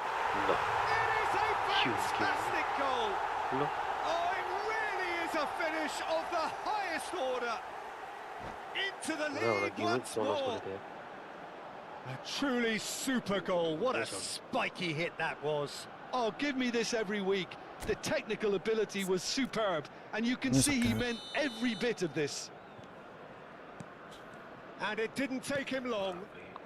No. It is a fantastic goal! No. Oh, it really is a finish of the highest order. Into the lead once more. A truly super goal. What a spiky hit that was. Oh, give me this every week. The technical ability was superb, and you can see he meant every bit of this. And it didn't take him long.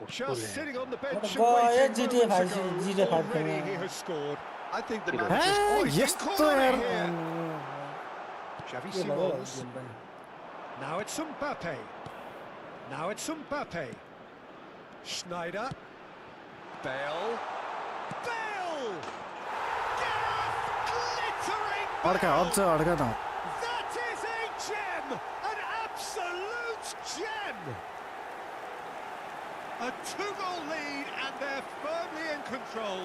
Just sitting on the bench and Yeah, waiting GTA moments 5 ago, GTA 5 already he has scored. I think the Hey, manager's yes, corner sir. here. Xavi Simons. Now it's Mbappe. Now it's Mbappe. Schneider. Bale. Bale! Glittering अड्का न That is a gem! An absolute gem! A 2-goal lead and they're firmly in control.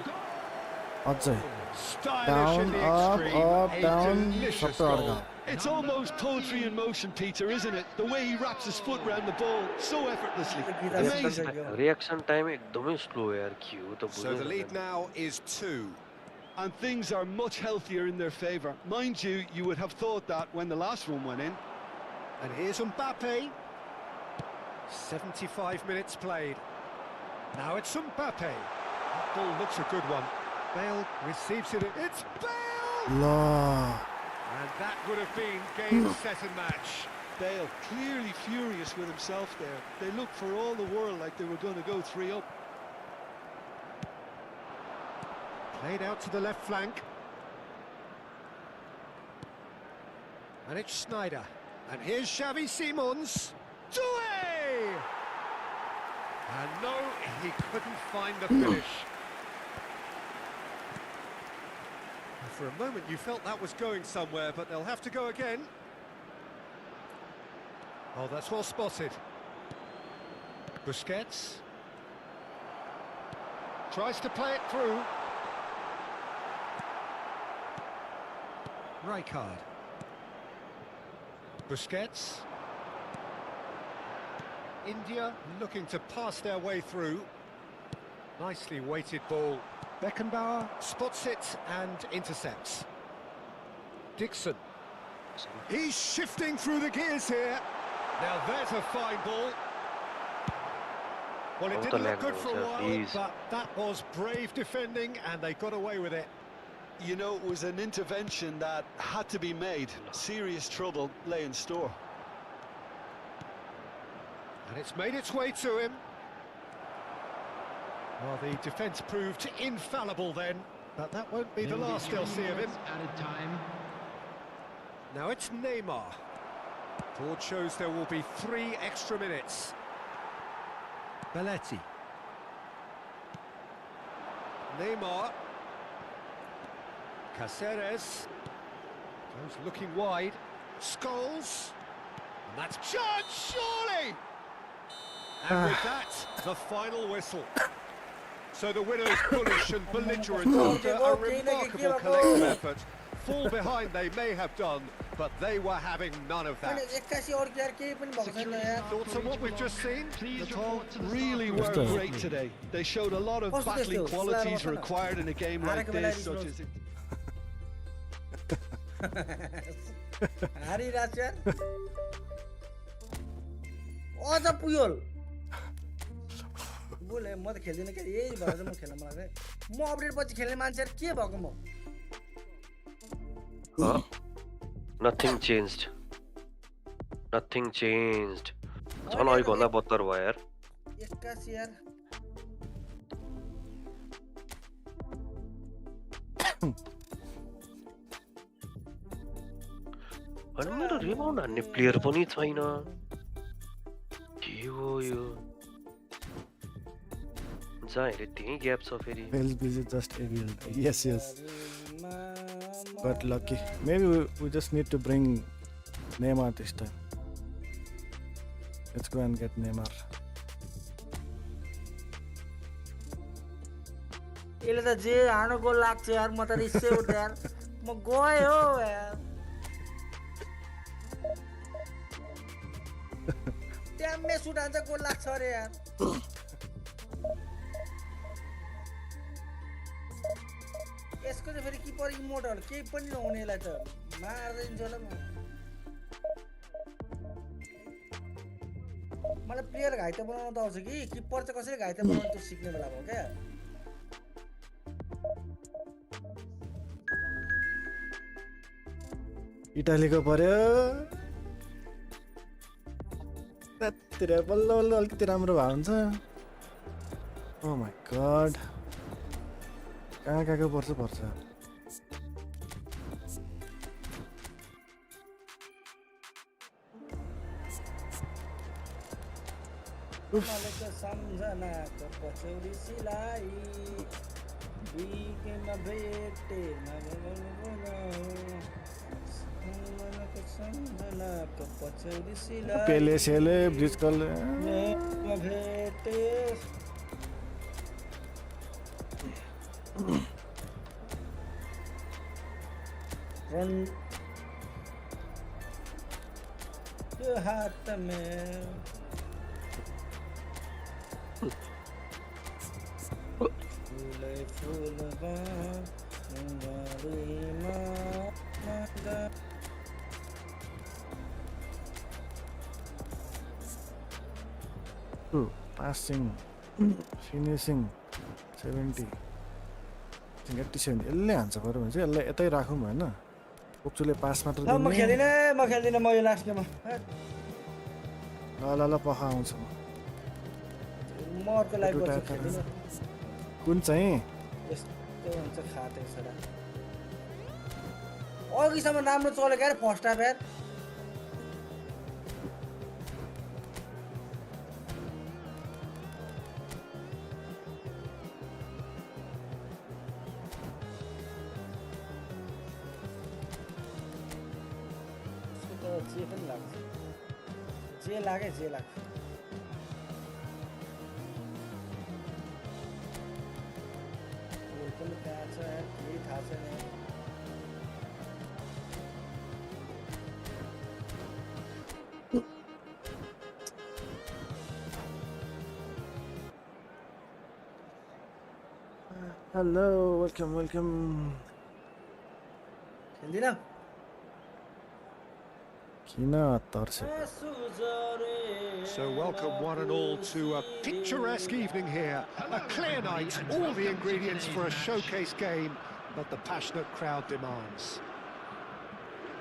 अझै Stylish in down the up extreme. up A down delicious सबै goal. अड्का It's almost poetry in motion, Peter, isn't it? The way he wraps his foot round the ball so effortlessly. Amazing. Reaction time एकदमै slow यार के हो त So the lead now is 2. And things are much healthier in their favour. Mind you, you would have thought that when the last one went in. And here's Mbappe. 75 minutes played. Now it's Mbappe. That ball looks a good one. Bale receives it. It's Bale! ल And that would have been game, set and match. Bale clearly furious with himself there. They looked for all the world like they were going to go 3 up. Played out to the left flank. And it's Schneider. And here's Xavi Simons. Doué! And no, he couldn't find the finish. For a moment you felt that was going somewhere, but they'll have to go again. Oh, that's well spotted. Busquets. Tries to play it through. Rijkaard. Busquets. India looking to pass their way through. Nicely weighted ball. Beckenbauer spots it and intercepts. Dixon. He's shifting through the gears here. Now there's a fine ball. Well, it didn't look good for a while, but that was brave defending and they got away with it. You know, it was an intervention that had to be made. Serious trouble lay in store. And it's made its way to him. Well, the defence proved infallible then, but that won't be the last they'll see of him. Added time. Now it's Neymar. Board shows there will be 3 extra minutes. Belletti. Neymar. Caceres goes looking wide. Scholes. And that's chance, surely! And with that, the final whistle. So the winners bullish and belligerent after a remarkable collective effort. Fall behind they may have done, but they were having none of that. Thoughts on what we've just seen? The Tall really were great today. They showed a lot of battling qualities required in a game like this, such as... बोले म त खेल्दिन के यही भएर म खेल्न मन लाग्छ म अपडेट पछि खेल्ने मान्छे के भएको म Nothing changed. Nothing changed. झन् अहिले भन्दा बत्तर भयो यार. एक्कासी यार अनि मेरो रिबाउन्ड हान्ने प्लेयर पनि छैन. के हो यो? जहाँ हेरे त्यही ग्याप छ फेरि. Well, this is just aerial. Yes, yes. But lucky. Maybe we just need to bring Neymar this time. Let's go and get Neymar. यसले त जे हानो गोल लाग्छ यार म त रिसै उठ्छ यार म गए हो यार त्यहाँ मेस उठान्छ गोल लाग्छ अरे यार यसको चाहिँ फेरि किपर इमोटहरु केही पनि नहुनेलाई त मार्दै दिन्छ होला मलाई प्लेयर घाइते बनाउन त आउँछ कि किपर चाहिँ कसरी घाइते बनाउन त्यो सिक्ने बेला भयो क्या इटालीको पर्यो त्यतिर बल्ल बल्ल अलिकति राम्रो भए हुन्छ ओ माय गॉड कहाँ कहाँको पर्छ मालेको सम्झनाको पछौरी सिलाई बिकेमा भेटे मालेको सम्झनाको पछौरी सिलाई पेले सेले ब्रिज कल भेटे रन यो हात में passing finishing 70 87 यसले हान्छ पर्यो भने चाहिँ यसलाई यतै राखौँ हैन पोक्चुले पास मात्र दिने म खेल्दिन म यो लास्ट गेममा ल पखा आउँछ म अर्को लाइभ गर्छु खेल्दिन कुन चाहिँ यस्तो हुन्छ खाते सडा अघिसम्म राम्रो चलेको यार फर्स्ट हाफ यार जे पनि लाग्छ जे लाग्छ पनि कहाँ छ केही थाहा छैन हेलो वेलकम खेल्दिन So welcome one and all to a picturesque evening here. A clear night, all the ingredients for a showcase game that the passionate crowd demands.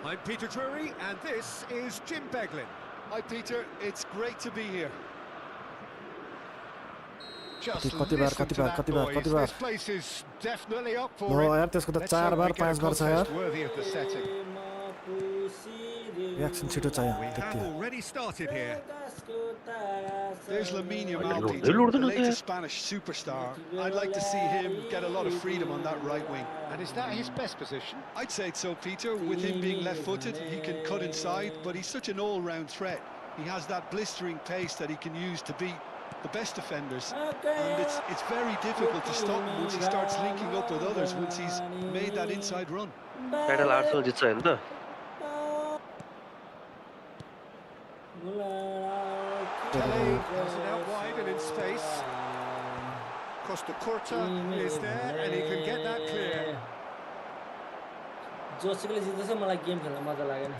I'm Peter Drury and this is Jim Beglin. Hi Peter, it's great to be here. Just listen to that noise. This place is definitely up for it. Let's hope we get a contest worthy of the setting. Reaction छिटो चाहियो We have already started here. There's Lamine Lamine Yamal, Yamal. Peter, Lord, the look at latest that. Spanish superstar. I'd like to see him get a lot of freedom on that right wing. And is that his best position? I'd say so, Peter. With him being left-footed, he can cut inside, but he's such an all-round threat. He has that blistering pace that he can use to beat the best defenders, and it's very difficult to stop him once he starts linking up with others, once he's made that inside run. Title Arsenal जित्छ हैन त Pele has it out wide and in space. Costa Curta is there and he can get that clear. जोसुकले जित्दैछ मलाई game खेल्न मजा लागेन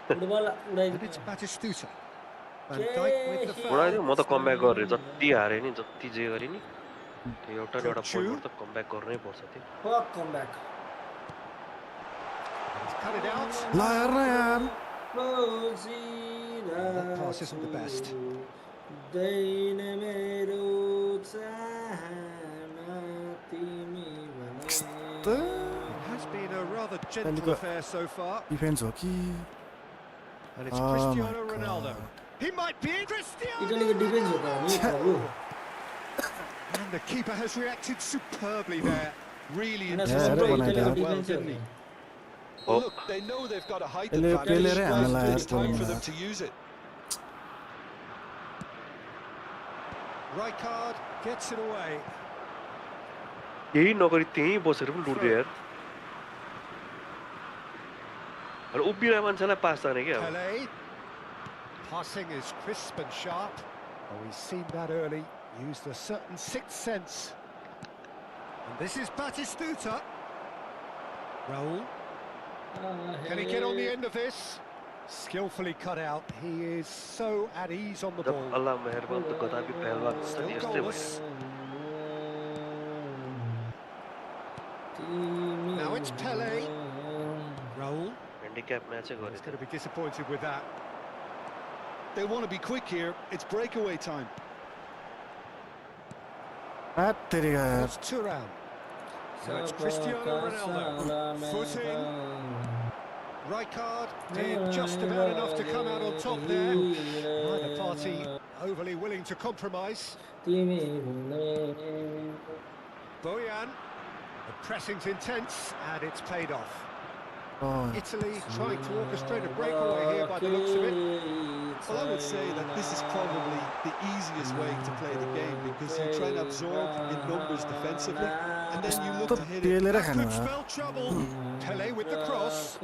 football उडाइ And it's Batistuta. Van Dijk with the foul. उडाइदियो म त comeback गरेँ जति हारे नि जति जे गरे नि त्यो एउटा न एउटा पोइन्टबाट त कमब्याक गर्नै पर्छ त्यो fuck come back He's cut it out. ल हेर न यार That pass isn't the best. It has been a rather gentle affair so far. Defence हो कि And it's Oh Cristiano my Ronaldo. God. He might be Cristiano! इटलीको defence हो त नि प्रभु And the keeper has reacted superbly there. Really And anticipated that's what I that did. well, didn't he? Well, look, they know they've got a height Ele advantage. Pele re हामीलाई It's time for यस्तो them to use it. Rijkaard gets it away. यही नगरी त्यहीँ बसेर पनि लुट्यो यार अनि उभिरहेको मान्छेलाई पास गर्ने क्या अब Pele. Passing is crisp and sharp. Oh, he's seen that early. Used a certain sixth sense. And this is Batistuta. Raul. Can he get on the end of this? Skillfully cut out. He is so at ease on the जब ball. अल्लाह मेहरबान त गदाबी पहलवान हुन्छ नि Still यस्तै goalless. भयो Now it's Pele. Raul. Handicap म्याचै He's गरेछ going to be disappointed with that. They want to be quick here. It's breakaway time. हात तेरिका यार That's Thuram. So it's Cristiano Ronaldo. Footing. Rijkaard did just about enough to come out on top there. Neither party overly willing to compromise. Bojan. The pressing's intense and it's paid off. Italy trying to orchestrate a breakaway here by the looks of it. Well, I would say that this is probably the easiest way to play the game because you try and absorb in numbers defensively and then you look to hit it. पेलेर That खानु could spell trouble. Pele with the cross.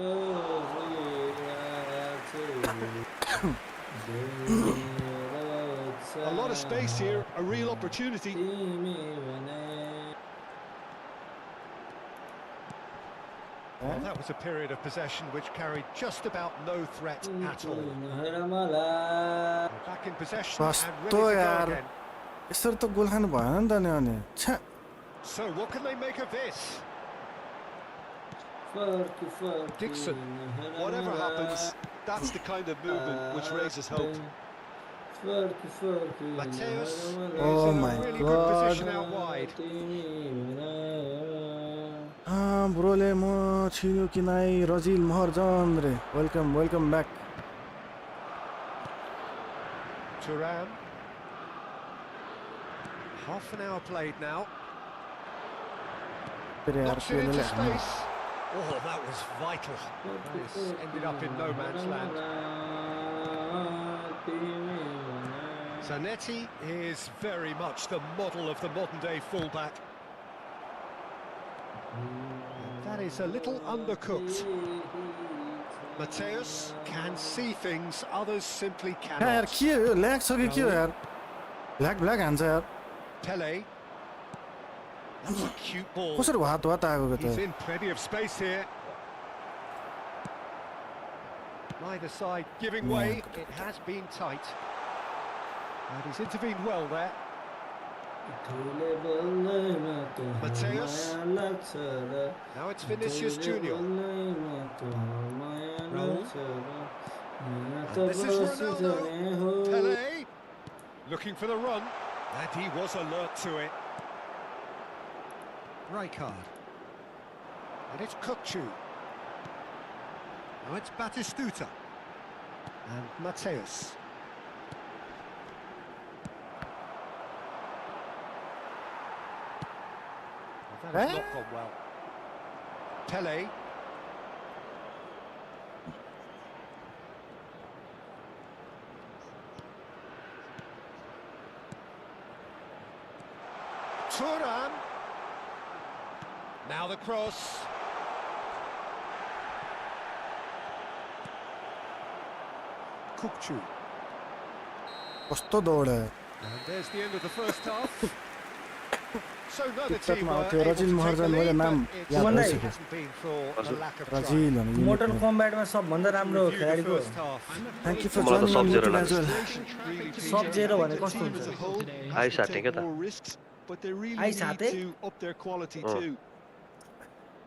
A lot of space here, a real opportunity. Well, that was a period of possession which carried just about no threat at all. Back in possession and ready to कस्तो go यार again. यसरी त गोल खानु भएन नि त नि अनि छ्या So what can they make of this? Dixon. Whatever happens, that's the kind of movement which raises hope. Mateus is Oh in my a really God. good position out wide. ब्रोले म छियो कि नाइ रजिल महरजन रे welcome back Thuram. Half an hour played now. फेरि यार Knocks it into पेलेले हान्यो space. Oh, that was vital. That has ended up in no man's land. Zanetti is very much the model of the modern-day fullback. That is a little undercooked. Mateus can see things others simply यार cannot. के हो यो lag छ कि के हो यार black हान्छ यार Pele. That's a cute ball. कसरी हात आएको He's त in plenty of space here. Neither side giving way. It has been tight. And he's intervened well there. Mateus. Now it's Vinicius Junior. Raul. And this is Ronaldo. Pele. Looking for the run. And he was alert to it. Rijkaard. And it's Kukçu. Now it's Batistuta. And Mateus. has not gone well. Pele. Thuram. Now the cross. Kukçu. कस्तो दौड है And there's the end of the first half. So neither टिकटकमा team were आउँथ्यो able Rajil to take the Maharjan मैले lead, नाम but याद it भइसक्यो hasn't been for a lack of trying. Rajil भने motel कम्ब्याटमा सबभन्दा राम्रो Review the खेलाडीको first half. थ्याङ्क यू फर मलाई त जोइनिङ अन सब मिटिङ जेरो एज लाग्यो। वेल सब जेरो भने कस्तो Team as a हुन्छ whole I has to sat take together. more risks, but they really I need sat it. to up their quality Oh. too.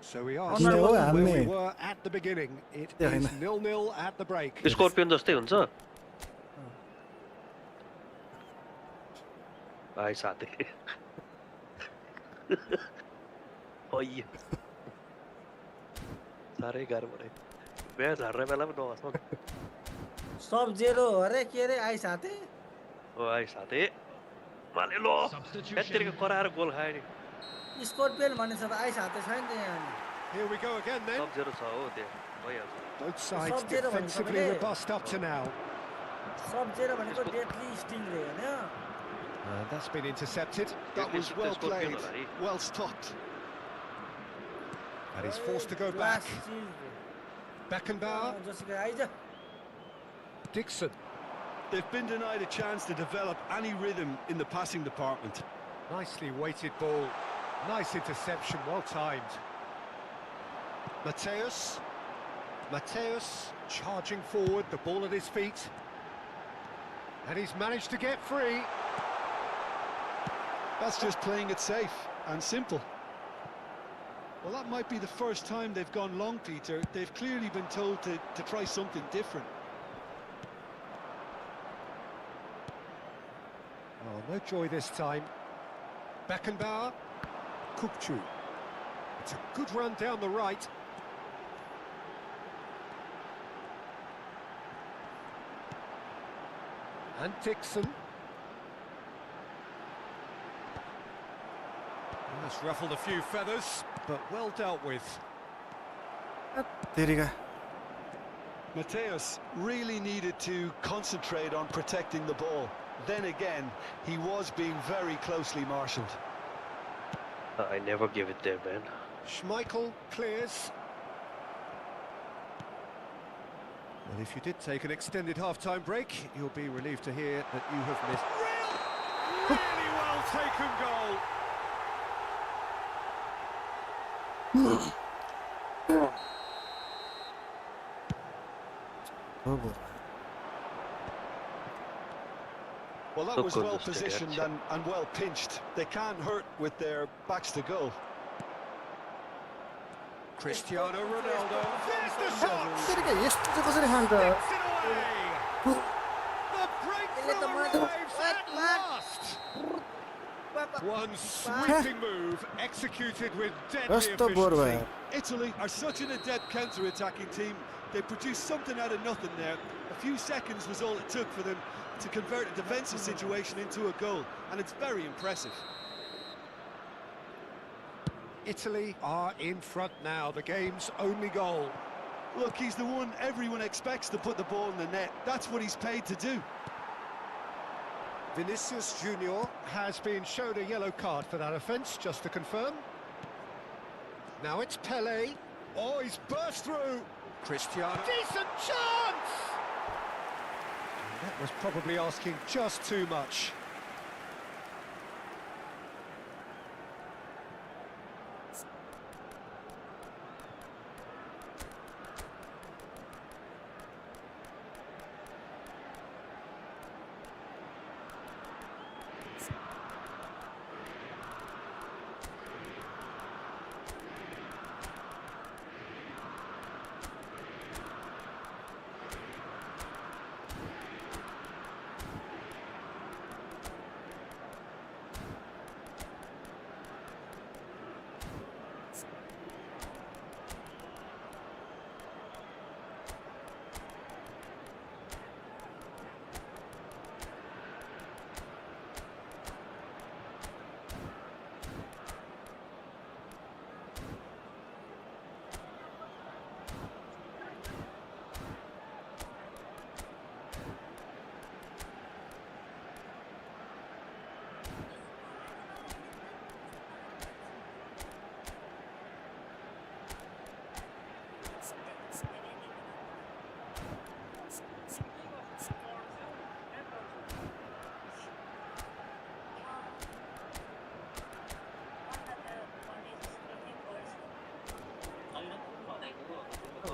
So we are किन हो still where हान्ने we were at the beginning. It Yeah, I is know. 0-0 at the break. स्कर्पियन जस्तै हुन्छ भाइ साथै अయ్య साह्रै गाह्रो पऱ्यो बिहा झार्ने बेला पनि नहाँसौँ सब जेरो अरे के अरे आइस हाते ओ आइ साथै माले लो यत्तिकै कराएर गोल खायो नि स्कर्पियन भनेछ त आइस हाते छैन त यहाँ Here we go again then. सब जेरो छ हो त्यहाँ भइहाल्छ Both sides Sub-zero भने defensively तपाईँले- robust up to now. सब जेरो भनेको डेडली स्टिङ रे हैन That's been intercepted. That was well Scorpion played, होला है well stopped. And he's forced to go back. Beckenbauer, जसको eyes Dixon. They've been denied a chance to develop any rhythm in the passing department. Nicely weighted ball. Nice interception, well timed. Mateus charging forward, the ball at his feet. And he's managed to get free. That's just playing it safe and simple. Well, that might be the first time they've gone long, Peter. They've clearly been told to try something different. Oh, no joy this time. Beckenbauer. Kukçu. It's a good run down the right. And Dixon. That's ruffled a few feathers, but well dealt with. तेरिका Mateus really needed to concentrate on protecting the ball. Then again, he was being very closely marshalled. I never give it there, man. Schmeichel clears. Well, if you did take an extended half-time break, you'll be relieved to hear that you have missed. Really well taken goal. हो भयो Well, that So was good, well Mr. positioned Gertz. and well pinched. They can't hurt with their backs to goal. Cristiano Ronaldo. There's the shot. तेरिका यस्तो चाहिँ कसरी खान्छ Gets it away. The breakthrough arrives at last. One sweeping move executed with deadly कस्तो bore भयो efficiency. Italy are such an adept counter-attacking team. They produced something out of nothing there. A few seconds was all it took for them to convert a defensive situation into a goal, and it's very impressive. Italy are in front now, the game's only goal. Look, he's the one everyone expects to put the ball in the net. That's what he's paid to do. Vinicius Junior has been shown a yellow card for that offence, just to confirm. Now it's Pele. Oh, he's burst through. Cristiano. Decent chance! That was probably asking just too much.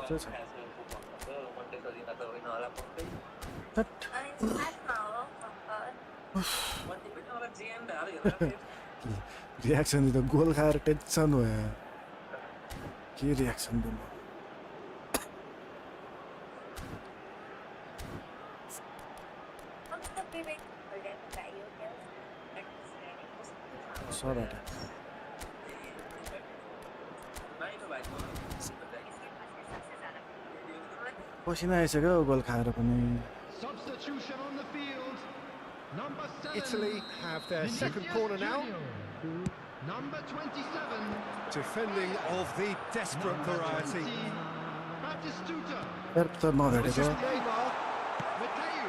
त्यो छ हट। Reaction दिँदा गोल खाएर tension भयो के reaction दिनु सराटा पसिना आइसक्यो गोल खाएर पनि Substitution on the field. Number 7. Italy have their second corner now. Number 27. Defending of the desperate variety. Batistuta. यार त This नभेटेको is Neymar, Mateu.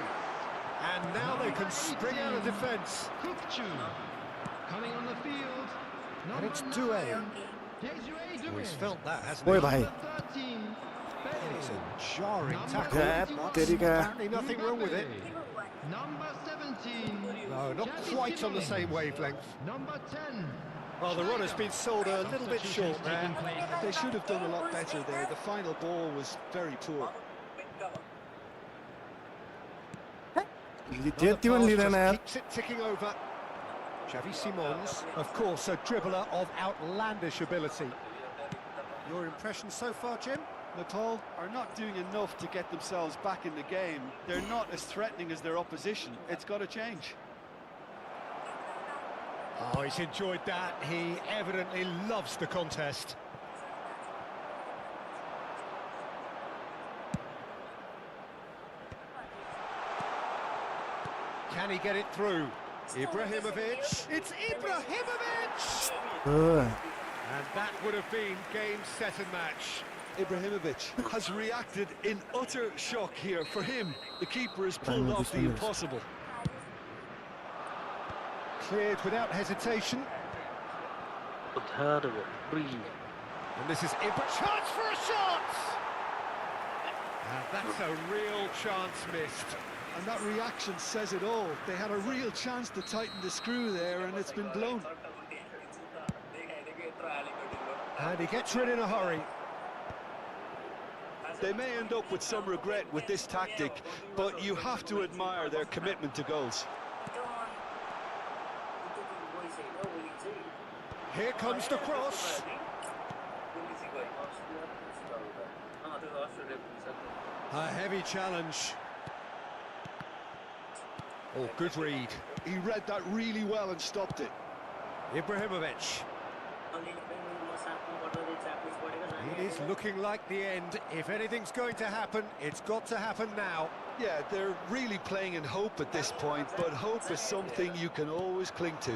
and now they can spring out of defence. Kukcu. Coming on the field. And Number it's 9. Doué. Desiree Oh, he's Doué. felt that, hasn't ओए he? भाइ Number 13. It's a Bale. jarring Number tackle. ध्यात तेरिका Apparently nothing wrong with it. Number 17. No, not quite on the same wavelength. Number 10. Well, the run has been sold a little bit short there. They should have done a lot better there. The final ball was very poor. त्यति पनि लिँदैन यार Keeps it ticking over. Xavi Simons, of course, a dribbler of outlandish ability. Your impression so far, Jim? Nepal are not doing enough to get themselves back in the game. They're not as threatening as their opposition. It's got to change. Oh, he's enjoyed that. He evidently loves the contest. Can he get it through? Ibrahimovic. It's Ibrahimovic! And that would have been game, set and match. Ibrahimovic has reacted in utter shock here. For him, the keeper has pulled off the impossible. Cleared without hesitation. And this is Ibra. Chance for a shot! And that's a real chance missed. And that reaction says it all. They had a real chance to tighten the screw there, and it's been blown. And he gets rid in a hurry. They may end up with some regret with this tactic, but you have to admire their commitment to goals. Here comes the cross. A heavy challenge. Oh, good read. He read that really well and stopped it. Ibrahimovic. It is looking like the end. If anything's going to happen, it's got to happen now. Yeah, they're really playing in hope at this point, but hope is something you can always cling to.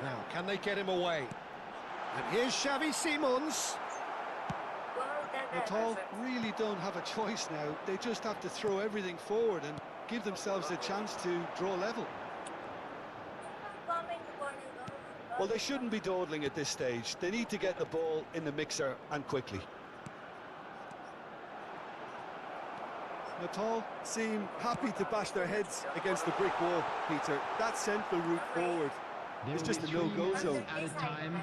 Now, can they get him away? And here's Xavi Simons. Nepal really don't have a choice now. They just have to throw everything forward and give themselves a chance to draw level. Well, they shouldn't be dawdling at this stage. They need to get the ball in the mixer and quickly. Nepal seem happy to bash their heads against the brick wall, Peter. That central route forward is just a no-go zone. Added time.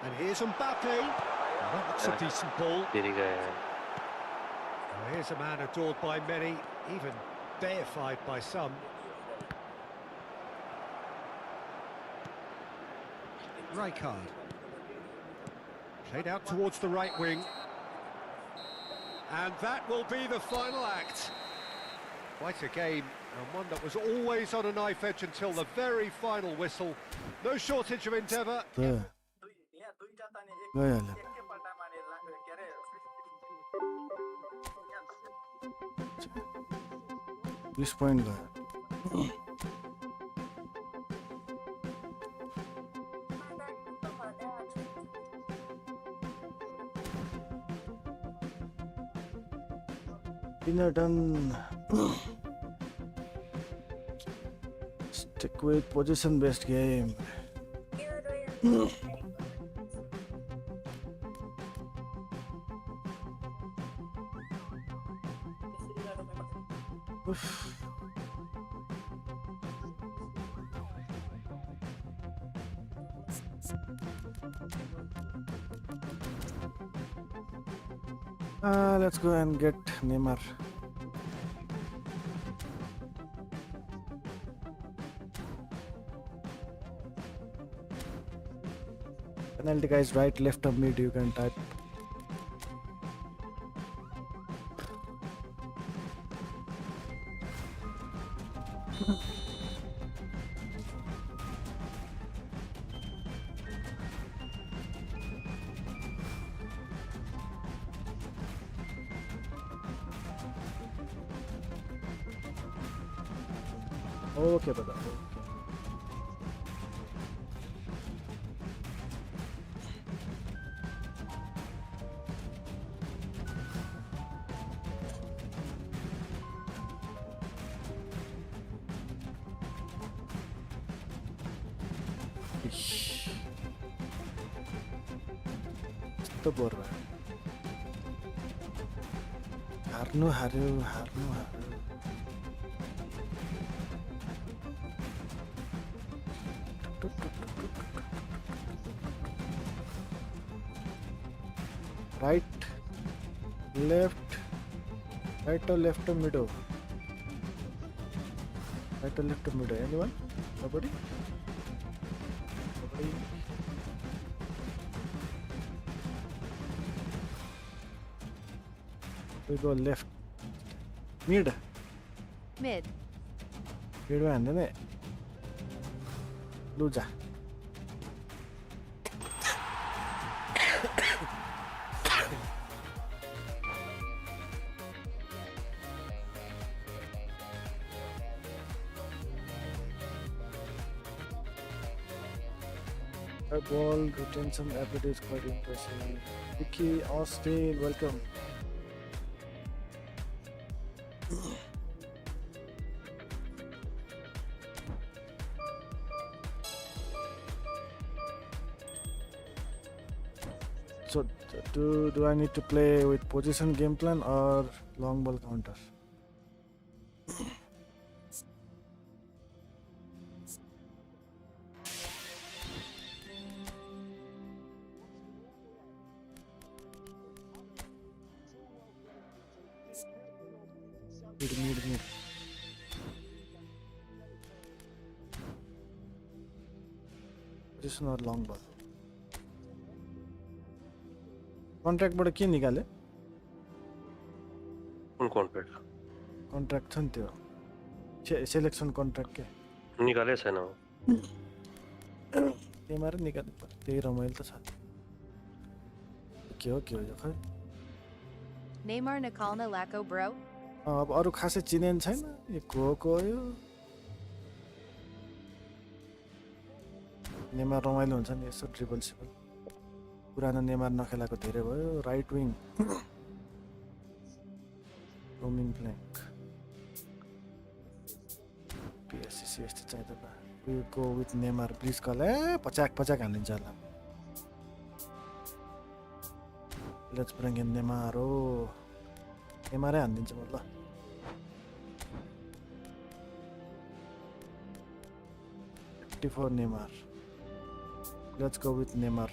And here's Mbappe. Well, that's a decent ball. Well, here's a man adored by many, even deified by some. Rijkaard. Played out towards the right wing. And that will be the final act. Quite a game, and one that was always on a knife edge until the very final whistle. No shortage of endeavour. गइहाल्यो 20 point गयो Pinnerton stick with position based game. Oof. Let's go and get Neymar. Penalty guys, right, left of mid, you can type. Okay, brother. यस्तो bore भयो हार्नु हार्यो right left right or left or middle right or left or middle anyone nobody we go left mid Mid. and then loser ball retention ability is quite impressive. Vicky Austin, welcome. So do I need to play with position game plan or long ball counter? Mid. Position or long ball? Contract बाट के निकाले? कुन contract? Contract छ नि त्यो selection contract के निकाले छैन हो त्यही मारे निकाल्नु पर्यो त्यही रमाइलो त छ के हो यो खै Neymar Nikalna Lako bro. अब अरु खासै चिनेन छैन यो को यो नेमार रमाइलो हुन्छ नि यसो ड्रिबल सिबल पुरानो नेमार नखेलाको धेरै भयो right wing roaming flank PSG यस्तो चाहिँदैन we go with Neymar please कल पचाक हालिन्छ होला लेट्स ब्रिङ इन नेमार हो नेमारै हानिदिन्छु म ल for Neymar. Let's go with Neymar.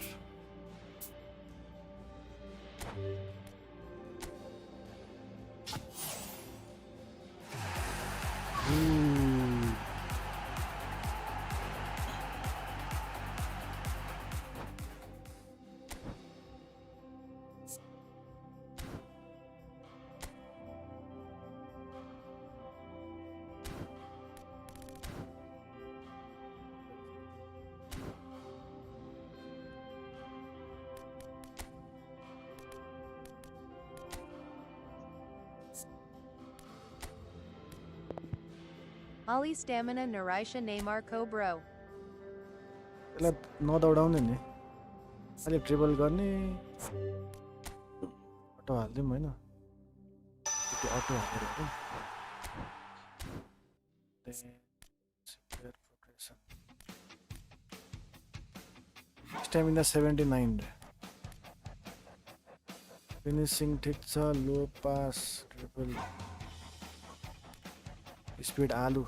Ali Stamina Narisha Neymar Co bro. यसलाई नदौडाउने नि अलि ड्रिबल गर्ने अटो हाल्दिउँ हैन त्यो अटो हालेर स्ट्यामिना 79 फिनिशिङ ठीक छ लो पास ड्रिबल स्पीड आलु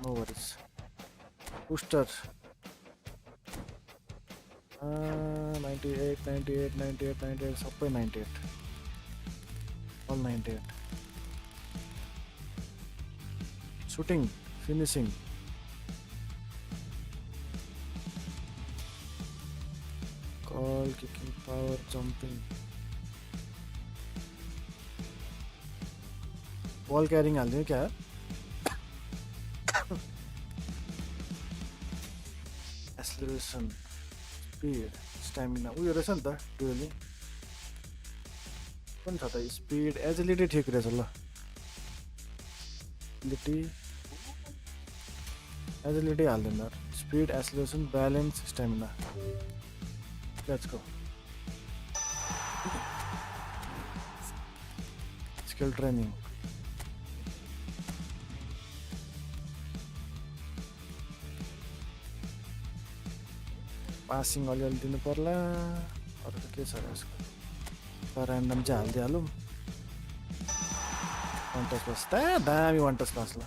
no worries Booster. 98, 98, 98, 98, सबै 98. All 98. Shooting, finishing. Call, kicking, power, jumping. Ball carrying हाल्दियो क्या? Acceleration, speed, stamina. उयो रहेछ नि त ट्वेली कुन छ त स्पिड एजिलिटी ठिक रहेछ ल एजिलिटी हाल्दैन speed acceleration balance stamina let's go skill training passing अलिअलि दिनु पर्ला अरू त के छ र यसको ऱ्यान्डम चाहिँ हालिदिइहालौँ वान टच पास दामी वान टच पास ल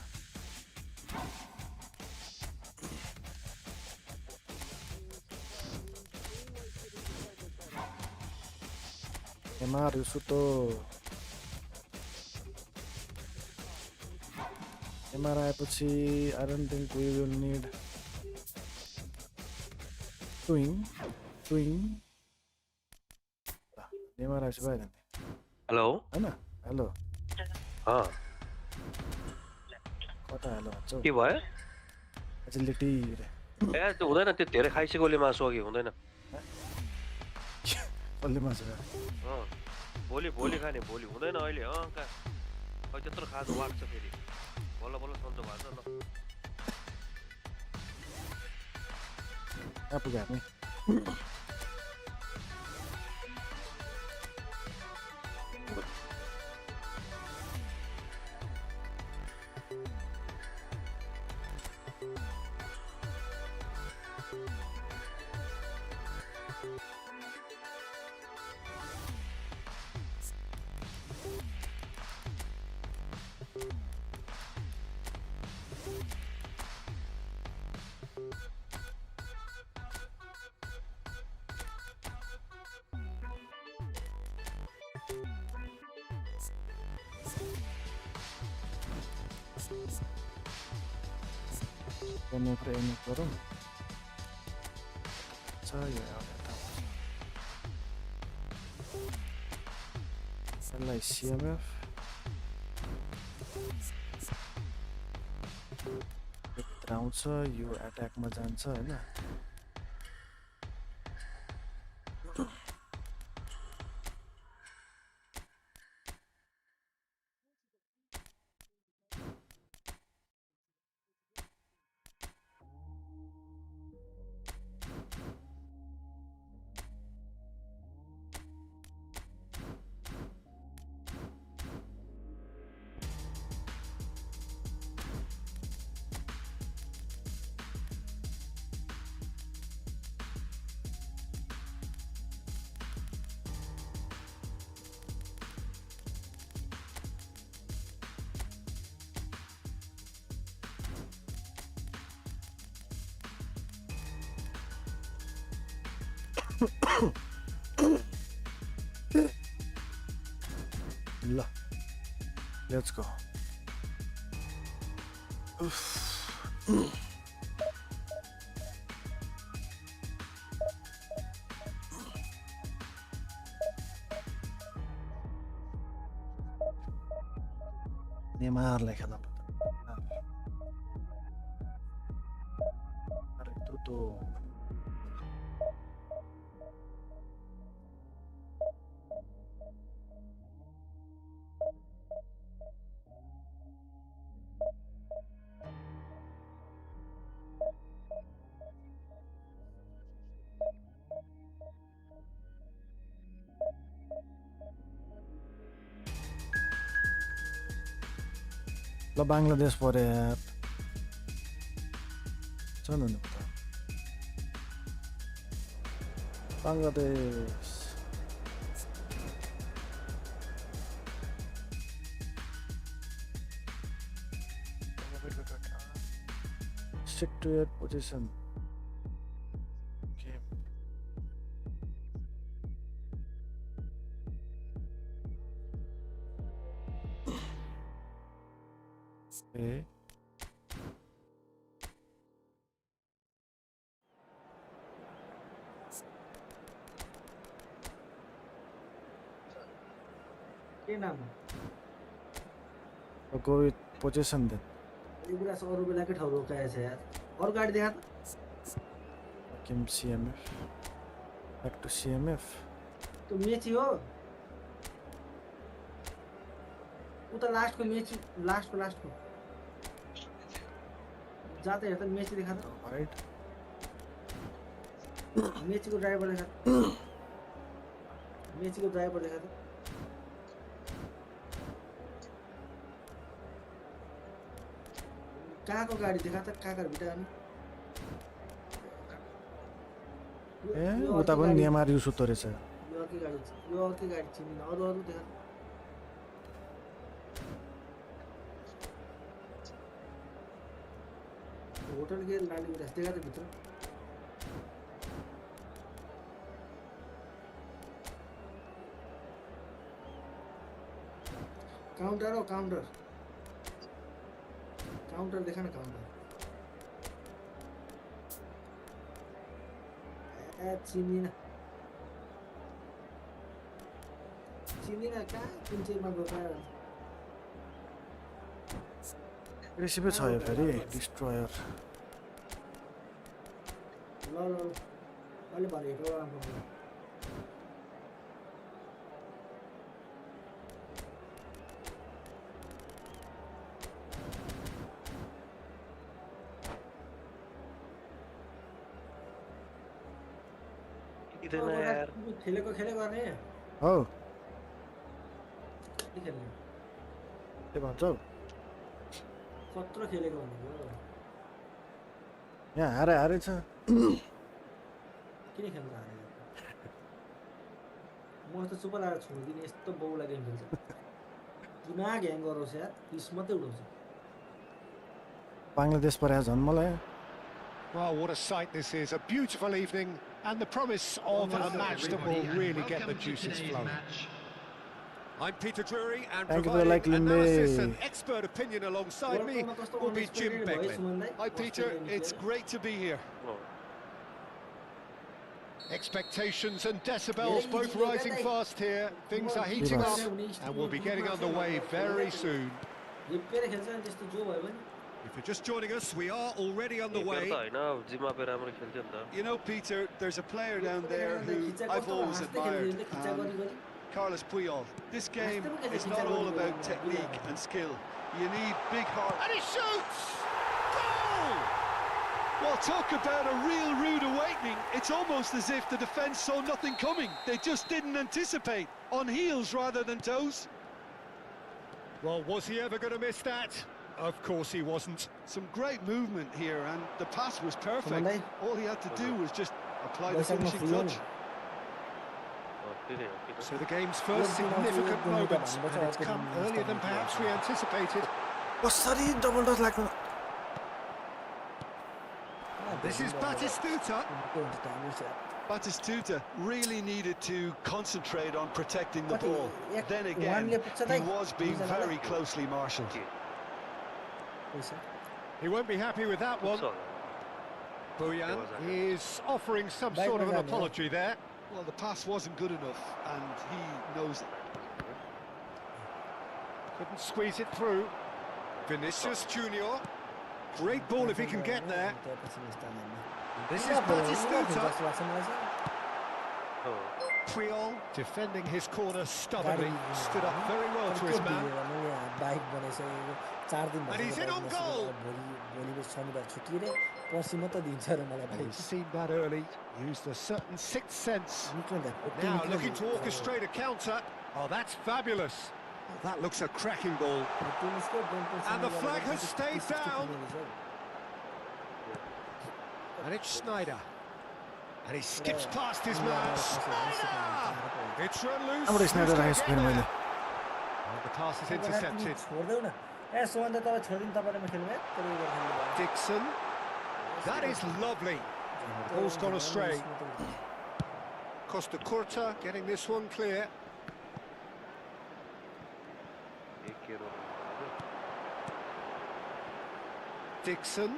एमआर युसुतो एमआर आएपछि I don't think we will need ट्विङ एमआर आएपछि भयो हेलो हैन हेलो कता हेलो भन्छौ के भयो एजिलिटी ए त्यो हुँदैन त्यो धेरै खाइसकेकोले मासु अघि हुँदैन कसले मासु भोलि खाने भोलि हुँदैन अहिले कहाँ त्यत्रो खानु वाग्छ फेरि बल्ल बल्ल सन्चो भएको छ ल कहाँ पुग्यो हामी Ini turun. Saya udah tahu. Selai CMF. आउँछ यो अट्याकमा जान्छ हैन ल लेट्स गो नेमारलाई खेल्न अरे तो ल बांग्लादेश परे यार चलो न Bangladesh Stick to your position. Okay. Okay. के नाम I'll go with position then. यो कुरा चाहिँ अरू बेलाकै ठाउँ रोकाएछ यार अरू गाडी देखा त Kim CMF. Back to CMF. त्यो मेची हो उता लास्टको मेची लास्टको जाँदा हेर्दा मेची देखा त Wide. मेचीको ड्राइभर देखा मेचीको ड्राइभर देखा त कहाँको गाडी देखा त कहाँ भिटा अनि उता पनि नियमहरू युज हुँदो रहेछ यो अर्कै गाडी चिन्दिनँ अरू देखा होटल के लाली रास्ते देखा त भित्र काउंटर हो काउंटर देखा ना काउंटर चिन्दिनँ कहाँ कुन चेनमा गयो रेसिपी छ यो फेरि डिस्ट्रोयर ल अहिले भनेको राम्रो खेलेको गर्ने हो के खेल्ने के भन्छौ कत्रो खेलेको भनेको यहाँ हारे छ किन खेल्नु हारे म त चुप लागेर छोडिदिने यस्तो बौला गेम खेल्छ दिमाग ह्याङ गराउँछ यार पिस मात्रै उडाउँछ बङ्गलादेश परे झन् मलाई Well, what a sight this is. A beautiful evening and the promise of a match that will really get the juices flowing. I'm Peter Drury and providing analysis and expert opinion alongside me will be Jim Beglin. Hi Peter, it's great to be here. Expectations and decibels both rising fast here. Things are heating up and we'll be getting underway very soon. If you're just joining us, we are already underway. You know, Peter, there's a player down there who I've always admired, Carlos Puyol. This game is not all about technique and skill. You need big heart. And he shoots! Goal! Well, talk about a real rude awakening. It's almost as if the defence saw nothing coming. They just didn't anticipate. On heels rather than toes. Well, was he ever going to miss that? Of course he wasn't. Some great movement here, and the pass was perfect. All he had to do was just apply the finishing touch. So the game's first significant moment, and it's come earlier than perhaps we anticipated. कसरी double Dutch लाग्नु This is Batistuta. Batistuta really needed to concentrate on protecting the ball. Then again, he was being very closely marshalled. He won't be happy with that one. Bojan is offering some sort of an apology there. Well, the pass wasn't good enough, and he knows it. Couldn't squeeze it through. Vinicius Junior. Great ball if he can get there. This is Batistuta. Puyol defending his corner stubbornly. Stood up very well to his man. And he's in on goal. He's seen that early. Used a certain sixth sense. Now looking to orchestrate a counter. Oh, that's fabulous. Oh, that looks a cracking ball. And the flag has stayed down. And it's Snyder. And he skips past his man. Snyder! It's run loose. And the pass is intercepted. Dixon. That is lovely. Ball's gone astray. Costa Curta getting this one clear. Dixon.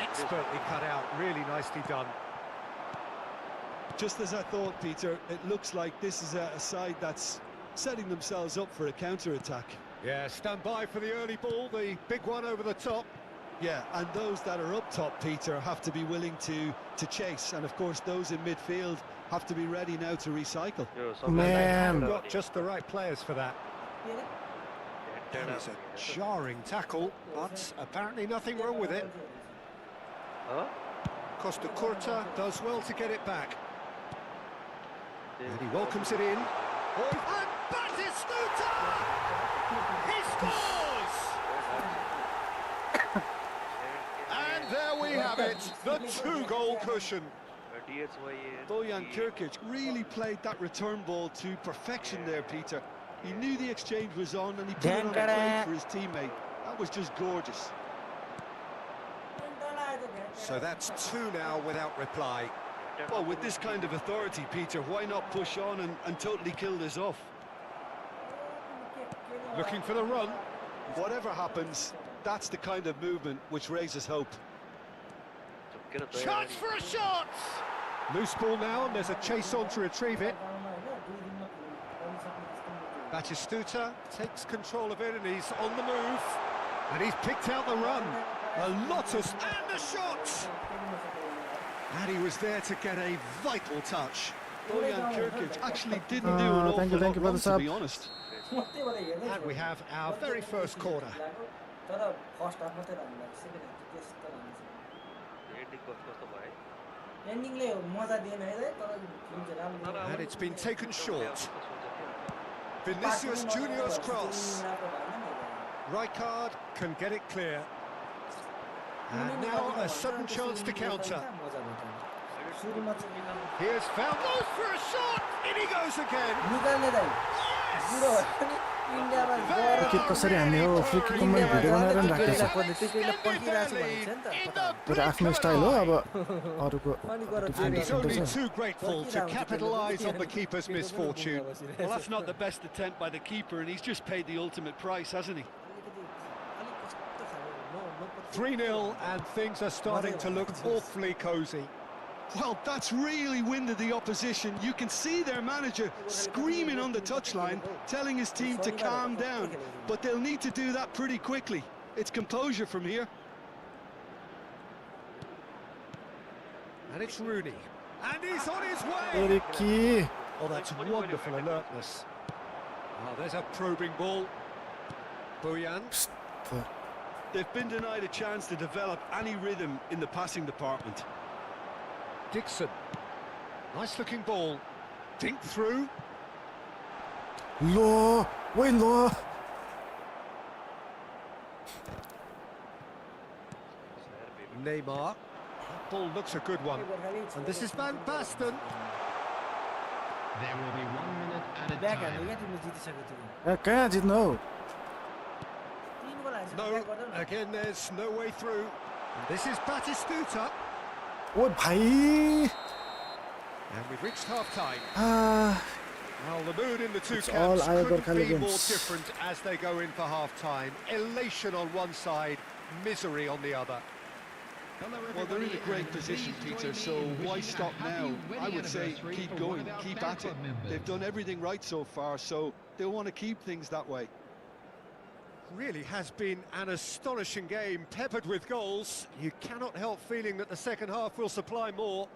Expertly cut out, really nicely done. Just as I thought, Peter, it looks like this is a side that's setting themselves up for a counter-attack. Yeah, stand by for the early ball, the big one over the top. Yeah, and those that are up top, Peter, have to be willing to chase. And, of course, those in midfield have to be ready now to recycle. Man. They've got just the right players for that. That is a jarring tackle, but apparently nothing wrong with it. Costa Curta does well to get it back. And he welcomes it in. Oh, and Batistuta! He scores! And there we have it, the two-goal cushion. Bojan Kirkic really played that return ball to perfection there, Peter. He knew the exchange was on and he put it on a plate for his teammate. That was just gorgeous. So that's two now without reply. Well, with this kind of authority, Peter, why not push on and totally kill this off? Looking for the run. Whatever happens, that's the kind of movement which raises hope. Chance for a shot! Loose ball now, and there's a chase on to retrieve it. Batistuta takes control of it, and he's on the move. And he's picked out the run. A Lotus and the shot! And he was there to get a vital touch. Bojan Kirkic actually didn't do an awful lot wrong, to be honest. And we have our very first corner. And it's been taken short. Vinicius Junior's cross. Rijkaard can get it clear. And now a sudden chance to counter. Here's found goes for a shot. In he goes again. Free kick कसरी हान्ने हो free किकको मैले video बनाएर पनि राखेको छु तर आफ्नो स्टाइल हो अब अरूको And he's only too grateful to capitalise on the keeper's misfortune. Well, that's not the best attempt by the keeper, and he's just paid the ultimate price, hasn't he? 3-0 and things are starting to look awfully cosy. Well, that's really winded the opposition. You can see their manager screaming on the touchline, telling his team to calm down. But they'll need to do that pretty quickly. It's composure from here. And it's Rooney. And he's on his way! Oh, that's wonderful alertness. Oh, there's a probing ball. Bojan. They've been denied a chance to develop any rhythm in the passing department. Dixon. Nice looking ball. Dink through. Low, way low. Neymar. That ball looks a good one. And this is Van Basten. There will be 1 minute at a time. कहाँ जित्नु हो No, again there's no way through. And this is Batistuta. ओ भाइ And we've reached half-time. Ah, Well, the mood in the two it's camps all couldn't Ayodhya be more games. different as they go in for half-time. Elation on one side, misery on the other. Well, they're in a great position, Peter, so why stop now? I would say keep going, keep at it. They've done everything right so far, so they'll want to keep things that way. Really has been an astonishing game, peppered with goals. You cannot help feeling that the second half will supply more.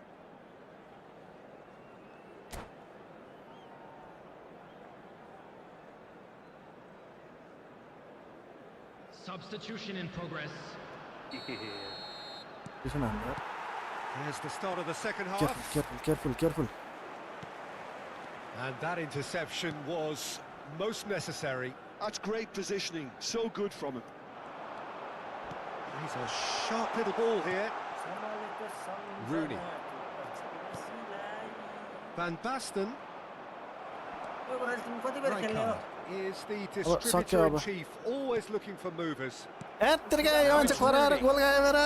Substitution in progress. listen on that. Here's the start of the second half. Careful. And that interception was most necessary. That's great positioning, so good from him. He's a sharp little ball here. Rooney. Van Basten. Rijkaard is the distributor in chief, always looking for movers. एत्तिकै यो मान्छे कराएर गोल गायो मेरा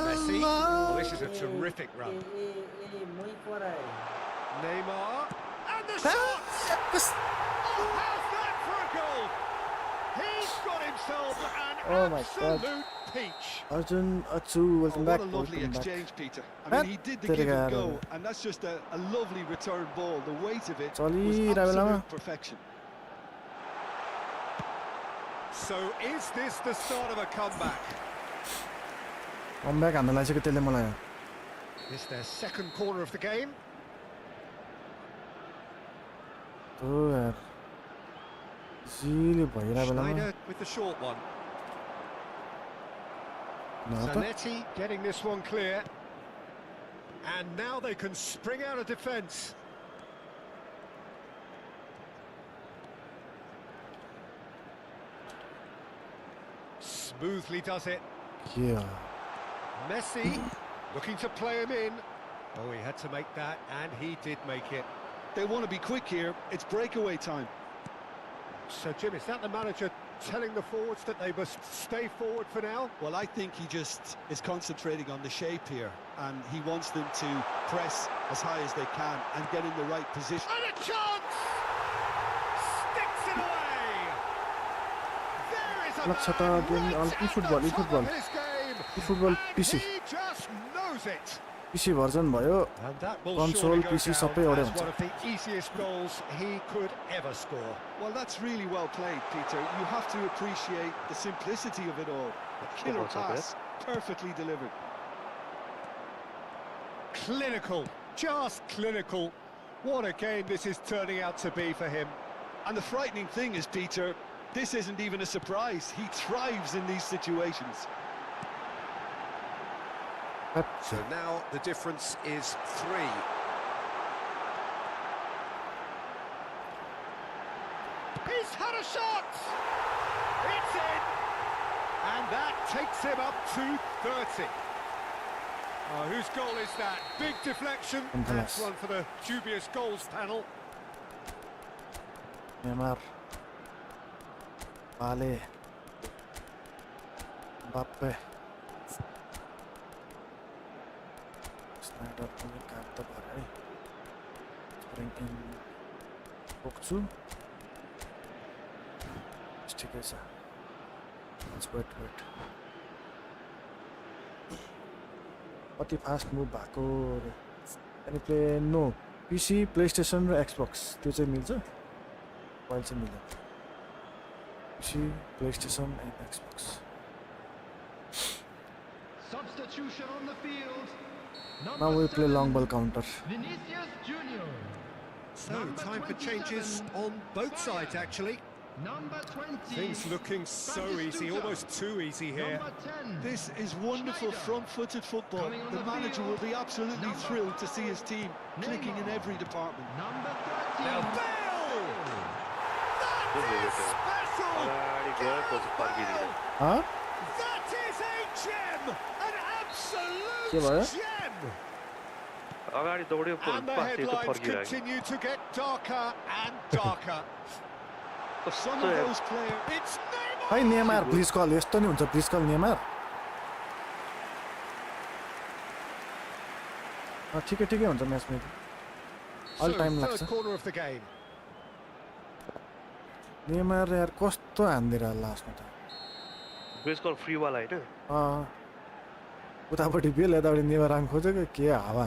Messi. Oh, this is a terrific run. मै कराए Neymar. And the shot! Oh, how's that for a goal? He's got himself an Oh my God. absolute peach. Arjun Achu, welcome What back. a lovely welcome back. exchange, Peter. I mean, he did the give and go, and that's just a lovely return ball. The weight of it was absolute perfection. So is this the start of a comeback? Comeback हान्न लागेको त्यसले मलाई It's their second corner of the game. हो यार जिले भइरा बेलामा Schneider with the short one. Zanetti getting this one clear. And now they can spring out of defence. Smoothly does it. Yeah. Messi looking to play him in. Oh, he had to make that, and he did make it. They want to be quick here. It's breakaway time. So, Jim, is that the manager telling the forwards that they must stay forward for now? Well, I think he just is concentrating on the shape here, and he wants them to press as high as they can and get in the right position. And a chance! Sticks it away! There is a man eFootball, eFootball. his game, eFootball and PC. he just knows it. PC version भयो And that will Console, surely go PC down सबै एउटै as हुन्छ one of the easiest goals he could ever score. Well, that's really well played, Peter. You have to appreciate the simplicity of it all. A killer pass, perfectly delivered. Clinical, just clinical. What a game this is turning out to be for him. And the frightening thing is, Peter, this isn't even a surprise. He thrives in these situations. So now the difference is 3. He's had a shot! It's in! And that takes him up to 30. Whose goal is that? Big deflection. That's one for the dubious goals panel. Neymar Vale Mbappe Schneider पनि काम त भयो है Spring in पुग्छु ठिकै छ Let's wait कति fast move भएको अनि प्ले नो PC PlayStation र Xbox त्यो चाहिँ मिल्छ मोबाइल चाहिँ मिल्दैन PC PlayStation and Xbox Substitution on the field. Now we play long ball counter. Vinicius Junior. So, time for changes on both sides, actually. Number 20. Things looking so easy, almost too easy here. Number 10. This is wonderful front-footed football. The manager will be absolutely thrilled to see his team clicking in every department. Number 13. Now, Bale! That is special! Huh? That is a gem! An के भयो? absolute gem! अगाडि दौड्यो And the headlines continue to get darker and darker. Some of those players... It's Neymar! है Neymar please कल यस्तो नि हुन्छ please कल Neymar ठिकै ठिकै हुन्छ म्याच मेरो अल टाइम लाग्छ Third corner of the game. Neymar यार कस्तो हान्दिरा लास्टमा त बेस कल फ्री वाला हैन उतापट्टि बेल यतापट्टि नेमार आङ खोजेको के हावा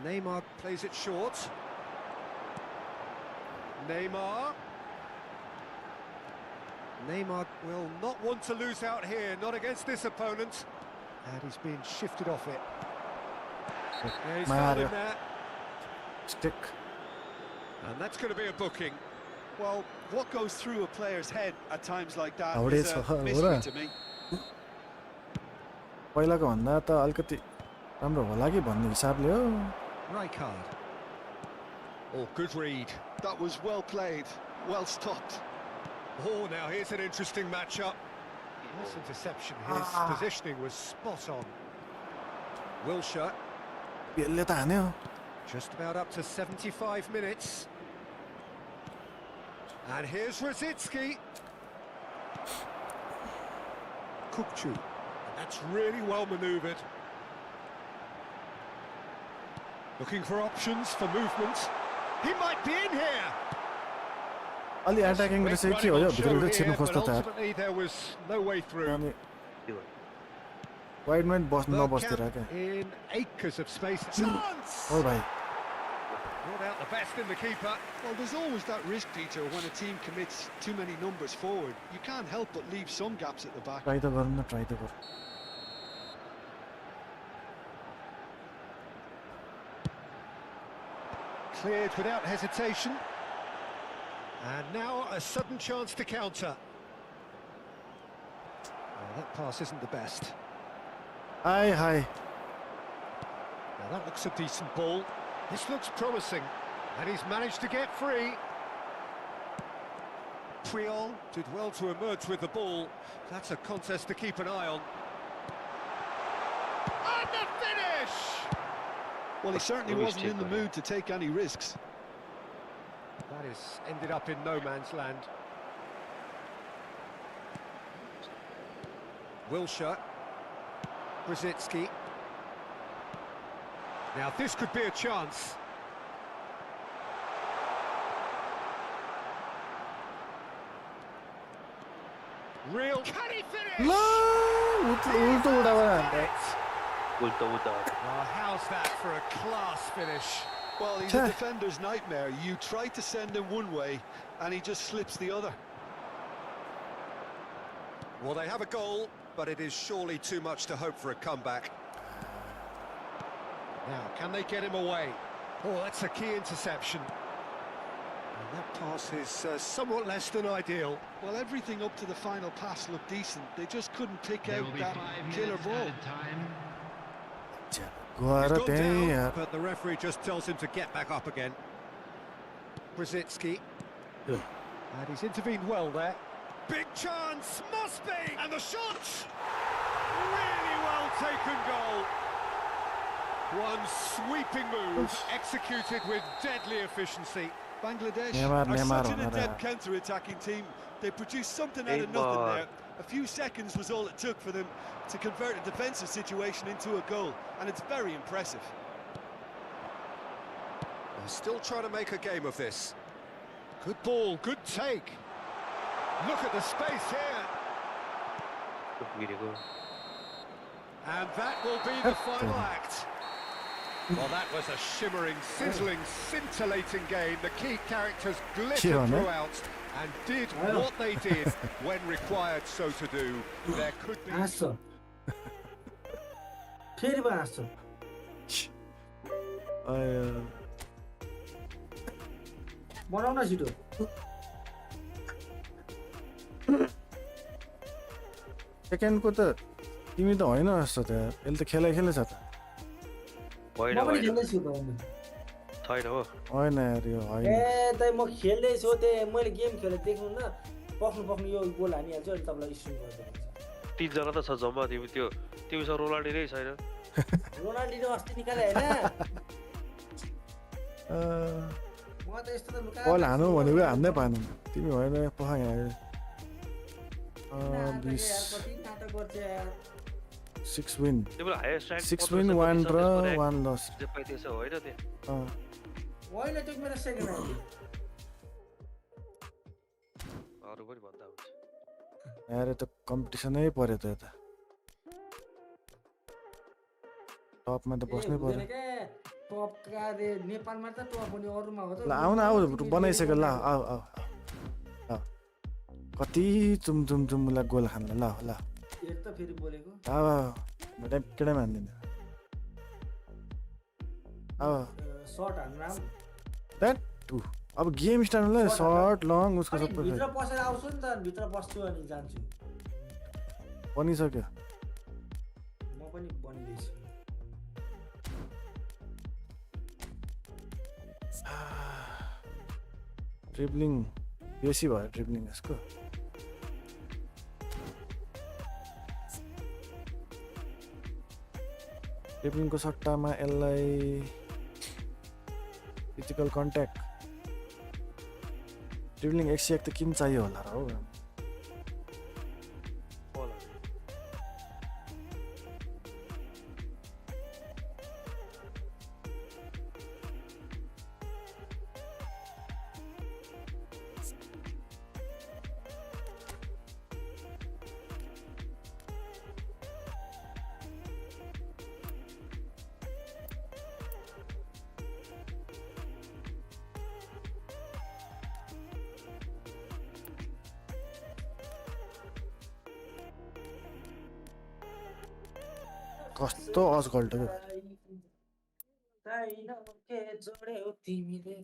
Neymar plays it short. Neymar will not want to lose out here, not against this opponent. And he's being shifted off it. Yeah, he's found him there. Stick. And that's going to be a booking. Well, what goes through a player's head at times like that How it is is, a huh? mystery to me. पहिलाको भन्दा त अलिकति राम्रो होला कि भन्ने हिसाबले हो Rijkaard. Oh, good read. That was well played, well stopped. Oh, now here's an interesting matchup. This interception, his positioning was spot on. Wilshere. बेलले त हान्यो Just about up to 75 minutes. And here's Rosicki. Kukchu. That's really well manoeuvred. Looking for options for movement. He might be in here. अलि attacking रहेछ के हो यो भित्र छिर्नु खोज्दा त Ultimately there was no way through. अनि वाइडमा बस्नु नबस्तिर क्या In acres of space. Chance! ओ भाइ Brought out the best in the keeper. Well, there's always that risk, Peter, when a team commits too many numbers forward. You can't help but leave some gaps at the back. Try त गरौँ न try त गरौँ Cleared without hesitation. And now a sudden chance to counter. Oh, that pass isn't the best. Hi hi Now that looks a decent ball. This looks promising. And he's managed to get free. Puyol did well to emerge with the ball. That's a contest to keep an eye on. And the finish! Well, he certainly wasn't in the mood to take any risks. That is ended up in no man's land. Wilshere. Brzezinski. Now this could be a chance. Real. Can he finish? ल उल्टो उडाएर Oh, how's that for a class finish? Well, he's a defender's nightmare. You try to send him one way, and he just slips the other. Well, they have a goal, but it is surely too much to hope for a comeback. Now, can they get him away? Oh, that's a key interception. And that pass is somewhat less than ideal. Well, everything up to the final pass looked decent. They just couldn't pick There out will be that 5 killer minutes ball. added time. गएर He's gone त्यही down, यार but the referee just tells him to get back up again. Brzezinski. And he's intervened well there. Big chance, must be! And the shot! Really well taken goal. One sweeping move, executed with deadly efficiency. Bangladesh Neymar, are Neymar such an on adept counter-attacking team. They produced something out of nothing there. A few seconds was all it took for them to convert a defensive situation into a goal, and it's very impressive. They're still trying to make a game of this. Good ball, good take. Look at the space here. And that will be the final act. Well, that was a shimmering, sizzling, scintillating game. The key characters glittered throughout and did what they did when required so to do. There could be... हाँस्छ फेरि पो हाँस्छ बनाउन छिटो सेकेन्डको त तिमी त होइन जस्तो त यसले त खेलेछ त म पनि खेल्दैछु त छैन हो होइन यार यो होइन ए दाइ म खेल्दैछु त्यही मैले गेम खेलेर देख्नु न पख्नु यो गोल हानिहाल्छु अनि तपाईँलाई स्ट्रिम गरिदिन्छु 3 जना त छ जम्मा तिमीसँग रोनाल्डो नै छैन रोनाल्डो अस्ति निकाले हैन म त यस्तो त लुका बल हानु भनेको हान्नै पाएन तिमी होइन पखा यहाँ 6 विन 6 विन 1 ड्र 1 लस जे पाइतेछ होइन त्यो होइन त्यो मेरो सेकेन्ड आइडी अरु पनि भन्दा हुन्छ यार त कम्पिटिसनै पर्यो त यता टपमा त बस्नै पर्यो टपका रे नेपालमा त टप हुने अरुमा हो त ल आउ बनाइसक्यो ल आउ कति चुमला गोल खान्ला ल एक त फेरि बोलेको अब केटामा हान्दिन अब सर्ट हान्राम द्याट अब गेम स्टार्टलाई सर्ट लङ उसको अनि सबै भित्र पसेर आउँछु नि त भित्र बस्छु अनि जान्छु बनिसक्यो म पनि बनिदैछु ट्रिपलिङ बेसी भयो ट्रिपलिङ यसको ट्रिपलिङको सट्टामा यसलाई फिजिकल कन्ट्याक्ट ट्रिपलिङ 101 त किन चाहियो होला र हो कस्तो असगल्ट के जोड्यौ तिमीले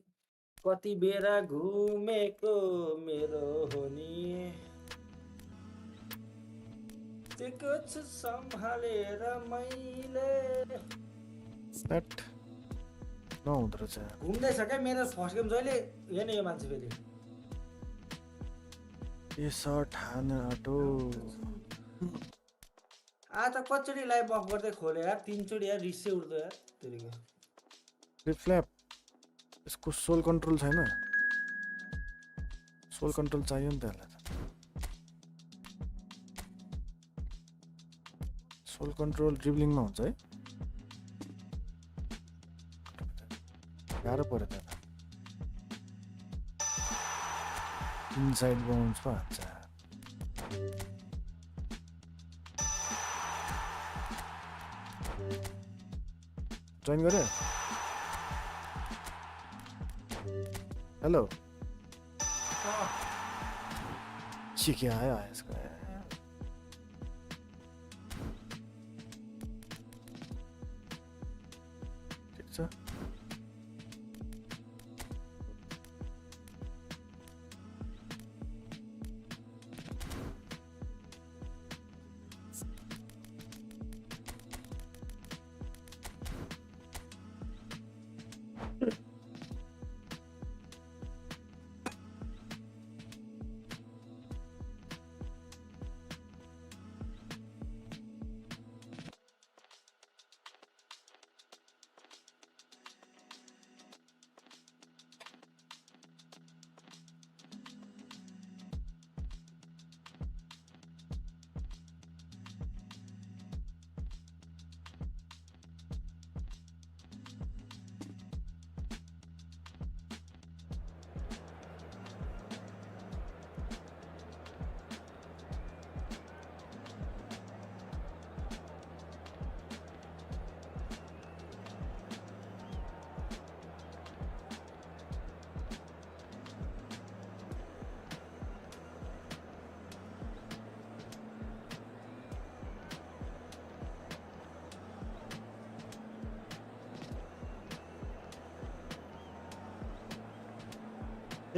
कति बेरा घुमेको मेरो हो नि त्यसको छु सम्हालेर मैले नेट नहुँदो रहेछ घुम्दैछ क्या मेरो फर्स्ट गेम जहिले हेर्ने यो मान्छे फेरि ए सर्ट हान आटो आज त कचोटि लाइभ अफ गर्दै खोले यार 3 चोटि यार रिसै उठ्दो यार तेरिको फ्लिप फ्ल्याप यसको सोल कन्ट्रोल छैन सोल कन्ट्रोल चाहियो नि त यसलाई सोल कन्ट्रोल ड्रिब्लिङमा हुन्छ है गाह्रो पर्यो त इनसाइड बाउन्स पो हान्छ जोइन गरे हेलो चिके आयो यसको ठिक छ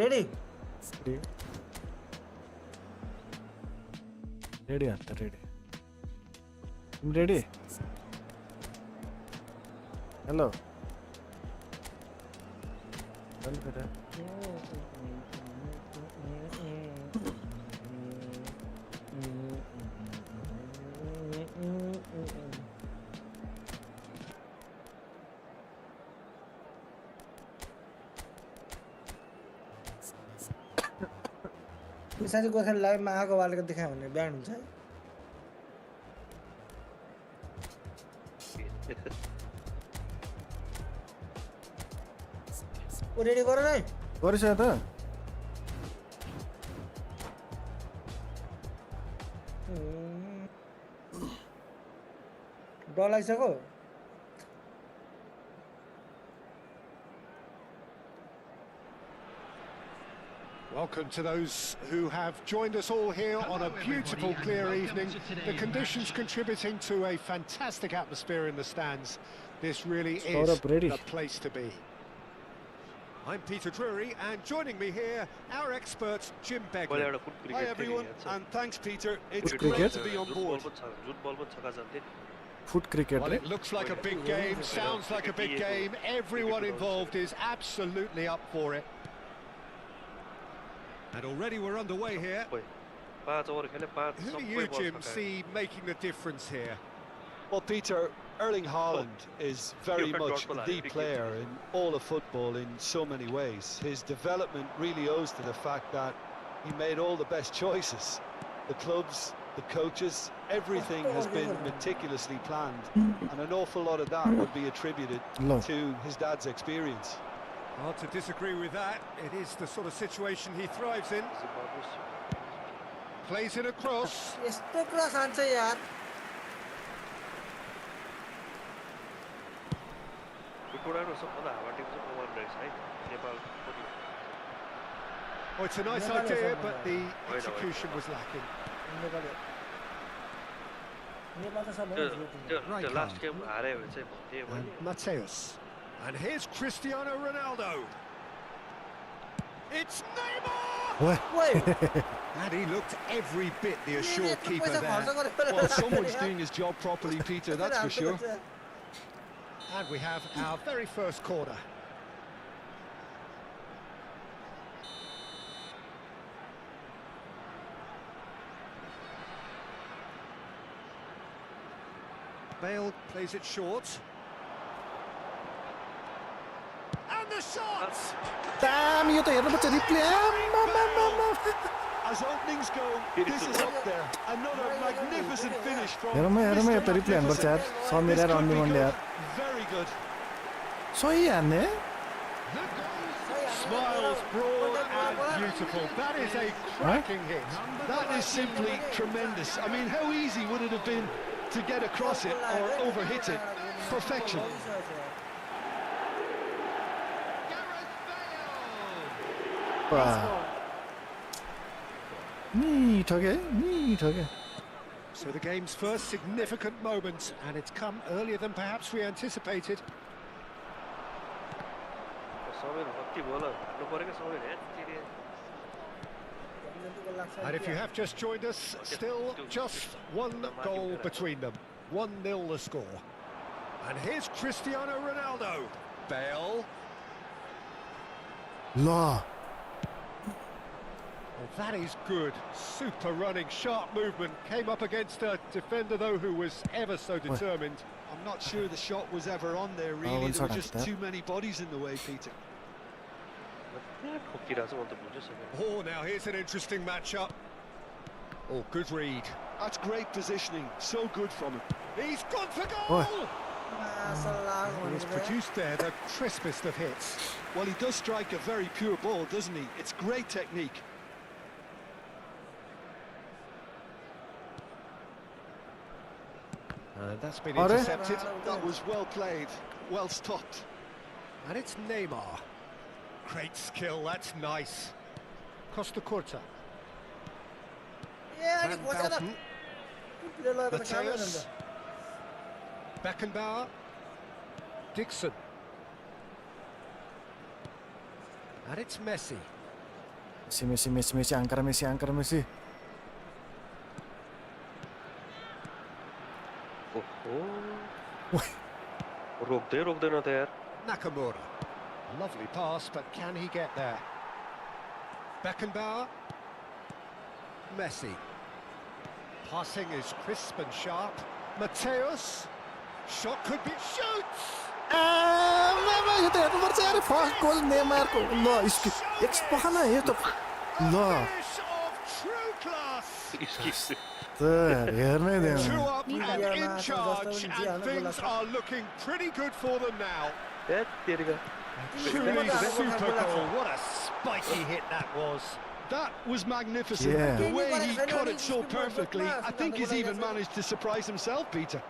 रेडी रेडी ಅಂತ रेडी I'm ready hello चल बेटा साथी गोर्खा लाइभमा आगो बालेको देखायो भने ब्यान्ड हुन्छ है ओ रेडी गर है गरिसक्यो त डर लागिसक्यो Welcome to those who have joined us all here on a beautiful, clear evening. The conditions contributing to a fantastic atmosphere in the stands. This really is the place to be. I'm Peter Drury, and joining me here, our expert, Jim Begley. Hi everyone, and thanks Peter. It's Foot great cricket? to be on board. Foot cricket Well, it looks like a big game, sounds like a big game. Everyone involved is absolutely up for it. And already we're underway here. Who do you, Jim, see making the difference here? Well, Peter, Erling Haaland is very much the player in all of football in so many ways. His development really owes to the fact that he made all the best choices. The clubs, the coaches, everything has been meticulously planned, and an awful lot of that would be attributed to his dad's experience. Hard to disagree with that. It is the sort of situation he thrives in. Plays it across. यस्तो cross हान्छ यार Oh, it's a nice idea, but the execution was lacking. Nepal त सबैमा त्यो last game हारे भने चाहिँ भन्थे मैले Mateus. And here's Cristiano Ronaldo. It's Neymar! And he looked every bit the assured keeper there. Well, someone's doing his job properly, Peter, that's for sure. And we have our very first corner. Bale plays it short. And the shot! Damn, यो त हेर्नुपर्छ replay As openings go, this is up there. Another magnificent finish from हेरौँ यो त replay हेर्नुपर्छ यार समीर यार अन्नी मनले यार Very good. सही हान्ने Smiles broad and beautiful. That is a cracking hit. That is simply tremendous. I mean, how easy would it have been to get across it or overhit it? Perfection. Neat, okay. So the game's first significant moment, and it's come earlier than perhaps we anticipated. And if you have just joined us, still just one goal between them. 1-0 the score. And here's Cristiano Ronaldo. Bale. La. Well, that is good. Super running, sharp movement. Came up against a defender, though, who was ever so determined. I'm not sure the shot was ever on there, really. There were just too many bodies in the way, Peter. Oh, now here's an interesting matchup. Oh, good read. That's great positioning. So good from him. He's gone for goal! He's produced there the crispest of hits. Well, he does strike a very pure ball, doesn't he? It's great technique. That's been intercepted. That was well played, well stopped. And it's Neymar. Great skill, that's nice. Costa Curta. Mateus. Beckenbauer. Dixon. And it's Messi. Messi, angkar Messi. रोक देना था यार Nakamura. Lovely pass, but can he get there? Beckenbauer. Messi. Passing is crisp and sharp. Mateus. Shot could be shoots. यो त हेर्नुपर्छ यार first goal नेमारको ल इसको एक्सपखन यो त ल हेर्नै then Two up and in charge, and things are looking pretty good for them now. Truly super goal. What a spiky hit that was. That was magnificent. Yeah. The way he cut it so perfectly. I think he's even managed to surprise himself, Peter.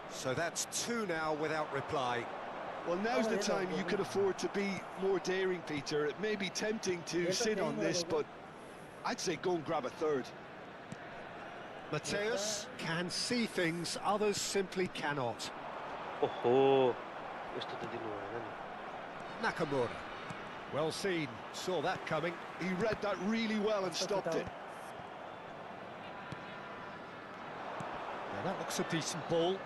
So that's two now without reply. Well, now's the time you could afford to be more daring, Peter. It may be tempting to sit on this, but I'd say go and grab a third. Mateus can see things others simply cannot. Nakamura. Well seen. Saw that coming. He read that really well and stopped it. Now that looks a decent ball.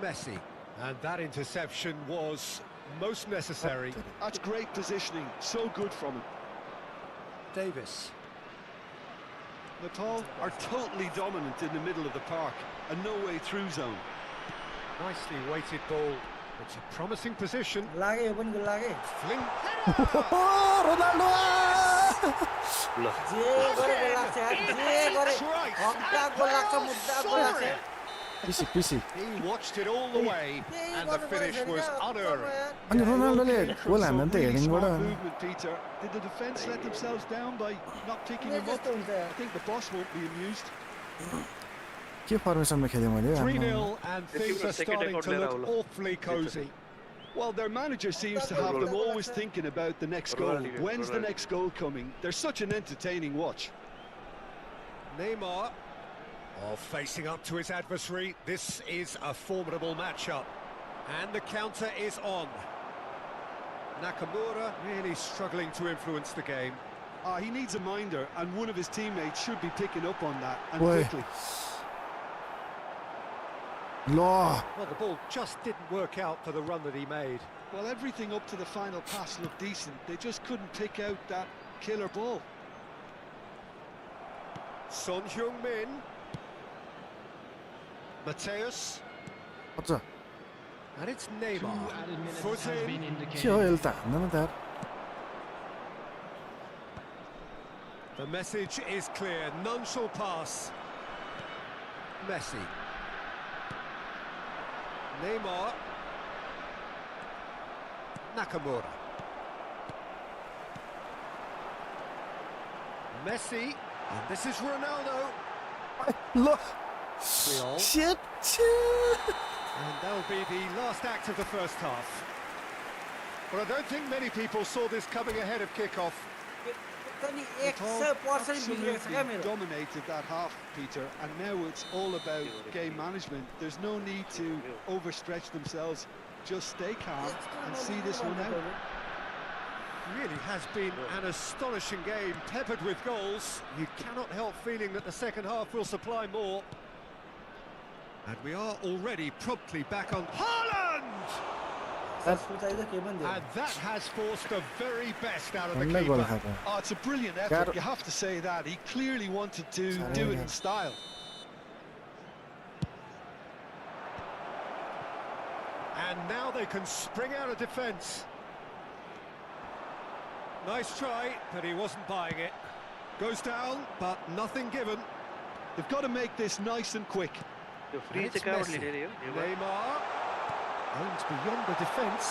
Messi. And that interception was most necessary. That's great positioning. So good from him. Davis. Nepal are totally dominant in the middle of the park. A no-way through zone. Nicely weighted ball. It's a promising position. Fling. Ronaldo पिसी He watched it all the way, and the finish was unerring. अनि रोनाल्डोले गोल हान्न त हेडिङबाट Movement, Peter. Did the defence let themselves down by not picking him up? I think the boss won't be amused. के फर्मेसनमा खेले मैले 3-0, and things are starting to look awfully cosy. Well, their manager seems to have them always thinking about the next goal. When's the next goal coming? They're such an entertaining watch. Neymar. Oh, facing up to his adversary. This is a formidable matchup. And the counter is on. Nakamura really struggling to influence the game. He needs a minder, and one of his teammates should be picking up on that, and Boy. quickly. Law. Well, the ball just didn't work out for the run that he made. Well, everything up to the final pass looked decent. They just couldn't pick out that killer ball. Son Heung-min. Mateus. 어쩌? And it's 2 Neymar. added minutes Foot has in. been indicated. 치어 일단 안 나는 데. The message is clear. None shall pass. Messi. Neymar. Nakamura. Messi. And this is Ronaldo. 러. Friol. 쉣. And that'll be the last act of the first half. But I don't think many people saw this coming ahead of kickoff. तनी Natal 100% बिग्रेको छ क्या absolutely मेरो dominated that half, Peter, and now it's all about game management. There's no need to overstretch themselves. Just stay calm and see this one out. Really has been an astonishing game, peppered with goals. You cannot help feeling that the second half will supply more. And we are already promptly back on Haaland! सोचाइ त के पनि And that has forced the very best out of the भन्ने गोल keeper. खाएको. Oh, it's a brilliant effort. You have to say that. He clearly wanted to do it in style. And now they can spring out of defence. Nice try, but he wasn't buying it. Goes down, but nothing given. They've got to make this nice and quick. त्यो And free it's चाहिँ कहाँबाट Messi. लिने हो Neymar. Aims beyond the defence.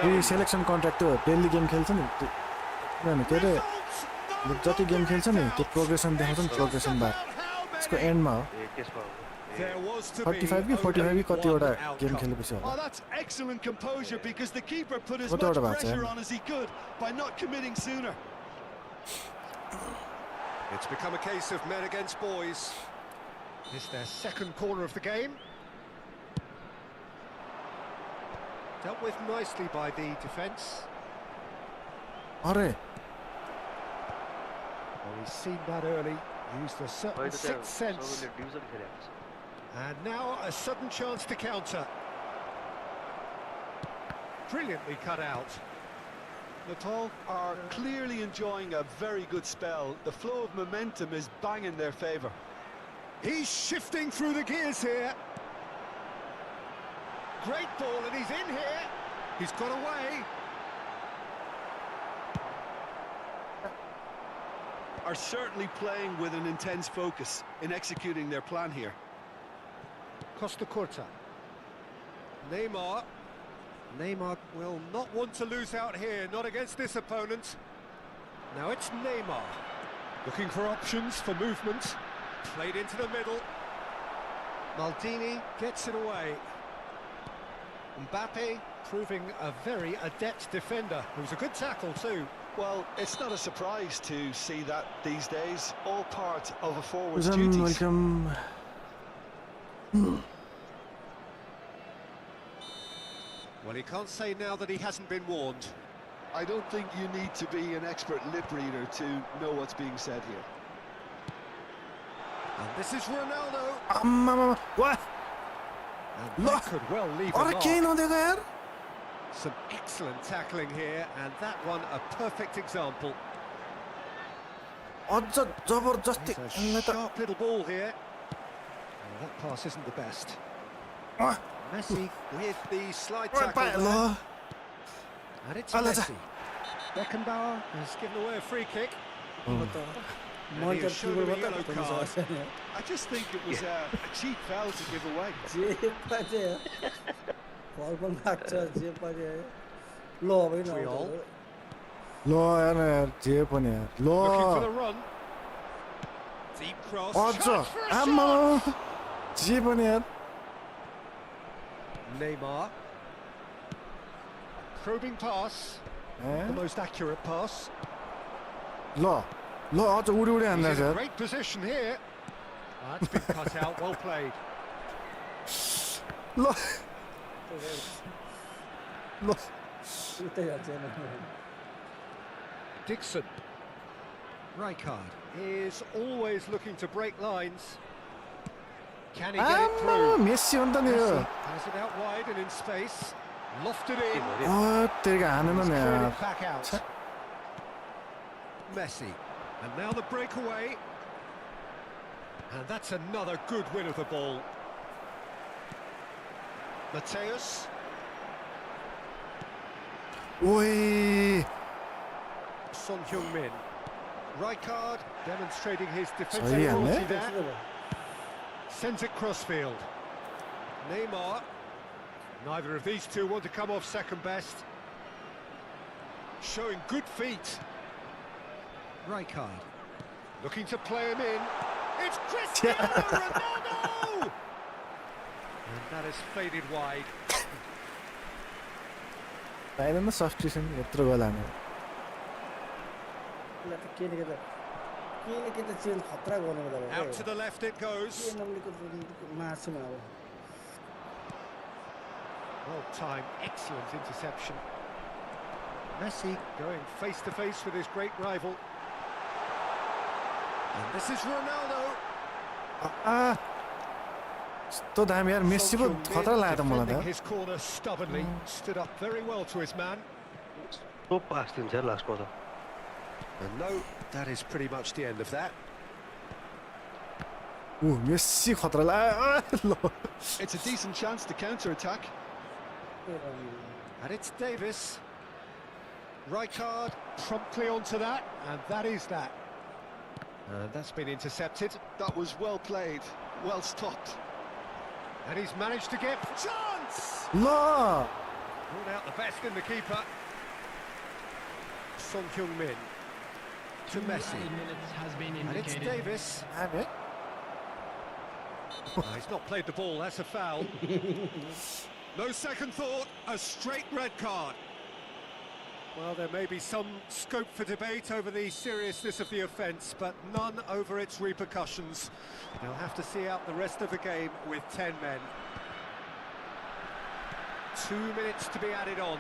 Yo selection contract त्यो daily game खेल्छ नि किनभने के अरे जति गेम खेल्छ नि त्यो प्रोग्रेसन देखाउँछ नि प्रोग्रेसन बार यसको एन्डमा हो ए त्यसमा हो There was to be 35 कि 45 कि कतिवटा गेम खेलेपछि Oh, होला that's excellent composure because the keeper put as What much about pressure him? on as he could by not committing sooner. It's become a case of men against boys. It's their second corner of the game. Dealt with nicely by the defence. अरे Well, he's seen that early, used a certain अहिले त त्यहाँ sixth sense. सबैले division खेलेको छ And now a sudden chance to counter. Brilliantly cut out. Natal are clearly enjoying a very good spell. The flow of momentum is bang in their favour. He's shifting through the gears here. Great ball, and he's in here. He's got away. Are certainly playing with an intense focus in executing their plan here. Costa Curta. Neymar. Neymar will not want to lose out here, not against this opponent. Now it's Neymar. Looking for options for movement. Played into the middle. Maldini gets it away. Mbappe proving a very adept defender. It was a good tackle too. Well, it's not a surprise to see that these days. All part of a forward's welcome duties. welcome Well, he can't say now that he hasn't been warned. I don't think you need to be an expert lip reader to know what's being said here. And this is Ronaldo. आम्मामा वाह And that could well leave a अरे केही mark. नदेको यार Some excellent tackling here, and that one a perfect example. अझ जबरजस्ती It's a यसलाई त sharp little ball here. Well, that pass isn't the best. Uh, Messi with the slide अरे tackle पाए ल there. And it's Ala, Messi. Beckenbauer has given away a free kick. मैले he was shown a keyboard yellow मात्र card. सक्छ I just think it was a cheap foul to give away. जे पनि फल पनि लाग्छ जे पनि ल होइन Friol. ल यार जे पनि यार Looking for the ल run. Deep cross. अझ Shot for a आम्मामा shot. जे पनि यार Neymar. Probing pass. The most accurate pass. ल ल अझ उडी उडी हान्दा He's in a sir great position here. That's been cut out. Well played. ल ल उतै हाल्छ Dixon. Rijkaard is always looking to break lines. Can he get it आम्मा through? Messi हो नि त नि यो Messi has it out wide and in space. Lofted in. तेरिको हानेन He's नि cleared यार it back out. Messi. And now the breakaway. And that's another good win of the ball. Mateus. ओइ Son Heung-min. Rijkaard demonstrating his Sorry, defensive yeah, quality mate. there. Sends it crossfield. Neymar. Neither of these two want to come off second best. Showing good feet. Rijkaard. Looking to play him in. It's Cristiano Ronaldo! And that has faded wide. पाइदैन substitution यत्रो goal हाने के त change खतरा गर्नु पर्दा Out to the left it goes. मार्छु म अब Well timed, excellent interception. Messi going face to face with his great rival. And this is Ronaldo. यस्तो दामी यार मेस्सी पो खतरा लाग्यो त मलाई Defending त his corner stubbornly, stood up very well to his man. So pass दिन्छ यार लास्टमा त And no, that is pretty much the end of that. ऊ मेस्सी खतरा लाग्यो ल It's a decent chance to counter-attack. And it's Davis. Rijkaard promptly onto that, and that is that. That's been intercepted. That was well played, well stopped. And he's managed to get chance! ल Ruled out the best in the keeper. Son Heung-min to Messi. And it's Davis. दामी Oh, he's not played the ball, that's a foul. No second thought, a straight red card. Well, there may be some scope for debate over the seriousness of the offence, but none over its repercussions. They'll have to see out the rest of the game with 10 men. 2 minutes to be added on.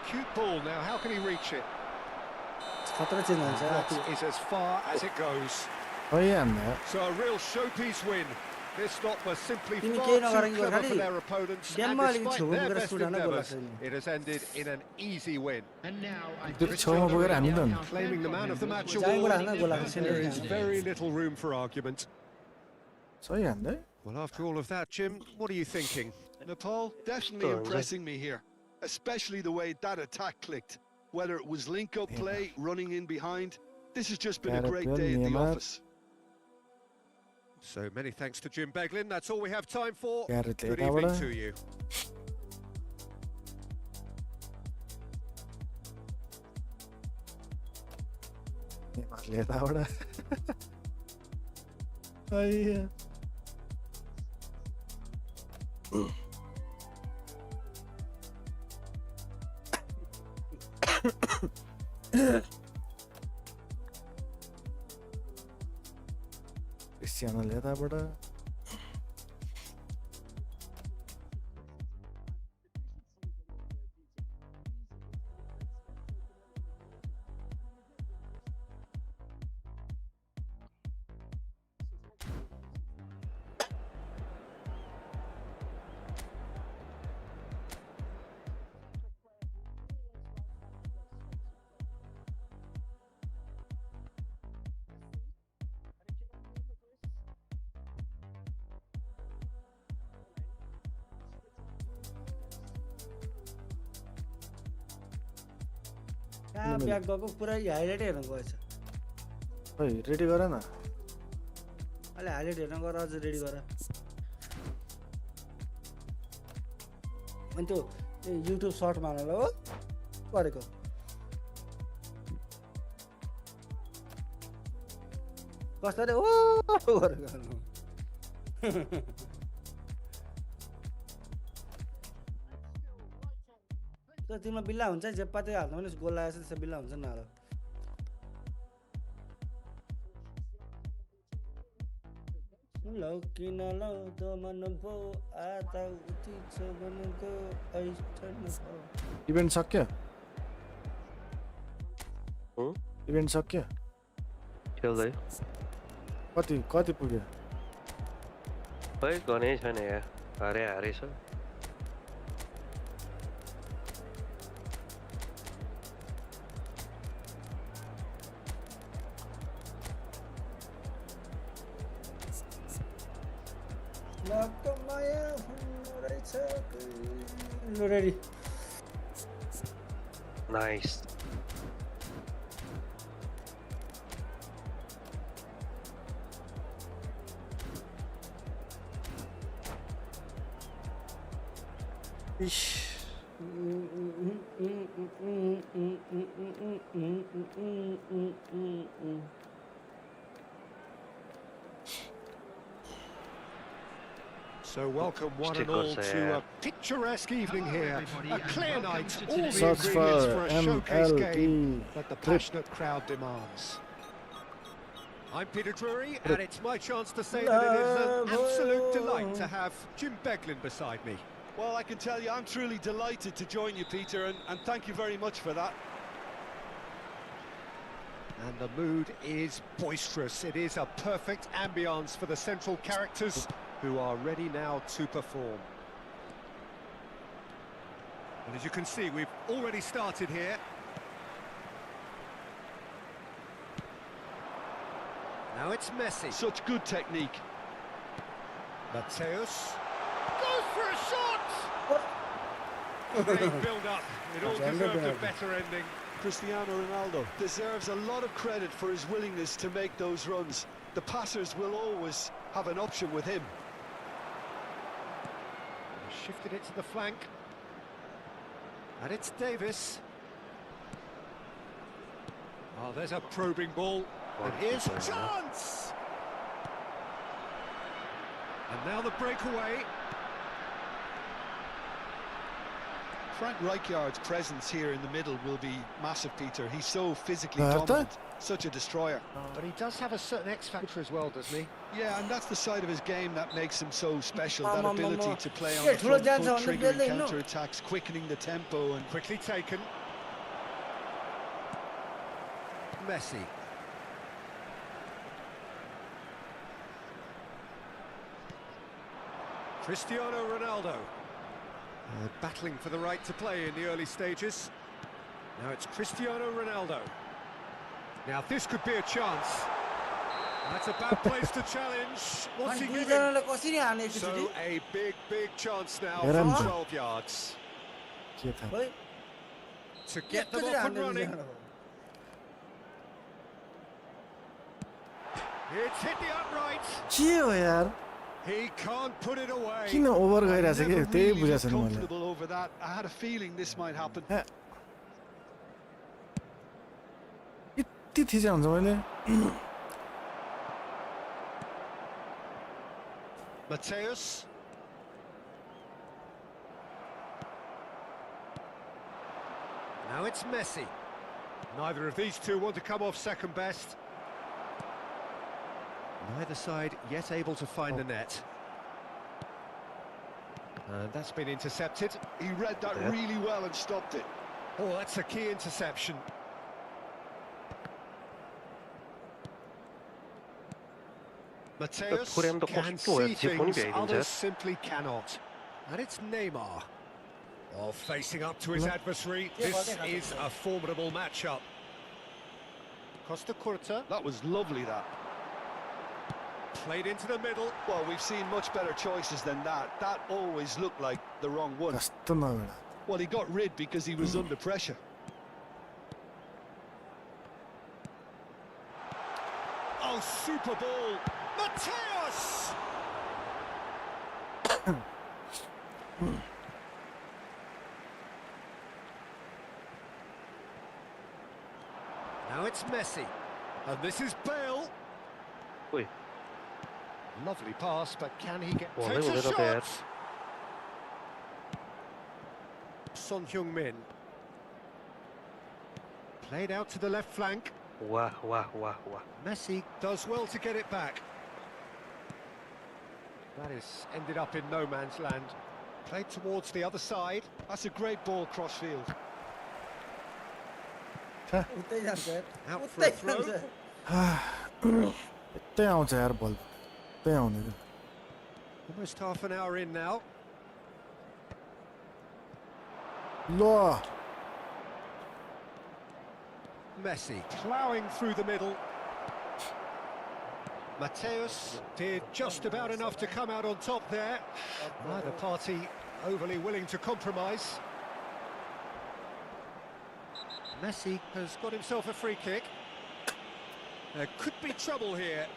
Cute ball now, how can he reach it? खतरा change हुन्छ That is as far as it goes. भइहाल्ने So a real showpiece win. This stop was simply तिमी far केही too नगरेको clever खालि for their opponents, and गेममा अलिकति despite छेउमा their पुगेर best सुट हान्न गोल endeavours, लाग्छ it has ended in an easy win. त्यो छेउमा पुगेर हान्नु त नि Claiming the man of the match जाइबाट award, हान्न गोल लाग्छ there is very little room for argument. सही हान्दै Well, after all of that, Jim, what are you thinking? Nepal definitely impressing me here, especially the way that attack clicked. Whether it was link-up play, running in behind, this has just been a great day at the office. So many thanks to Jim Beglin. That's all we have time for. Gareth Good Leitao evening to you. यताबाट अय्या क्रिस्टियानोले यताबाट कहाँ back गएको पुरै highlight हेर्न गएछ ओइ ready गर न अहिले हाइलाइट हेर्न गएर अझ रेडी गर अनि त्यो युट्युब सर्टमा हाल्नु हो गरेको कस्तो ओ गरेको त्यो तिमीमा बिल्ला हुन्छ जेप्पा त्यो हाल्नु भने गोल लागेछ त्यसो बिल्ला हुन्छ नि हालो लौ किन लौ त मन भो आता उति छ भनेको ऐठन इभेन्ट सक्यो इभेन्ट सक्यो खेल्दै कति पुग्यो खै गनै छैन यार हारेछ Ready. Nice. So welcome one and all to a picturesque evening here. A clear night, all the Search ingredients for for a showcase game MLE that the passionate crowd demands. I'm Peter Drury, and it's my chance to say that it is an absolute delight to have Jim Beglin beside me. Well, I can tell you, I'm truly delighted to join you, Peter, and thank you very much for that. And the mood is boisterous. It is a perfect ambience for the central characters who are ready now to perform. And as you can see, we've already started here. Now it's Messi. Such good technique. Mateus goes for a shot! Great build-up. It all deserved a better ending. Cristiano Ronaldo deserves a lot of credit for his willingness to make those runs. The passers will always have an option with him. Shifted it to the flank. And it's Davis. Oh, there's a probing ball. And here's a chance! And now the breakaway. Frank Rijkaard's presence here in the middle will be massive, Peter. He's so physically dominant, such a destroyer. But he does have a certain X-factor as well, doesn't he? Yeah, and that's the side of his game that makes him so special, that ability to play on the front foot, triggering counter-attacks, quickening the tempo and... Quickly taken. Messi. Cristiano Ronaldo. Battling for the right to play in the early stages. Now it's Cristiano Ronaldo. Now this could be a chance. That's a bad place to challenge. What's he giving? So a big chance now from 12 yards. To get them off and running. It's hit the upright. He can't put it away. किन over गइरहेछ के त्यही बुझा छैन मैले comfortable over that. I had a feeling this might happen. यति थिचा हुन्छ मैले Mateus. Now it's Messi. Neither of these two want to come off second best. Neither side yet able to find the net. And that's been intercepted. He read that really well and stopped it. Oh, that's a key interception. Mateus can see things others simply cannot. And it's Neymar. Oh, facing up to his adversary. This is a formidable matchup. Costa Curta. That was lovely, that. Played into the middle. Well, we've seen much better choices than that. That always looked like the wrong one. Well, he got rid because he was under pressure. Oh, super ball. Mateus! Now it's Messi. And this is Bale. Oi. Lovely pass, but can he get... Takes a shot! Son Heung-min. Played out to the left flank. Wah, wah, wah, wah. Messi does well to get it back. That is ended up in no man's land. Played towards the other side. That's a great ball cross-field. उतै जान्छ यार Out for उतै a throw. जान्छ यतै आउँछ यार बल यतै आउने क्या Almost half an hour in now. ल Messi ploughing through the middle. Mateus did just about enough to come out on top there. Neither party overly willing to compromise. Messi has got himself a free kick. There could be trouble here,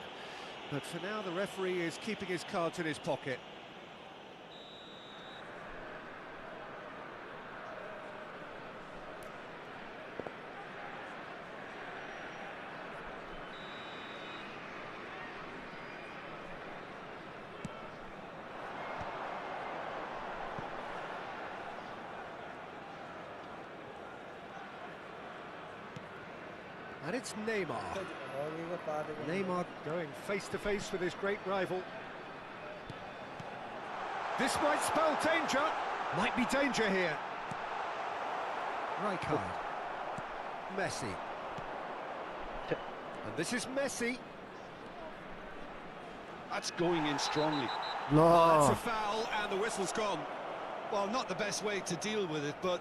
but for now the referee is keeping his cards in his pocket. And it's Neymar. Neymar going face-to-face with his great rival. This might spell danger. Might be danger here. Rijkaard. Messi. And this is Messi. That's going in strongly. That's ल a foul and the whistle's gone. Well, not the best way to deal with it, but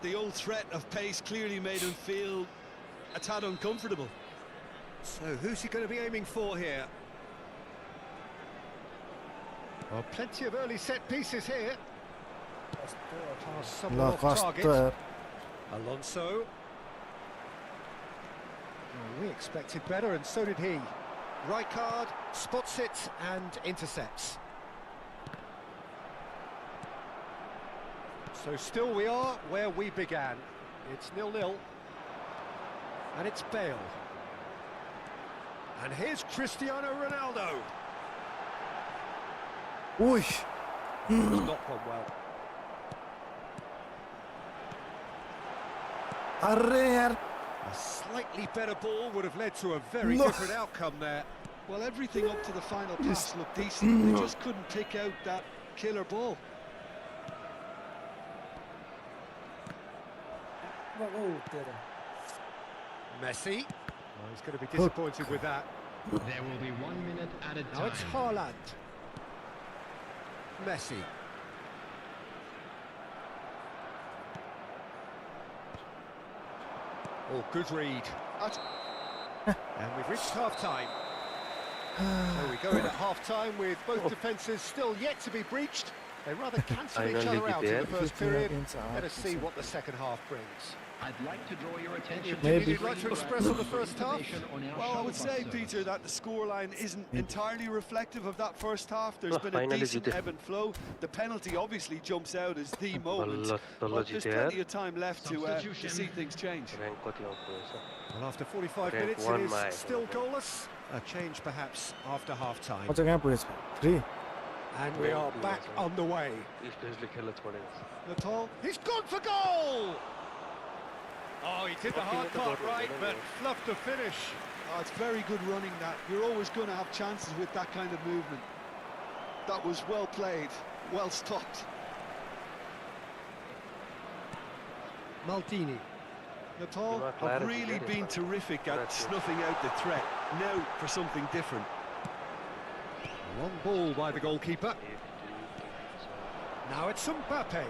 the old threat of pace clearly made him feel a tad uncomfortable. So who's he going to be aiming for here? Well, plenty of early set pieces here. Pass someone ल off कस्तो target. यार Alonso. Well, we expected better, and so did he. Rijkaard spots it and intercepts. So still we are where we began. It's 0-0. And it's Bale. And here's Cristiano Ronaldo. उइ It's not gone well. अरे यार A slightly better ball would have led to a very No. different outcome there. Well, everything up to the final pass looked decent. They just couldn't pick out that killer ball. Messi. Oh, he's going to be disappointed with that. There will be 1 minute added Now time. it's Haaland. Messi. Oh, good read. And we've reached half-time. So we go in at half-time with both defences still yet to be breached. They rather cancel each other out in the first period. Let us see what the second half brings. I'd like to draw your attention Maybe. to You'd like to express on the first half? Well, I would say, Peter, that the scoreline isn't entirely reflective of that first half. There's been a finally decent जिते। ebb and flow. The penalty obviously jumps out as the moment. बल्ल But there's जिते plenty यार। of time left to see things change. Rank कति आउँछ रहेछ? Well, after 45 Rank minutes, one, it is Mike. still goalless. A change perhaps after half-time. अझ कहाँ पुगेछ 3 And we are back underway. Especially खेल्न छोडेको छ। Natal? He's gone for goal! Oh, he did the hard part right, but fluffed the finish. Oh, it's very good running that. You're always going to have chances with that kind of movement. That was well played, well stopped. Maldini. Natal You're not have glad really it's been good. terrific at That's it. snuffing out the threat. Now for something different. Long ball by the goalkeeper. Now it's Mbappe.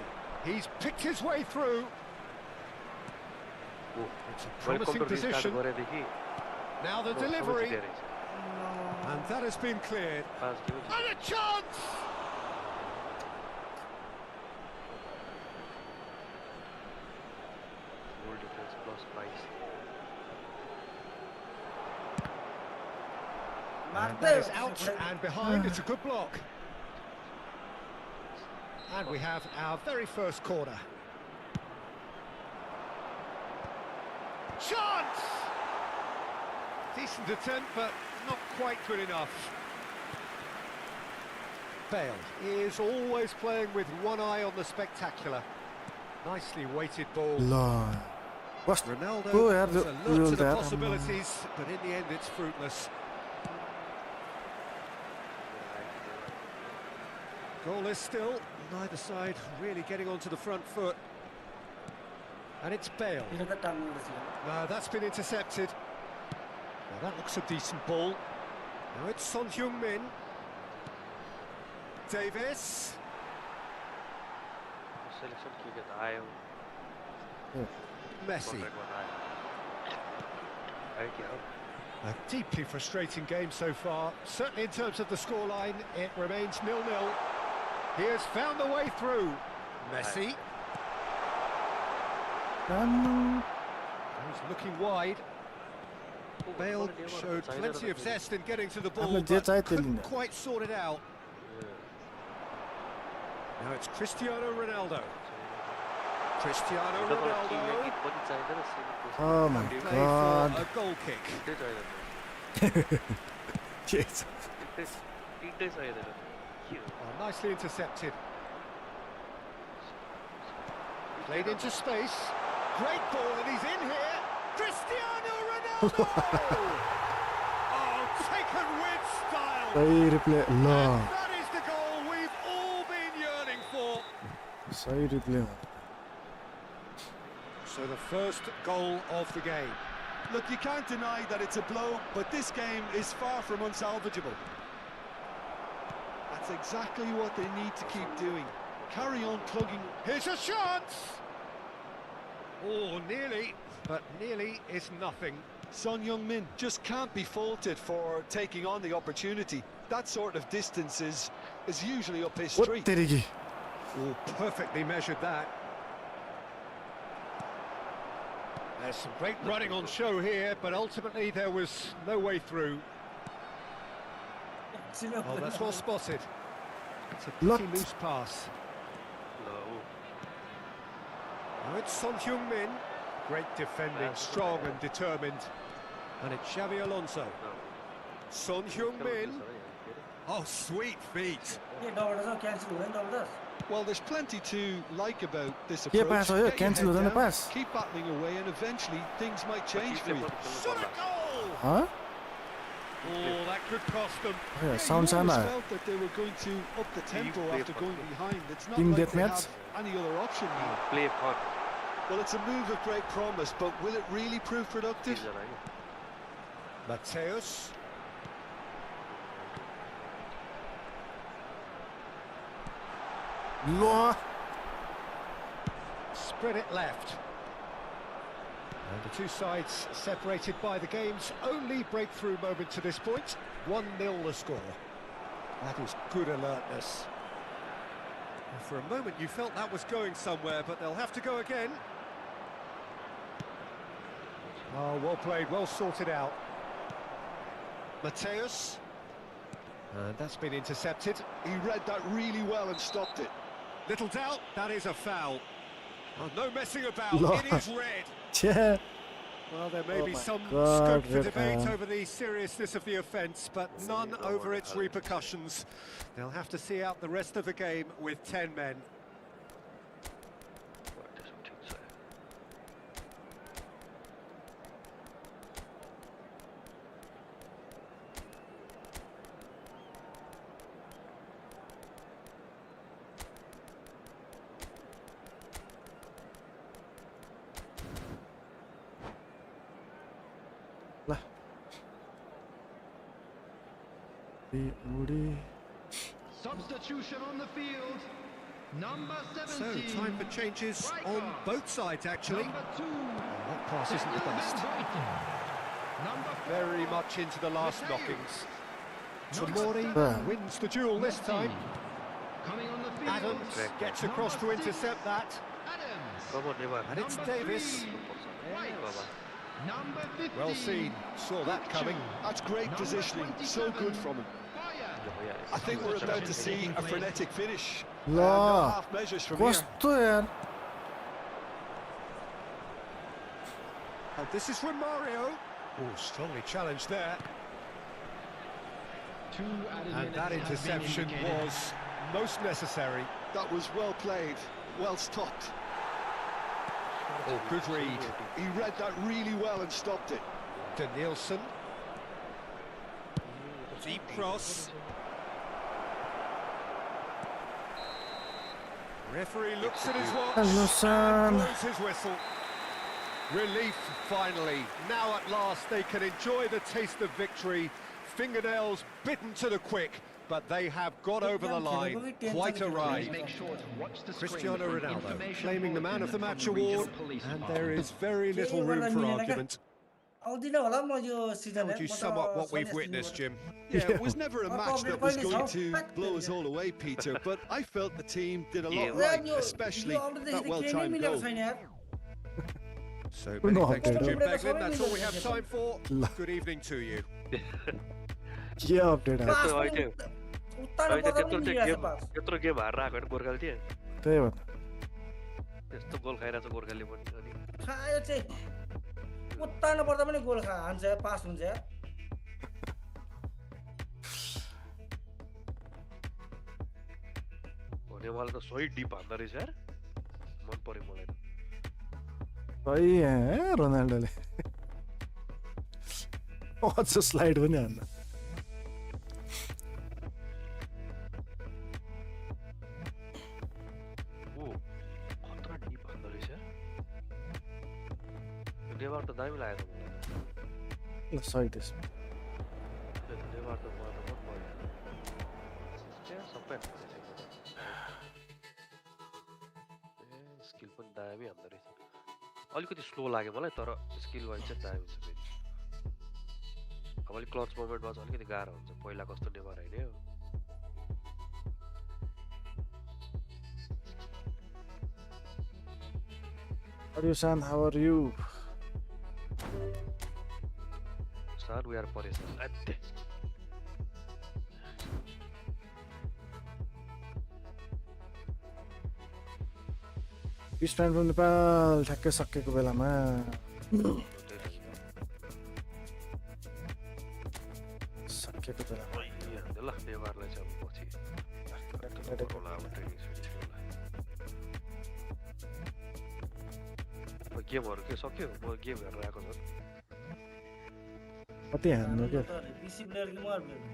He's picked his way through. It's a promising position. Now the delivery. And that has been cleared. And a chance! And that is out and behind. It's a good block. And we have our very first corner. Chance! Decent attempt, but not quite good enough. Bale is always playing with one eye on the spectacular. Nicely weighted ball. ल Ronaldo Oh, यार has a lot जो to the यार possibilities, but in the end it's fruitless. Goalless still, neither side really getting onto the front foot. And it's Bale. यो त टाल्नु रहेछ No, that's been intercepted. Well, that looks a decent ball. Now it's Son Heung-min. Davis. Selection kick it आयो Messi. A deeply frustrating game so far. Certainly in terms of the scoreline, it remains 0-0. He has found the way through. Messi. He's looking wide. Bale showed plenty of zest in getting to the ball, but couldn't quite sort it out. Now it's Cristiano Ronaldo. Cristiano Ronaldo. Oh my god. A goal kick. Yes. Oh, nicely intercepted. Played into space. Great ball, and he's in here. Cristiano Ronaldo! Oh, taken with style. सही replay ल And that is the goal we've all been yearning for. सही replay So the first goal of the game. Look, you can't deny that it's a blow, but this game is far from unsalvageable. That's exactly what they need to keep doing. Carry on plugging. Here's a chance! Oh, nearly, but nearly is nothing. Son Heung-min just can't be faulted for taking on the opportunity. That sort of distance is usually up his street. तेरी Oh, perfectly measured that. There's some great running on show here, but ultimately there was no way through. Oh, that's well spotted. It's a pretty loose pass. Now it's Son Heung-min. Great defending, strong and determined. And it's Xavi Alonso. Son Heung-min. Oh, sweet feet. के double cancel हुँदैन double Well, there's plenty to like about this के approach. पास हो यो Get your cancel head हुँदैन down, pass keep battling away, and eventually things might change for you. Shot a goal! huh Oh, that could cost them. yeah, You sounds always ana felt that they were going to up the tempo after going behind. It's not Team like they deathmatch? have any other option now. Play for Well, it's a move of great promise, but will it really prove productive? Mateus. ल Spread it left. And the two sides separated by the game's only breakthrough moment to this point. 1-0 the score. That is good alertness. And for a moment you felt that was going somewhere, but they'll have to go again. Oh, well played, well sorted out. Mateus. And that's been intercepted. He read that really well and stopped it. Little doubt, that is a foul. Oh, no messing about, Lord. it is red. छे Well, there may Oh be my some God, scope for red debate card. over the seriousness of the offence, but none over its repercussions. They'll have to see out the rest of the game with 10 men. ल उडी Substitution on the field. Number So, 17. time for changes on both sides, actually. Number 2. That pass isn't the best. Very much into the last knockings. Tomori wins the duel this time. Coming on the field. Adams gets across to intercept that. Adams. And it's Davis. Number 15. Well seen, saw that coming. That's great positioning, so good from him. I think we're about to see a frenetic finish. ल No half measures from here. कस्तो यार And this is from Mario. Oh, strongly challenged there. 2 added And that minutes have been interception indicated. was most necessary. That was well played, well stopped. Oh, good read. He read that really well and stopped it. Danielson. Deep cross. Referee looks at his watch Hello, son. and blows his whistle. Relief, finally. Now at last they can enjoy the taste of victory. Fingernails bitten to the quick, but they have got over the line. Quite a ride. Cristiano Ronaldo claiming the Man of the Match award, and there is very little room for argument. How would you sum up what we've witnessed, Jim? Yeah, it was never a match that was going to blow us all away, Peter, but I felt the team did a lot right, especially that well-timed goal. So many thanks to Jim Beglin. That's all we have time for. Good evening to you. के update आयो त्यत्रो game हारेर आएको होइन गोर्खाली थिए त्यही भन्न त्यस्तो गोल खाइरहेको छ गोर्खाली पनि अनि खायो चाहिँ उत्तान पर्दा पनि गोल हान्छ पास हुन्छ यार भने मलाई त सही डिप हान्दा रहेछ यार मन पर्यो मलाई त सही है रोनाल्डोले अझ स्लाइड पनि हान्न नेवार त दामी लाग्यो ल सही त्यसमा नेवार त मलाई त मन पर्यो त्यहाँ सबै स्किल पनि दामी हान्दो रहेछ अलिकति स्लो लाग्यो मलाई तर स्किल वाइज चाहिँ दामी छ फेरि अब अलिक क्लच मोमेन्टमा चाहिँ अलिकति गाह्रो हुन्छ पहिला कस्तो नेवार होइन हो San, how are you? San, we are Parisan. Peace friend from Nepal, ठ्याक्कै सकेको बेलामा सकेको बेलामा ल नेवारलाई चाहिँ अब पछि गेमहरु के सक्यो म गेम हेरेर आएको छ कति हान्नु के PC प्लेयर कि म